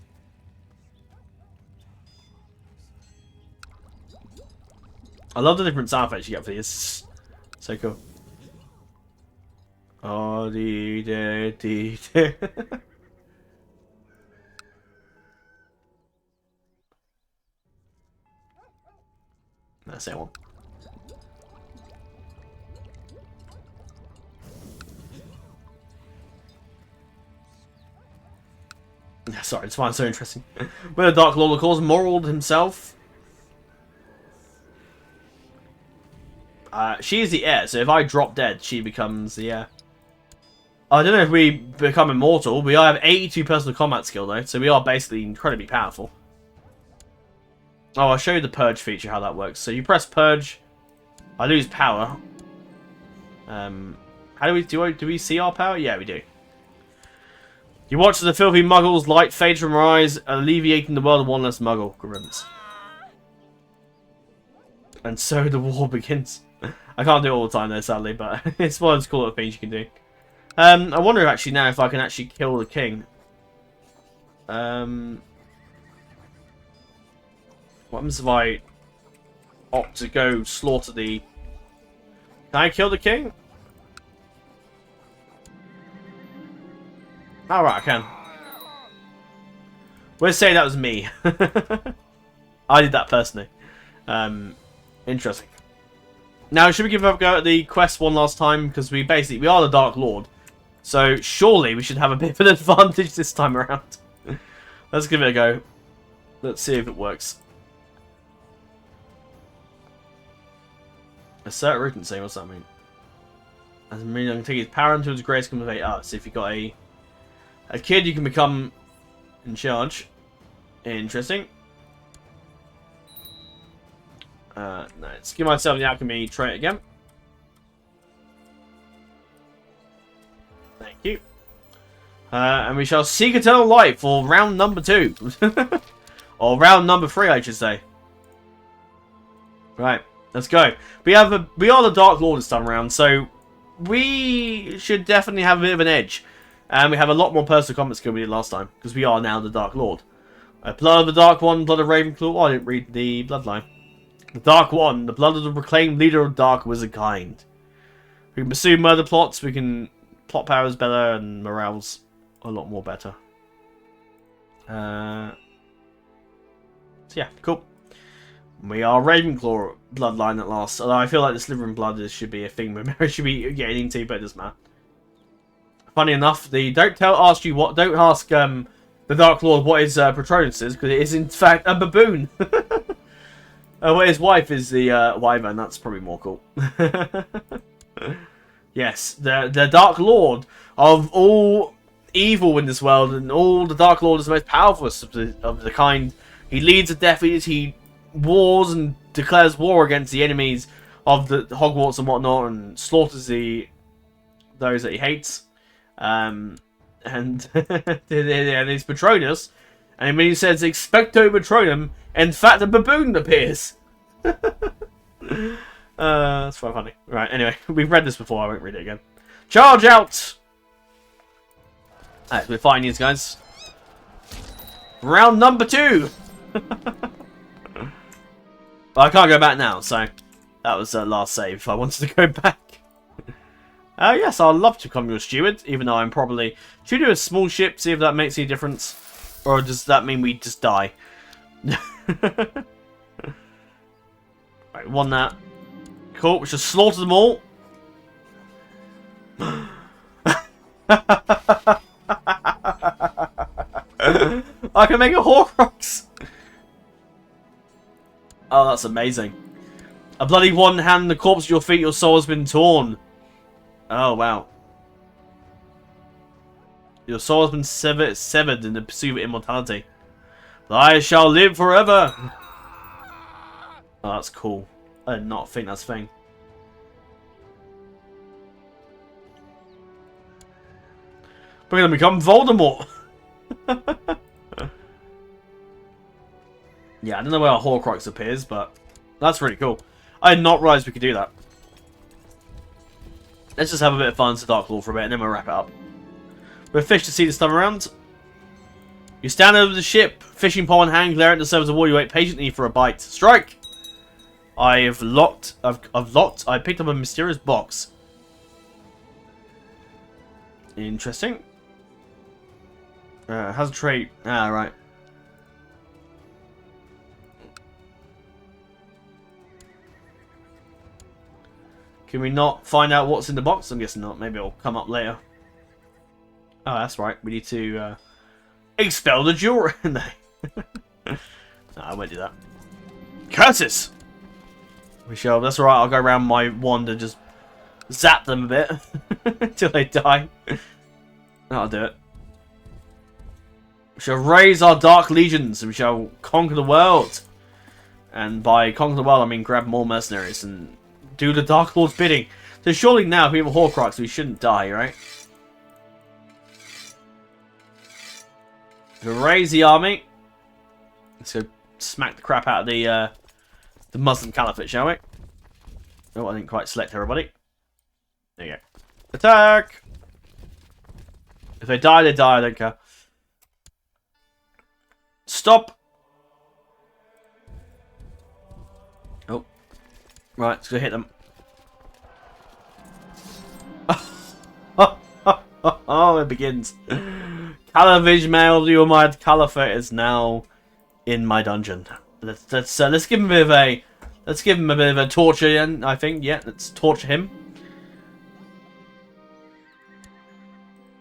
I love the different sound effects you get for these. So cool. Oh, dee dee dee dee. That's that one. Sorry, it's fine. So interesting. When the Dark Lord, of course, Morald himself. She is the heir, so if I drop dead, she becomes the heir. I don't know if we become immortal. We have 82 personal combat skill though, so we are basically incredibly powerful. Oh, I'll show you the purge feature, how that works. So you press purge, I lose power. How do we see our power? Yeah, we do. You watch as the filthy muggles light fades from our eyes, alleviating the world of one less muggle. Grimmins. And so the war begins. I can't do it all the time though, sadly, but it's one of those cool little things you can do. I wonder actually now if I can actually kill the king. What happens if I opt to go slaughter the... Can I kill the king? Alright, I can. We'll say that was me. I did that personally. Interesting. Now, should we give up a go at the quest one last time? Because we are the Dark Lord. So, surely we should have a bit of an advantage this time around. Let's give it a go. Let's see if it works. Assert regency, what's that mean? As meaning I can take his power until his grace comes of 8 hours. So if you've got a kid, you can become in charge. Interesting. No, let's give myself the alchemy trait again. Thank you. And we shall seek eternal life for round number 2. Or round number 3, I should say. Right, let's go. We are the Dark Lord this time around, so we should definitely have a bit of an edge. And we have a lot more personal combat skill we did last time, because we are now the Dark Lord. Blood of the Dark One, Blood of Ravenclaw. Oh, I didn't read the bloodline. The Dark One, the blood of the proclaimed leader of Dark Wizardkind. We can pursue murder plots, we can plot powers better, and morale's a lot more better. So yeah, cool. We are Ravenclaw bloodline at last. Although I feel like the Slytherin blood should be a thing we should be getting into, but it doesn't matter. Funny enough, don't ask the Dark Lord what his Patronus is, because it is in fact a baboon. Well, his wife is the wyvern. That's probably more cool. Yes, the Dark Lord of all evil in this world, and all the Dark Lord is the most powerful of the kind. He leads the Death Eaters. He wars and declares war against the enemies of the Hogwarts and whatnot, and slaughters those that he hates. And his Patronus, and when he says "Expecto Patronum," in fact, a baboon appears. That's quite funny. Right, anyway, we've read this before. I won't read it again. Charge out! Alright, we're fighting these guys. Round number 2. Well, I can't go back now, so that was the last save. If I wanted to go back. Yes, I'd love to become your steward, even though I'm probably... Should we do a small ship, see if that makes any difference? Or does that mean we just die? Right, won that. Cool, we should slaughter them all. I can make a Horcrux! Oh, that's amazing. A bloody one hand, the corpse at your feet, your soul has been torn. Oh, wow. Your soul has been severed in the pursuit of immortality. But I shall live forever! Oh, that's cool. I did not think that's a thing. We're gonna become Voldemort! Yeah, I don't know where our Horcrux appears, but that's really cool. I did not realize we could do that. Let's just have a bit of fun to Dark Lord for a bit, and then we'll wrap it up. We're fish to see this time around. You stand over the ship, fishing pole in hand, glare at the surface of the water. You wait patiently for a bite. Strike! I picked up a mysterious box. Interesting. Has a trait. Ah, right. Can we not find out what's in the box? I'm guessing not. Maybe it'll come up later. Oh, that's right. We need to expel the jewelry. No. No, I won't do that. Curses! We shall. That's alright. I'll go around my wand and just zap them a bit until they die. That'll do it. We shall raise our dark legions and we shall conquer the world. And by conquer the world, I mean grab more mercenaries and do the Dark Lord's bidding. So surely now, if we have a Horcrux, we shouldn't die, right? To raise the army. Let's go smack the crap out of the Muslim Caliphate, shall we? Oh, I didn't quite select everybody. There you go. Attack! If they die, they die. I don't care. Stop! Oh. Right, let's go hit them. Oh, it begins. Calavage Mail, the Umayyad Caliphate is now in my dungeon. Let's give him a bit of a torture. Then I think let's torture him.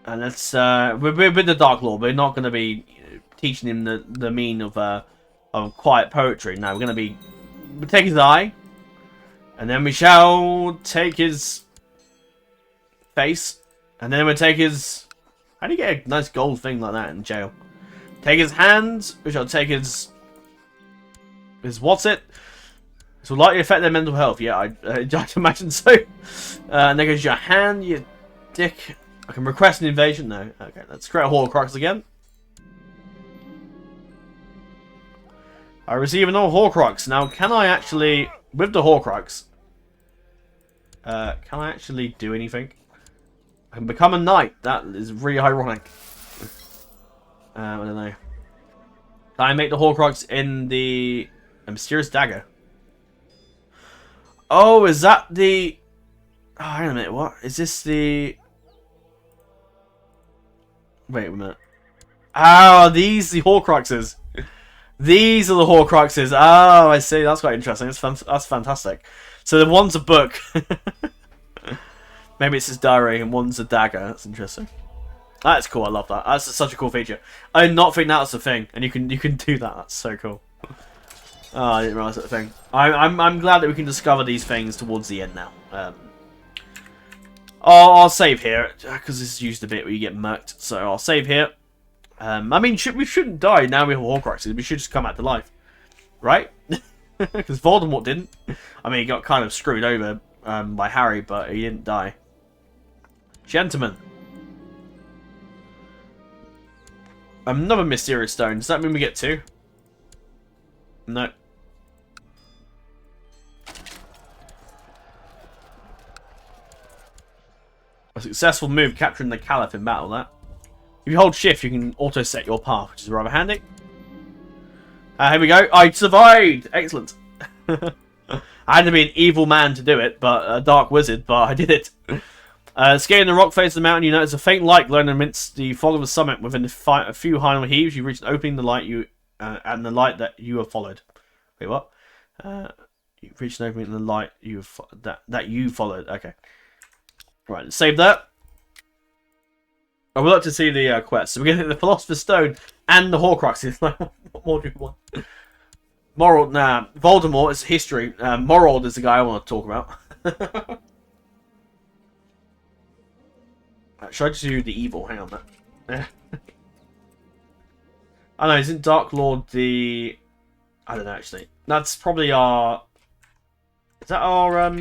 And let's we're with the Dark Lord. We're not going to be teaching him the mean of quiet poetry. No, we're going to we'll take his eye, and then we shall take his face, and then we'll take his. How do you get a nice gold thing like that in jail? Take his hands. We shall take his what's it? This will likely affect their mental health. Yeah, I'd imagine so. And there goes your hand, you dick. I can request an invasion. No. Okay, let's create a Horcrux again. I receive another Horcrux. Now, can I actually, with the Horcrux, can I actually do anything? I can become a knight. That is really ironic. I don't know. Can I make the Horcrux in a mysterious dagger? Oh, is that the... Oh, hang on a minute. What? Is this the... Wait a minute. Oh, these the Horcruxes. These are the Horcruxes. Oh, I see. That's quite interesting. That's fantastic. So the one's a book. Maybe it's his diary and one's a dagger. That's interesting. That's cool. I love that. That's such a cool feature. I did not think that was a thing, and you can do that. That's so cool. Oh, I didn't realize that was a thing. I'm glad that we can discover these things towards the end now. I'll save here because this is used a bit where you get murked. So I'll save here. I mean, we shouldn't die now we have Horcruxes. We should just come back to life, right? Because Voldemort didn't. I mean, he got kind of screwed over by Harry, but he didn't die. Gentlemen. Another mysterious stone. Does that mean we get two? No. A successful move capturing the Caliph in battle, that. If you hold shift, you can auto-set your path, which is rather handy. Here we go. I survived! Excellent. I had to be an evil man to do it, but a dark wizard, but I did it. Scaling the rock face of the mountain, you notice a faint light glowing amidst the fog of the summit. Within a few final heaves, you reach an opening in the light and the light that you have followed. Wait, what? You reach an opening in the light that you followed. Okay. Right, let's save that. I would like to see the quest. So we're getting the Philosopher's Stone and the Horcruxes. What more do you want? Moral, nah. Voldemort is history. Moral is the guy I want to talk about. Should I just do the evil? Hang on, that. I know, isn't Dark Lord the... I don't know, actually. That's probably our... Is that our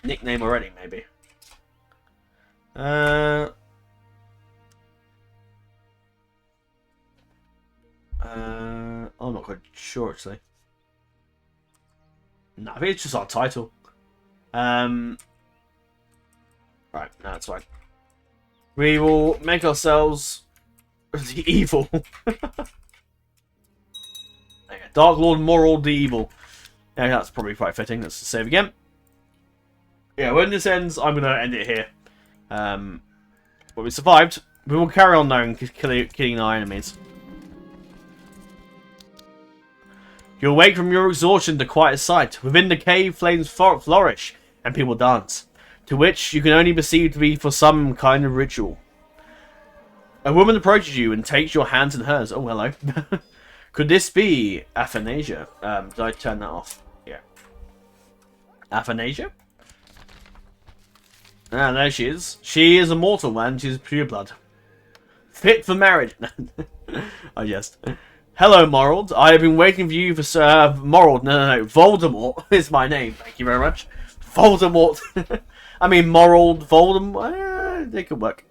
nickname already, maybe? I'm not quite sure, actually. No, I think it's just our title. Right, no, that's fine. We will make ourselves the evil. Dark Lord Moral the Evil. Yeah, that's probably quite fitting. Let's save again. Yeah, when this ends, I'm going to end it here. But we survived. We will carry on now and killing our enemies. You awake from your exhaustion to quite a sight. Within the cave, flames flourish and people dance, to which you can only perceive to be for some kind of ritual. A woman approaches you and takes your hands in hers. Oh, hello. Could this be Athanasia? Did I turn that off? Yeah. Athanasia? Ah, there she is. She is immortal and she's pure blood. Fit for marriage. I jest. Hello, Morald. I have been waiting for you for Morald. No. Voldemort is my name. Thank you very much. Voldemort. I mean, Morald, Voldemort. They could work.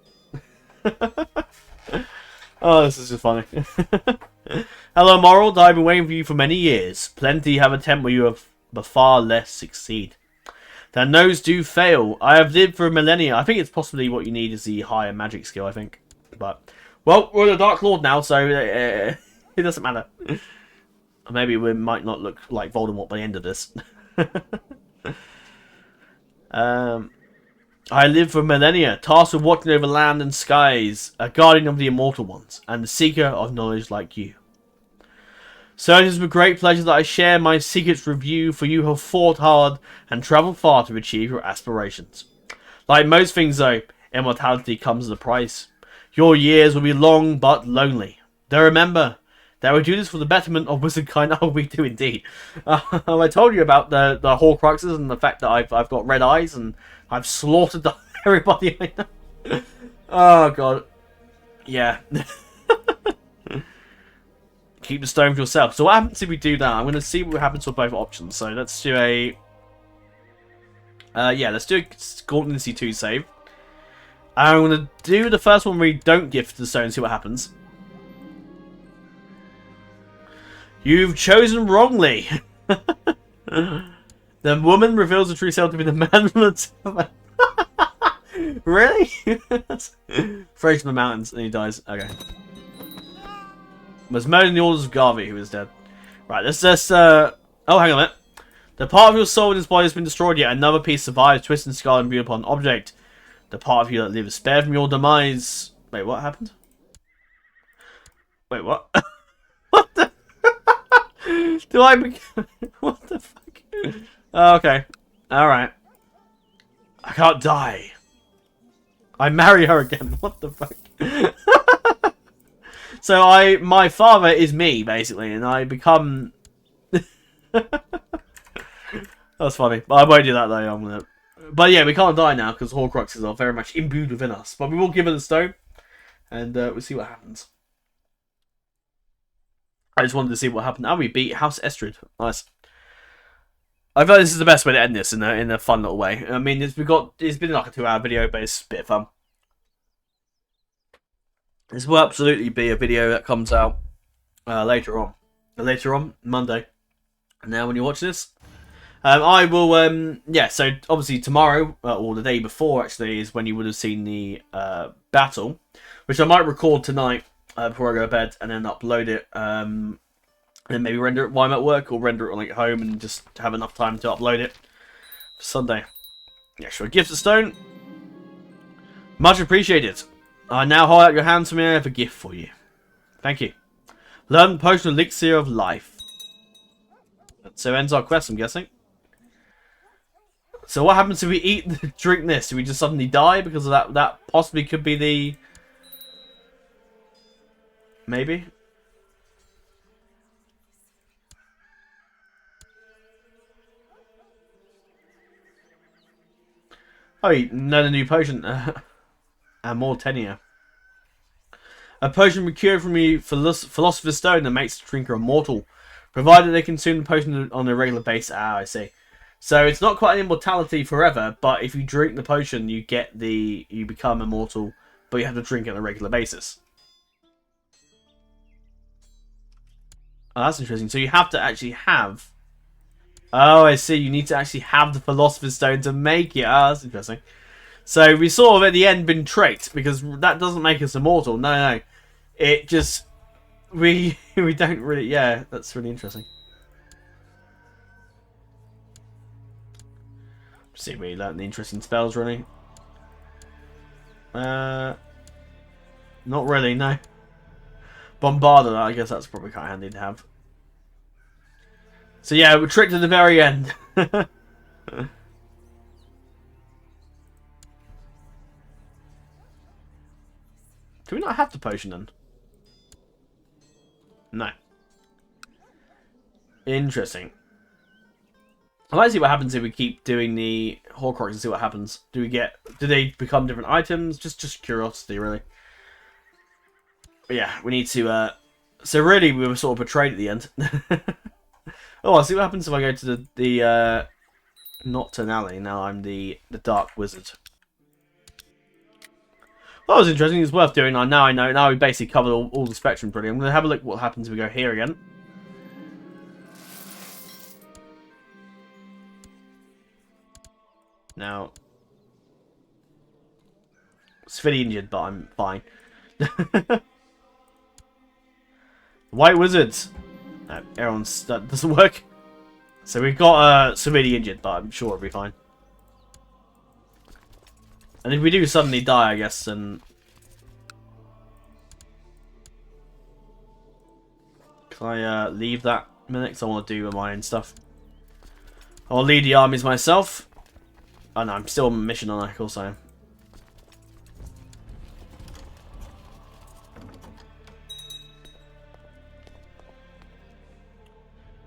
Oh, this is just funny. Hello, Morald. I've been waiting for you for many years. Plenty have attempt where you have, but far less succeed. Their nose do fail. I have lived for millennia. I think it's possibly what you need is the higher magic skill, I think. But, well, we're the Dark Lord now, so it doesn't matter. Maybe we might not look like Voldemort by the end of this. I live for millennia, tasked with watching over land and skies, a guardian of the immortal ones, and the seeker of knowledge like you. So it is with great pleasure that I share my secrets with you, for you have fought hard and travelled far to achieve your aspirations. Like most things though, immortality comes at a price. Your years will be long but lonely. Though remember, that we do this for the betterment of wizardkind. Oh, we do indeed. I told you about the Horcruxes and the fact that I've got red eyes and I've slaughtered everybody I know. Oh god. Yeah. Keep the stone for yourself. So what happens if we do that? I'm going to see what happens for both options. So let's do a... yeah, let's do a Gaunt Dynasty 2 save. I'm going to do the first one where we don't gift the stone and see what happens. You've chosen wrongly. The woman reveals the true self to be the man from the... Really? Throws from the mountains and he dies. Okay. Was murdered in the orders of Garvey, who is dead. Right, let's just, oh, hang on a minute. The part of your soul in his body has been destroyed, yet another piece survives, twisted and scarred and viewed upon object. The part of you that lives, spared from your demise. Wait, what happened? Wait, what? What the... Do I... What the fuck? Oh, okay. Alright. I can't die. I marry her again. What the fuck? So my father is me, basically, and I become... That's funny. But I won't do that, though. But yeah, we can't die now, because Horcruxes are very much imbued within us. But we will give her the stone, and we'll see what happens. I just wanted to see what happened. And we beat House Estrid. Nice. I feel like this is the best way to end this in a fun little way. I mean, it's been like a 2-hour video, but it's a bit of fun. This will absolutely be a video that comes out later on. Monday. And now when you watch this, I will, yeah, so obviously tomorrow, or the day before actually, is when you would have seen the battle, which I might record tonight before I go to bed, and then upload it, and then maybe render it while I'm at work, or render it like at home, and just have enough time to upload it for Sunday. Yeah, sure. Gift of stone. Much appreciated. I now hold out your hands for me. I have a gift for you. Thank you. Learn potion elixir of life. So ends our quest, I'm guessing. So what happens if we eat, drink this? Do we just suddenly die because of that? That possibly could be the... Maybe? Oh, you know the new potion. And more tenure. A potion procured from the Philosopher's Stone that makes the drinker immortal, provided they consume the potion on a regular basis. Ah, I see. So it's not quite an immortality forever, but if you drink the potion, you become immortal, but you have to drink it on a regular basis. Oh, that's interesting. So you have to actually have... Oh, I see. You need to actually have the Philosopher's Stone to make it. Oh, that's interesting. So we sort of at the end been tricked, because that doesn't make us immortal. No. It just... We don't really... Yeah, that's really interesting. See if we learned the interesting spells, really. Not really, no. Bombarder, I guess that's probably kind of handy to have. So yeah, we're tricked at the very end. Do we not have the potion then? No. Interesting. I'd like to see what happens if we keep doing the Horcrux and see what happens. Do they become different items? Just curiosity, really. But yeah, we need to... So really, we were sort of betrayed at the end. Oh, I'll see what happens if I go to the Nocturne Alley. Now I'm the Dark Wizard. Well, that was interesting. It's worth doing. Now I know. Now we basically covered all the spectrum pretty. I'm going to have a look what happens if we go here again. Now, severely injured, but I'm fine. White Wizards. No, that doesn't work. So we've got severely injured, but I'm sure it'll be fine. And if we do suddenly die, I guess, then... Can I leave that a minute? Because I want to do my own stuff. I'll lead the armies myself. Oh no, I'm still on a mission, aren't I? Of course I am.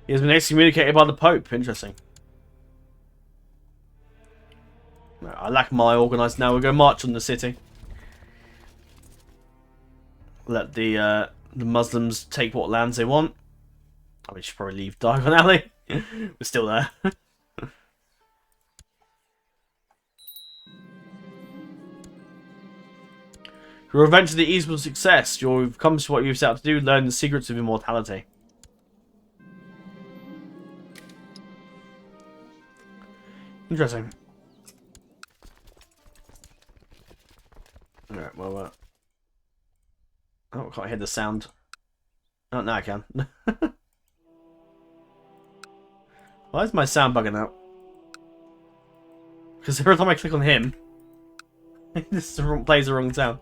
He has been excommunicated by the Pope. Interesting. No, I lack my organised now. We'll go march on the city. Let the Muslims take what lands they want. I mean, we should probably leave Diagon Alley. We're still there. Your revenge of the easeful success. You've come to what you've set out to do. Learn the secrets of immortality. Interesting. Alright, well, oh, I can't hear the sound. Oh, now I can. Why is my sound bugging out? Because every time I click on him, this plays the wrong sound.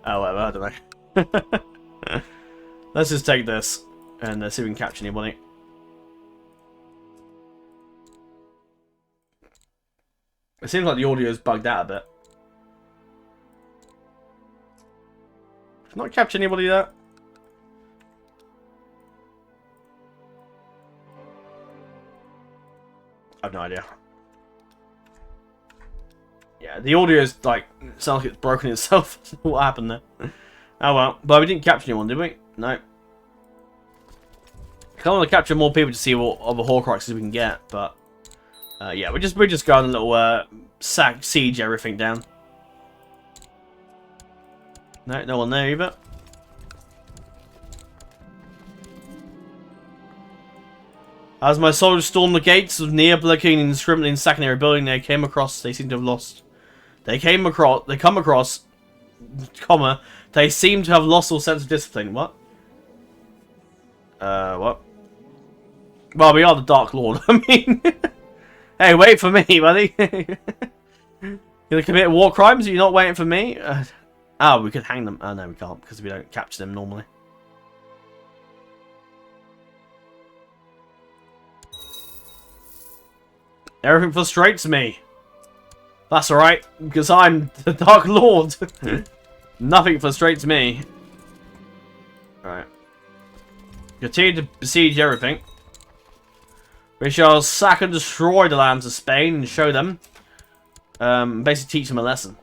Oh, whatever, I don't know. Let's just take this and see if we can capture anybody. It seems like the audio's bugged out a bit. Not capture anybody yet. I have no idea. Yeah, the audio's like, it sounds like it's broken itself. What happened there? Oh well. But we didn't capture anyone, did we? No. I kind of want to capture more people to see what other Horcruxes we can get, but yeah, we're just going a little siege everything down. No one there either. As my soldiers stormed the gates of near blocking and indiscriminately and sacking their building, they seem to have lost. They come across, comma, they seem to have lost all sense of discipline. What? What? Well, we are the Dark Lord. I mean, hey, wait for me, buddy. You gonna commit war crimes? Are you not waiting for me? Oh, we could hang them. Oh, no, we can't, because we don't capture them normally. Everything frustrates me. That's alright, because I'm the Dark Lord. Nothing frustrates me. Alright. Continue to besiege everything. We shall sack and destroy the lands of Spain and show them. Basically teach them a lesson.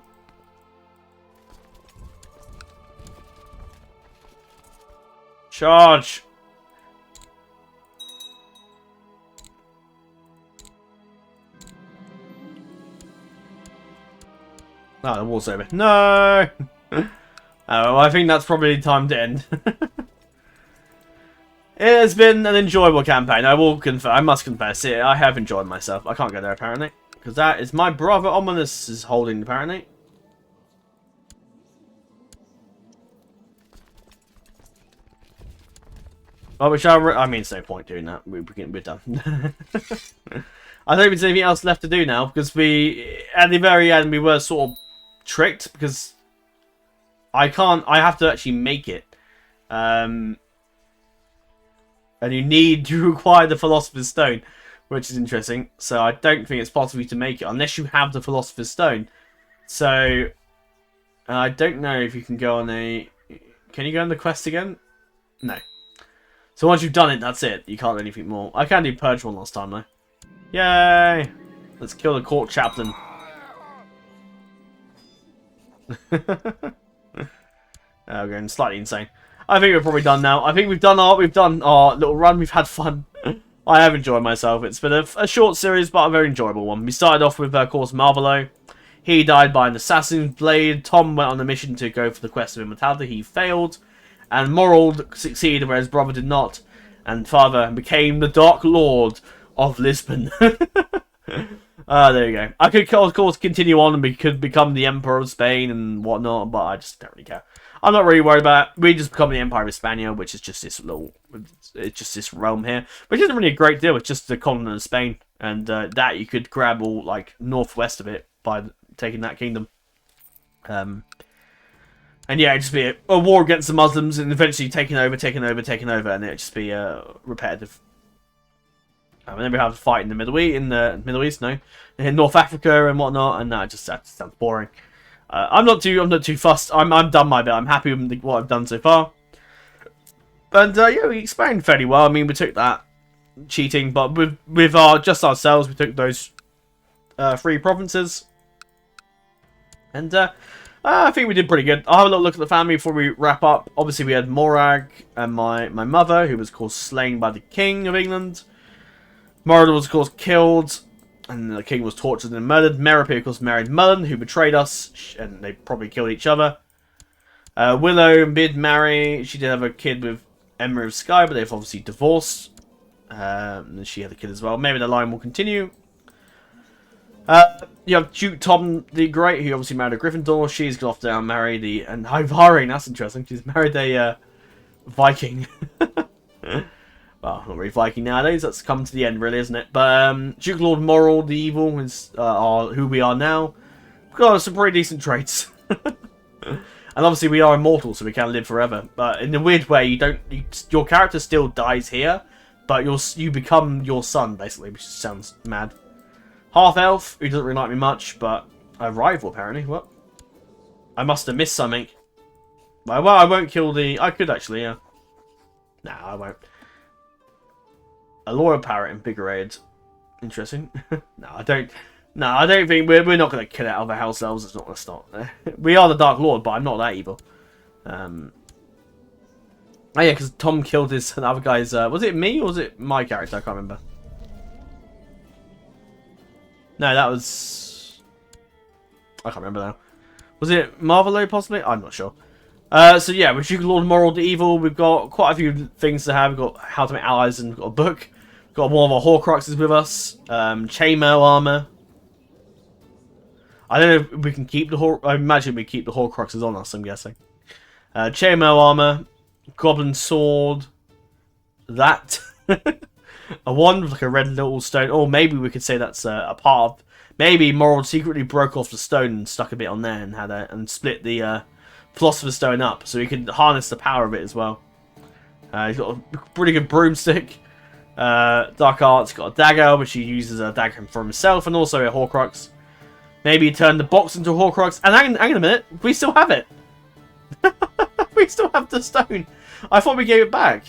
Charge! Oh, the war's over. No! Oh, well, I think that's probably time to end. It has been an enjoyable campaign. I must confess it. I have enjoyed myself. I can't go there apparently because that is my brother Ominous is holding apparently. Oh, I mean, it's no point doing that. We're done. I don't think there's anything else left to do now because at the very end, we were sort of tricked because I have to actually make it. And you require the Philosopher's Stone, which is interesting. So I don't think it's possible to make it unless you have the Philosopher's Stone. So I don't know if you can go on a... Can you go on the quest again? No. So once you've done it, that's it. You can't do anything more. I can do Purge one last time, though. Yay! Let's kill the court chaplain. We're going slightly insane. I think we're probably done now. I think we've done our little run. We've had fun. I have enjoyed myself. It's been a short series, but a very enjoyable one. We started off with, of course, Marvelo. He died by an assassin's blade. Tom went on a mission to go for the quest of immortality. He failed. And Morold succeeded where his brother did not. And father became the Dark Lord of Lisbon. There you go. I could, of course, continue on and we could become the Emperor of Spain and whatnot, but I just don't really care. I'm not really worried about it. We just become the Empire of Hispania, which is just this it's just this realm here, which isn't really a great deal. It's just the continent of Spain, and that you could grab all like northwest of it by taking that kingdom. And yeah, it'd just be a war against the Muslims and eventually taking over, and it'd just be repetitive. And then we have a fight in the Middle East, in North Africa and whatnot, and that sounds boring. I'm not too fussed. I'm done my bit. I'm happy with what I've done so far. And yeah, we expanded fairly well. I mean, we took that cheating, but with ourselves, we took those 3 provinces, and I think we did pretty good. I'll have a little look at the family before we wrap up. Obviously, we had Morag and my mother, who was, of course, slain by the King of England. Morador was, of course, killed, and the king was tortured and murdered. Merope, of course, married Mullen, who betrayed us, and they probably killed each other. Willow did marry. She did have a kid with Emma of Sky, but they've obviously divorced. And she had a kid as well. Maybe the line will continue. You have Duke Tom the Great, who obviously married a Gryffindor. She's gone off to marry and Ivarine, that's interesting. She's married a Viking. Well, not really Viking nowadays. That's come to the end, really, isn't it? But Duke Lord Moral the Evil is who we are now. We've got some pretty decent traits. And obviously we are immortal, so we can live forever. But in a weird way, your character still dies here, but you become your son, basically, which sounds mad. Half-elf, who doesn't really like me much, but a rival, apparently. What? I must have missed something. Well, I won't kill the... I could, actually, yeah. Nah, I won't. A loyal parrot invigorated. Interesting. No, I don't think... We're not going to kill out other house elves. It's not going to stop. We are the Dark Lord, but I'm not that evil. Oh, yeah, because Tom killed his other guy's... was it me, or was it my character? I can't remember. No, that was... I can't remember now. Was it Marvelo, possibly? I'm not sure. So yeah, with Duke Lord Moral the Evil, we've got quite a few things to have. We've got How to Make Allies, and we've got a book. We've got one of our Horcruxes with us. Chainmail armor. I don't know if we can keep the I imagine we keep the Horcruxes on us, I'm guessing. Chainmail armor. Goblin sword. That... A wand with like a red little stone. Or maybe we could say that's a part of... Maybe Moral secretly broke off the stone and stuck a bit on there and had and split the Philosopher's Stone up. So he could harness the power of it as well. He's got a pretty good broomstick. Dark Arts got a dagger, which he uses a dagger for himself. And also a Horcrux. Maybe he turned the box into a Horcrux. And hang on a minute. We still have it. We still have the stone. I thought we gave it back.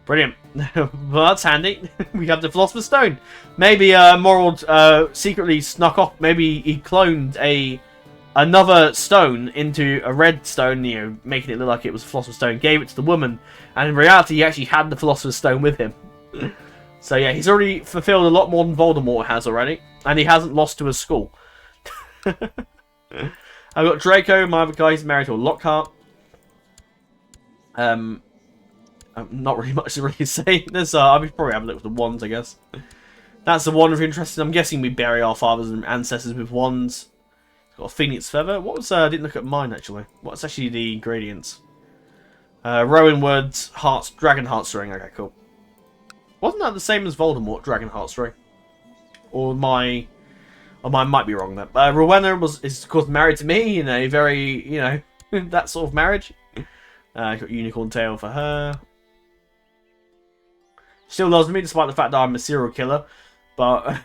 Brilliant. Well, that's handy. We have the Philosopher's Stone. Maybe Moral secretly snuck off. Maybe he cloned another stone into a red stone, you know, making it look like it was a Philosopher's Stone. Gave it to the woman, and in reality, he actually had the Philosopher's Stone with him. So yeah, he's already fulfilled a lot more than Voldemort has already, and he hasn't lost to a school. I've got Draco, my other guy, he's married to a Lockhart. Not really much to really say. There's I would probably have a look at the wands, I guess. That's the wand of interest. I'm guessing we bury our fathers and ancestors with wands. It's got a phoenix feather. What was I didn't look at mine actually. What's actually the ingredients? Rowan words, hearts, dragon heartstring. Okay, cool. Wasn't that the same as Voldemort, dragon heartstring? Or mine might be wrong there. Rowena is of course married to me in a very, you know, that sort of marriage. Got unicorn tail for her. Still loves me despite the fact that I'm a serial killer. But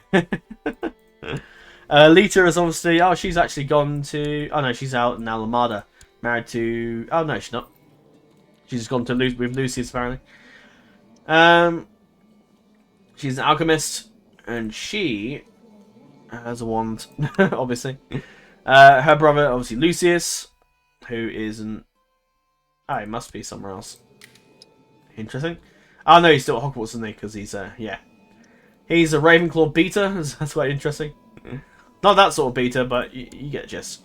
Lita is obviously, oh, she's actually gone to, oh no, she's out in Alameda, married to, oh no, she's not. She's gone to with Lucius apparently. She's an alchemist, and she has a wand, obviously. Her brother, obviously Lucius, who isn't. Oh, he must be somewhere else. Interesting. Oh no, he's still at Hogwarts, isn't he? Because he's yeah. He's a Ravenclaw beta. That's quite interesting. Not that sort of beta, but you get the gist.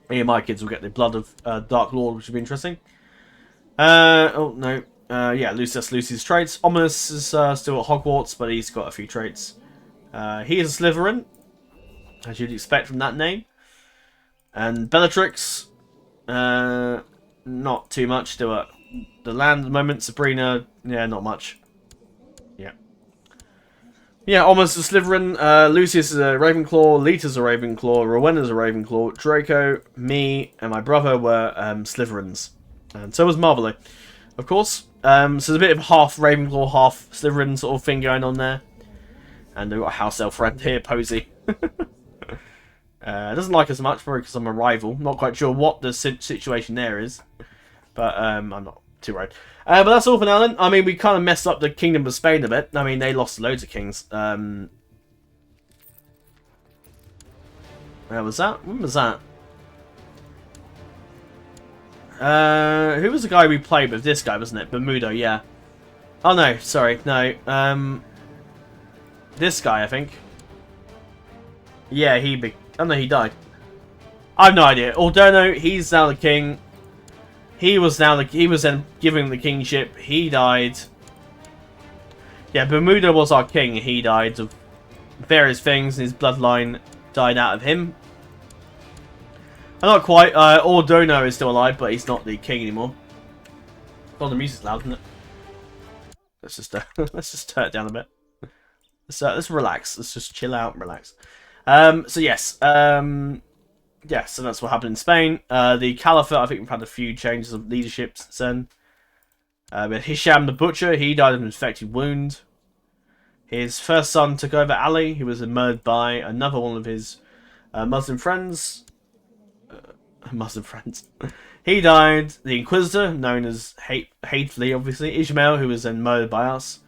Me and my kids will get the blood of Dark Lord, which will be interesting. Oh no. Yeah, Lucius traits. Ominous is still at Hogwarts, but he's got a few traits. He is a Slytherin, as you'd expect from that name. And Bellatrix, not too much. Still at the land at the moment. Sabrina, yeah, not much. Yeah. Yeah, Ominous is a Slytherin. Lucius is a Ravenclaw. Lita's a Ravenclaw. Rowena's a Ravenclaw. Draco, me, and my brother were Slytherins. And so was Marvelly, of course. So there's a bit of half Ravenclaw, half Slytherin sort of thing going on there. And we've got a house elf friend here, Posey. Doesn't like us much, probably because I'm a rival. Not quite sure what the situation there is. But I'm not too worried. But that's all for now then. I mean, we kind of messed up the Kingdom of Spain a bit. I mean, they lost loads of kings. Where was that? When was that? Who was the guy we played with? This guy, wasn't it? Bermudo, yeah. Oh no, sorry, no. This guy, I think. Yeah, oh no, he died. I have no idea. Aldorno, he's now the king. He was then given the kingship. He died. Yeah, Bermuda was our king. He died of various things, and his bloodline died out of him. Not quite. Aldorno is still alive, but he's not the king anymore. Oh, the music's loud, isn't it? Let's just let's just turn it down a bit. Let's relax. Let's just chill out and relax. So yes, yeah, so that's what happened in Spain. The Caliphate, I think we've had a few changes of leadership since then. But Hisham the Butcher, he died of an infected wound. His first son took over Ali, who was murdered by another one of his Muslim friends. He died. The Inquisitor, known as hatefully, obviously, Ishmael, who was then murdered by us.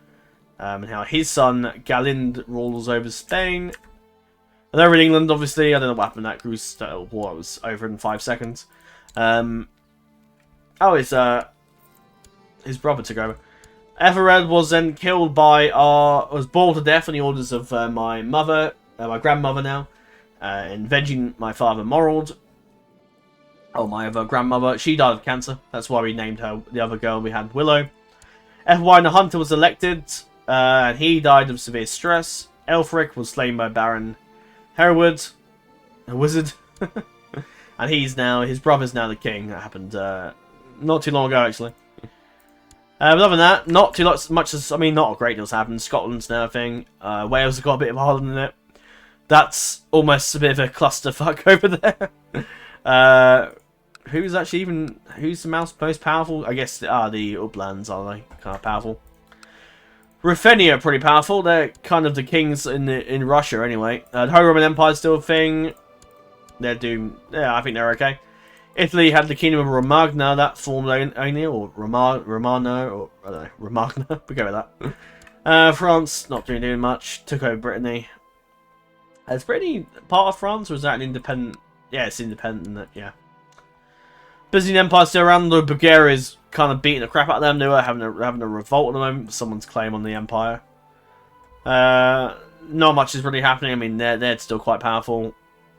And how his son, Galind, rules over Spain. And over in England, obviously, I don't know what happened. That Crusader war was over in 5 seconds. Oh, his brother took over. Everard was then killed by was boiled to death on the orders of my mother, my grandmother now, in venging my father Morold. Oh, my other grandmother, she died of cancer. That's why we named her the other girl we had, Willow. Efwine the Hunter was elected, and he died of severe stress. Elfric was slain by Baron Hereward, a wizard, and his brother's now the king. That happened not too long ago, actually. But other than that, not too much as, I mean, not a great deal's happened. Scotland's now a thing. Wales has got a bit of Ireland in it. That's almost a bit of a clusterfuck over there. Who's the most powerful? I guess the Uplands are they kind of powerful. Ruthenia are pretty powerful. They're kind of the kings in Russia anyway. The Holy Roman Empire's still a thing. They're doing, yeah, I think they're okay. Italy had the Kingdom of Romagna that formed only, or Romano, or I don't know, Romagna. We go with that. France not doing much. Took over Brittany. Is Brittany part of France, or is that an independent? Yeah, it's independent. Yeah. Byzantine Empire still around. Though Bulgaria's kind of beating the crap out of them. They were having a revolt at the moment. Someone's claim on the empire. not much is really happening. I mean, they're still quite powerful.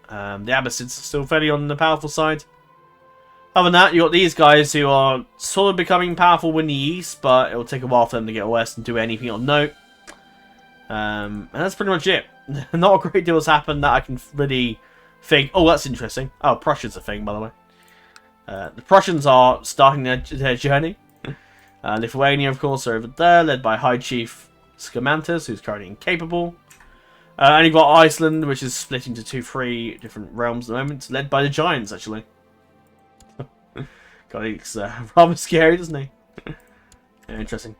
The Abbasids are still fairly on the powerful side. Other than that, you got these guys who are sort of becoming powerful in the east, but it will take a while for them to get west and do anything on note. And that's pretty much it. Not a great deal has happened that I can really think. Oh, that's interesting. Oh, Prussia's a thing, by the way. The Prussians are starting their journey. Lithuania, of course, are over there, led by High Chief Scamantus, who's currently incapable. And you've got Iceland, which is split into 3 different realms at the moment, led by the Giants, actually. God, he's rather scary, doesn't he? Yeah, interesting.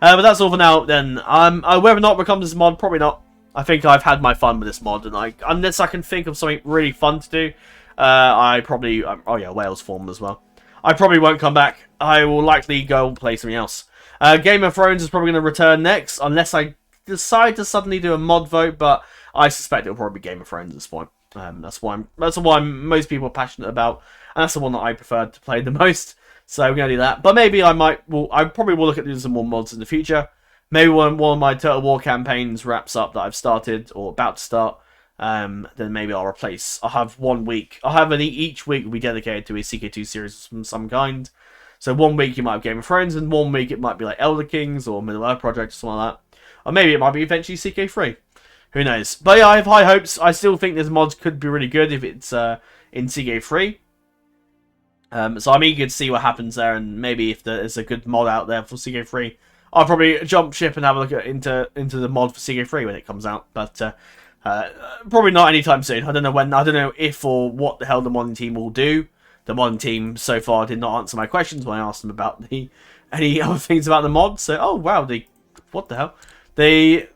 But that's all for now, then. Whether or not it becomes this mod, probably not. I think I've had my fun with this mod, and unless I can think of something really fun to do, I probably... oh yeah, Wales form as well. I probably won't come back. I will likely go play something else. Game of Thrones is probably going to return next, unless I decide to suddenly do a mod vote, but I suspect it'll probably be Game of Thrones at this point. That's the one most people are passionate about, and that's the one that I prefer to play the most. So we're going to do that. But maybe I probably will look at doing some more mods in the future. Maybe when one of my Total War campaigns wraps up that I've started, or about to start, then maybe I'll have 1 week. Each week will be dedicated to a CK2 series of some kind. So 1 week you might have Game of Thrones, and 1 week it might be like Elder Kings or Middle Earth Project or something like that. Or maybe it might be eventually CK3. Who knows? But yeah, I have high hopes. I still think this mod could be really good if it's in CK3. So I'm eager to see what happens there, and maybe if there's a good mod out there for CK3, I'll probably jump ship and have a look into the mod for CK3 when it comes out. But probably not anytime soon. I don't know when. I don't know if or what the hell the modding team will do. The modding team so far did not answer my questions when I asked them about any other things about the mod. So, oh wow, what the hell? The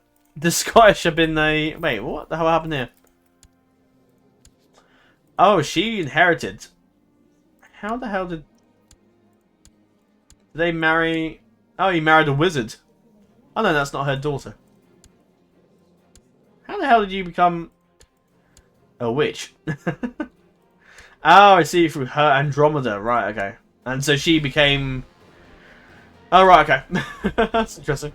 Scottish have been wait, what the hell happened here? Oh, she inherited. How the hell did they marry? Oh, he married a wizard. Oh no, that's not her daughter. How the hell did you become a witch? Oh, I see, through her Andromeda. Right, okay. And so she became... Oh, right, okay. That's interesting.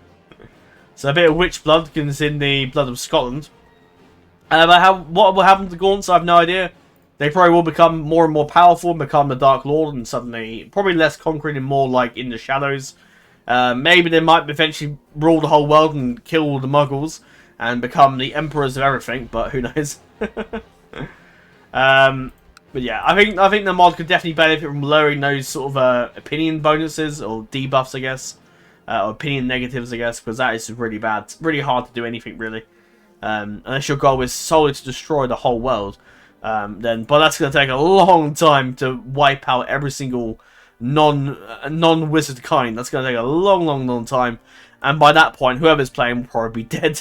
So a bit of witch blood is in the blood of Scotland. But what will happen to the Gaunts, I have no idea. They probably will become more and more powerful and become the Dark Lord, and suddenly probably less conquering and more like in the shadows. Maybe they might eventually rule the whole world and kill all the Muggles and become the emperors of everything, but who knows? But yeah, I think the mod could definitely benefit from lowering those sort of opinion bonuses or debuffs, I guess, or opinion negatives, I guess, because that is really bad. It's really hard to do anything really, unless your goal is solely to destroy the whole world. But that's going to take a long time to wipe out every single non-wizard kind. That's going to take a long time, and by that point, whoever's playing will probably be dead.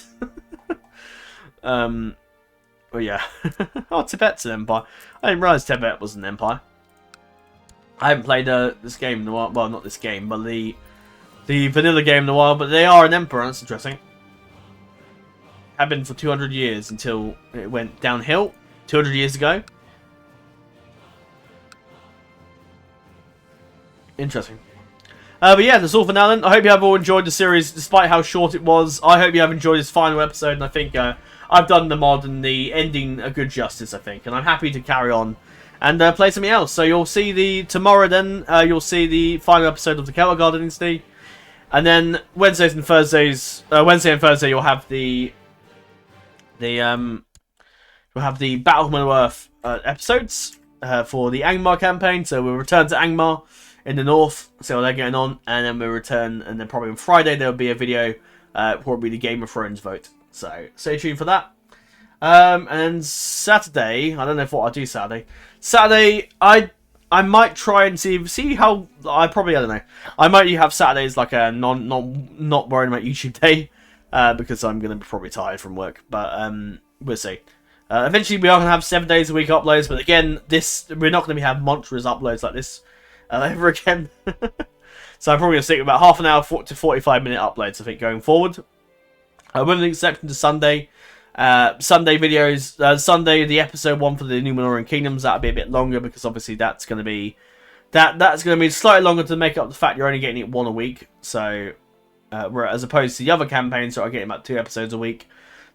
But yeah. Oh, Tibet's an empire. I didn't realise Tibet was an empire. I haven't played this game in a while. Well, not this game, but the vanilla game in a while. But they are an emperor. That's interesting. Have been for 200 years until it went downhill 200 years ago. Interesting. But yeah, that's all for now then. I hope you have all enjoyed the series, despite how short it was. I hope you have enjoyed this final episode, and I think I've done the mod and the ending a good justice, I think. And I'm happy to carry on and play something else. So you'll see tomorrow then, you'll see the final episode of the Celtic Dynasty. And then Wednesday and Thursday, you'll have the Battle of Middle-earth episodes for the Angmar campaign. So we'll return to Angmar in the north, see how they're getting on, and then we'll return, and then probably on Friday there'll be a video, probably the Game of Thrones vote. So stay tuned for that. And then Saturday, I don't know what I'll do Saturday. Saturday, I might try and see how I don't know. I might have Saturdays like a not worrying about YouTube day, because I'm gonna be probably tired from work. But we'll see. Eventually, we are gonna have 7 days a week uploads, but again, we're not gonna have monstrous uploads like this ever again. So I'm probably gonna stick with about half an hour to 45-minute uploads, I think, going forward. With an exception to Sunday. Sunday videos. Sunday, the episode 1 for the Numenorian Kingdoms, that'll be a bit longer because obviously that's going to be slightly longer to make up the fact you're only getting it 1 a week. So, as opposed to the other campaigns that are getting about 2 episodes a week.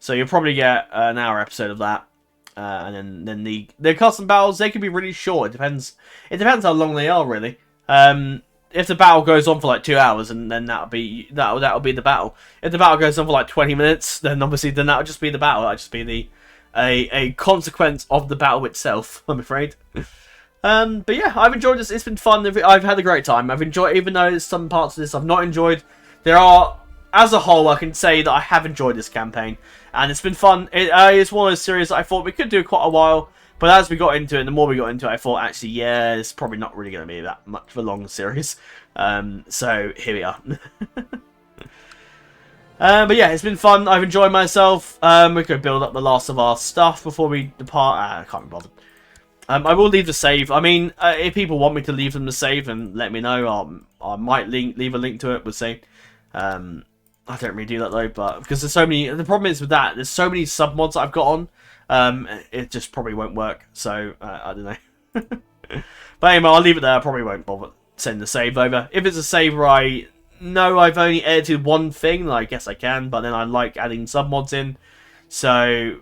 So you'll probably get an hour episode of that. And then the custom battles, they can be really short. It depends how long they are, really. If the battle goes on for like 2 hours, and then that'll be the battle. If the battle goes on for like 20 minutes, then obviously that'll just be the battle. That'll just be a consequence of the battle itself, I'm afraid. But yeah, I've enjoyed this. It's been fun. I've had a great time. I've enjoyed, even though there's some parts of this I've not enjoyed. There are, as a whole, I can say that I have enjoyed this campaign, and it's been fun. It's one of those series that I thought we could do quite a while, but as we got into it, and the more we got into it, I thought, actually, yeah, it's probably not really going to be that much of a long series. So here we are. But yeah, it's been fun. I've enjoyed myself. We could build up the last of our stuff before we depart. I can't be bothered. I will leave the save. I mean, if people want me to leave them the save, then let me know. I might leave a link to it. We'll see. I don't really do that though, but because there's so many. The problem is with that, there's so many sub mods that I've got on. It just probably won't work. So I don't know. But anyway, I'll leave it there. I probably won't bother sending the save over. If it's a save where I know I've only edited one thing, then I guess I can. But then I like adding sub mods in, so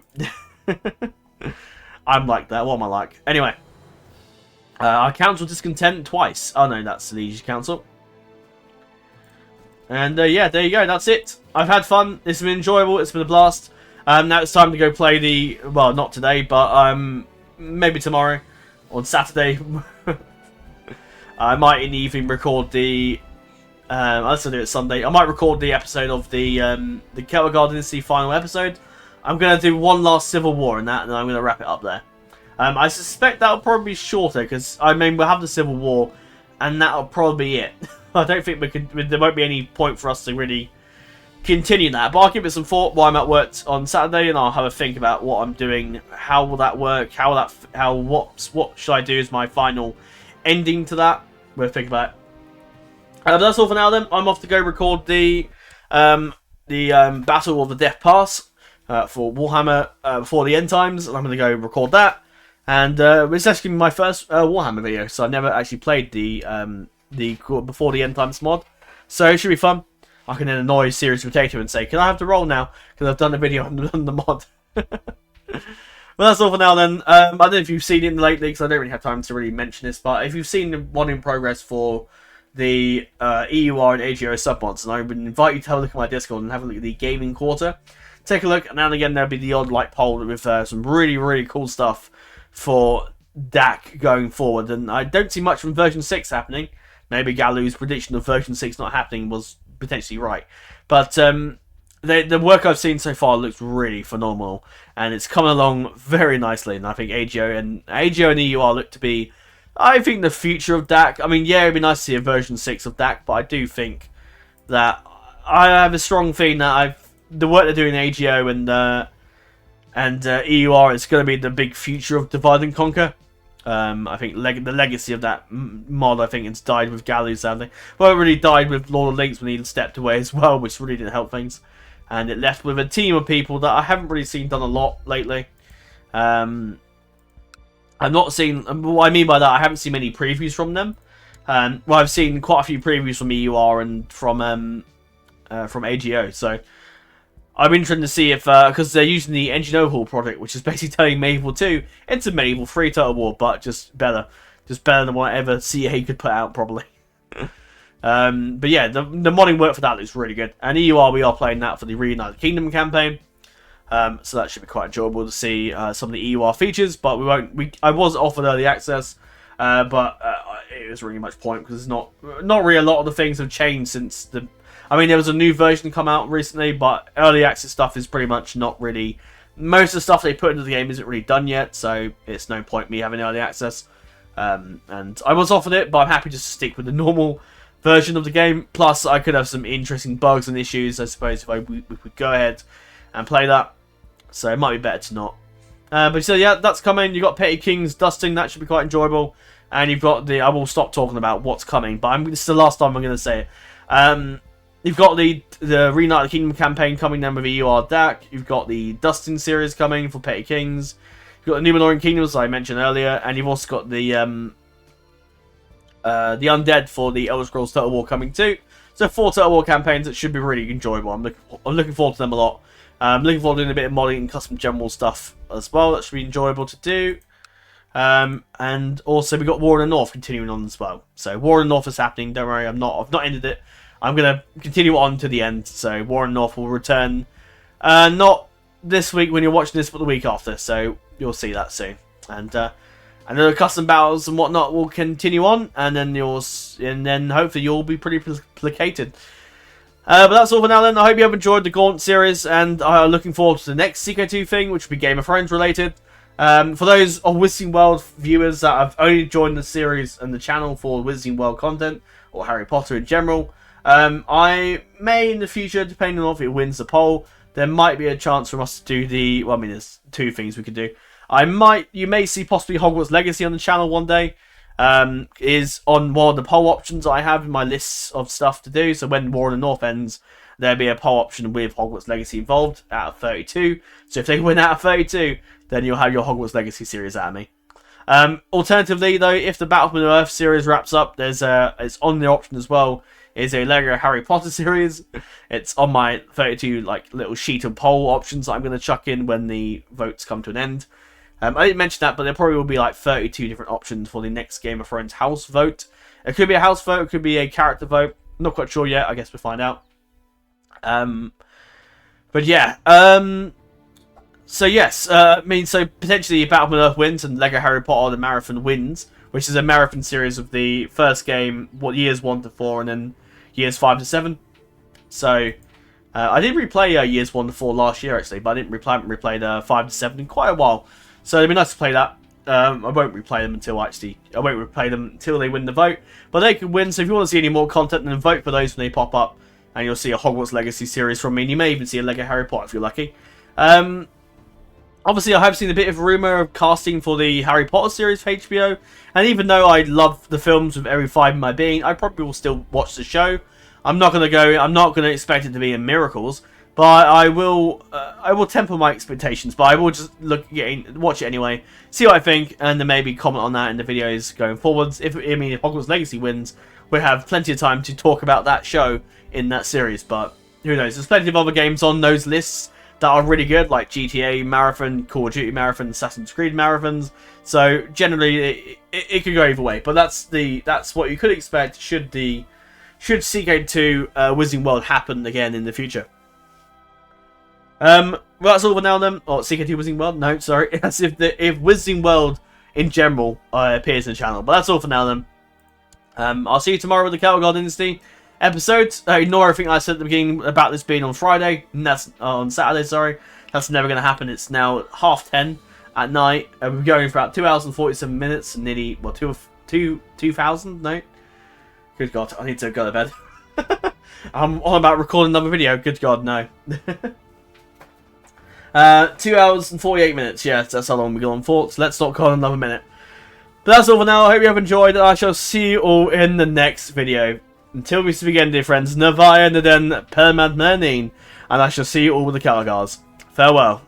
I'm like that. What am I like? Anyway, our council discontent twice. Oh no, that's the Liege Council. And yeah, there you go. That's it. I've had fun. It's been enjoyable. It's been a blast. Now it's time to go play the... Well, not today, but maybe tomorrow. On Saturday. I might even record the... Let's do it Sunday. I might record the episode of the Ck2 Dynasty final episode. I'm going to do one last Civil War in that, and then I'm going to wrap it up there. I suspect that'll probably be shorter, because, I mean, we'll have the Civil War, and that'll probably be it. I don't think there won't be any point for us to really continue that, but I'll give it some thought while I'm at work on Saturday, and I'll have a think about what I'm doing, how will that work, what should I do as my final ending to that. We'll think about it. But that's all for now then. I'm off to go record the Battle of the Death Pass for Warhammer before the end times, and I'm going to go record that. And it's actually my first Warhammer video, so I've never actually played the before the end times mod, so it should be fun. I can then annoy Serious Potato and say, can I have the roll now? Because I've done a video on the mod. Well, that's all for now then. I don't know if you've seen it lately, because I don't really have time to really mention this, but if you've seen the one in progress for the EUR and AGO submods, and I would invite you to have a look at my Discord and have a look at the gaming quarter. Take a look, and now and again there'll be the odd like poll with some really, really cool stuff for DAC going forward, and I don't see much from version 6 happening. Maybe Galu's prediction of version 6 not happening was potentially right. But the work I've seen so far looks really phenomenal. And it's coming along very nicely. And I think AGO and EUR look to be, I think, the future of DAC. I mean, yeah, it'd be nice to see a version 6 of DAC. But I do think that I have a strong feeling that the work they're doing in AGO and EUR is going to be the big future of Divide and Conquer. I think the legacy of that mod, I think, it's died with Galu, sadly. Well, it really died with Lord of the Links when he stepped away as well, which really didn't help things. And it left with a team of people that I haven't really seen done a lot lately. I've not seen... What I mean by that, I haven't seen many previews from them. Well, I've seen quite a few previews from EUR and from AGO, so... I'm interested to see if, because they're using the Engine Overhaul project, which is basically turning Medieval 2 into Medieval 3 Total War, but just better. Just better than whatever CA could put out, probably. But yeah, the modding work for that looks really good. And EUR, we are playing that for the Reunited Kingdom campaign. So that should be quite enjoyable to see some of the EUR features, but I was offered early access, but it was really much point, because it's not really a lot of the things have changed since the... I mean, there was a new version come out recently, but early access stuff is pretty much not really... Most of the stuff they put into the game isn't really done yet, so it's no point me having early access. And I was offered it, but I'm happy just to stick with the normal version of the game. Plus, I could have some interesting bugs and issues, I suppose, if we could go ahead and play that. So it might be better to not. But so yeah, that's coming. You've got Petty King's Dusting, that should be quite enjoyable. And you've got the... I will stop talking about what's coming, but this is the last time I'm going to say it. You've got the Reunited Kingdom campaign coming down with EUR DAC. You've got the Dustin series coming for Petty Kings. You've got the Numenorian Kingdoms, as I mentioned earlier, and you've also got the Undead for the Elder Scrolls Total War coming too. So 4 Total War campaigns that should be really enjoyable. I'm looking forward to them a lot. Looking forward to doing a bit of modding and custom general stuff as well. That should be enjoyable to do. And also we got War in the North continuing on as well. So War in the North is happening. Don't worry, I've not ended it. I'm gonna continue on to the end. So War in the North will return, not this week when you're watching this, but the week after. So you'll see that soon. And the custom battles and whatnot will continue on, and then hopefully you'll be pretty placated. But that's all for now then. I hope you have enjoyed the Gaunt series, and I'm looking forward to the next Ck2 thing, which will be Game of Thrones related. For those of Wizarding World viewers that have only joined the series and the channel for Wizarding World content, or Harry Potter in general, I may in the future, depending on if it wins the poll, there might be a chance for us to do the, well, I mean, there's two things we could do. You may see possibly Hogwarts Legacy on the channel one day. Is on one of the poll options I have in my lists of stuff to do. So when War in the North ends, there'll be a poll option with Hogwarts Legacy involved out of 32. So if they win out of 32, then you'll have your Hogwarts Legacy series out of me. Alternatively, though, if the Battle of Middle-earth series wraps up, it's on the option as well, is a Lego Harry Potter series. It's on my 32 little sheet of poll options that I'm going to chuck in when the votes come to an end. I didn't mention that, but there probably will be 32 different options for the next Game of Thrones house vote. It could be a house vote, it could be a character vote. Not quite sure yet, I guess we'll find out. But yeah, so yes, so potentially Battle of Middle-earth wins and Lego Harry Potter the Marathon wins, which is a marathon series of the first game, years 1 to 4, and then years 5 to 7. So, I did replay years 1 to 4 last year actually, but I haven't replayed 5 to 7 in quite a while. So it'd be nice to play that. I won't replay them until they win the vote. But they can win, so if you want to see any more content, then vote for those when they pop up. And you'll see a Hogwarts Legacy series from me, and you may even see a Lego Harry Potter if you're lucky. Obviously, I have seen a bit of rumour of casting for the Harry Potter series for HBO. And even though I love the films with every fibre of my being, I probably will still watch the show. I'm not going to expect it to be in miracles. But I will temper my expectations. But I will just watch it anyway, see what I think, and then maybe comment on that in the videos going forwards. If Hogwarts Legacy wins, we'll have plenty of time to talk about that show in that series. But who knows? There's plenty of other games on those lists that are really good, like GTA Marathon, Call of Duty Marathon, Assassin's Creed Marathons. So generally, it could go either way. But that's what you could expect should Ck2 Wizarding World happen again in the future. Well, that's all for now then. Or Ck2 Wizarding World? No, sorry. That's if Wizarding World in general appears in the channel. But that's all for now then. I'll see you tomorrow with the Gaunt Dynasty episode. Ignore everything I said at the beginning about this being on Friday. And that's on Saturday, sorry. That's never going to happen. It's now 10:30 at night. We're going for about 2 hours and 47 minutes. Nearly, well, 2,000? No? Good God, I need to go to bed. I'm on about recording another video. Good God, no. 2 hours and 48 minutes. Yeah, that's how long we've gone for. So let's not go on another minute. But that's all for now. I hope you have enjoyed. I shall see you all in the next video. Until we speak again, dear friends, Navaya Naden Permad Mernin, and I shall see you all with the Caligars. Farewell.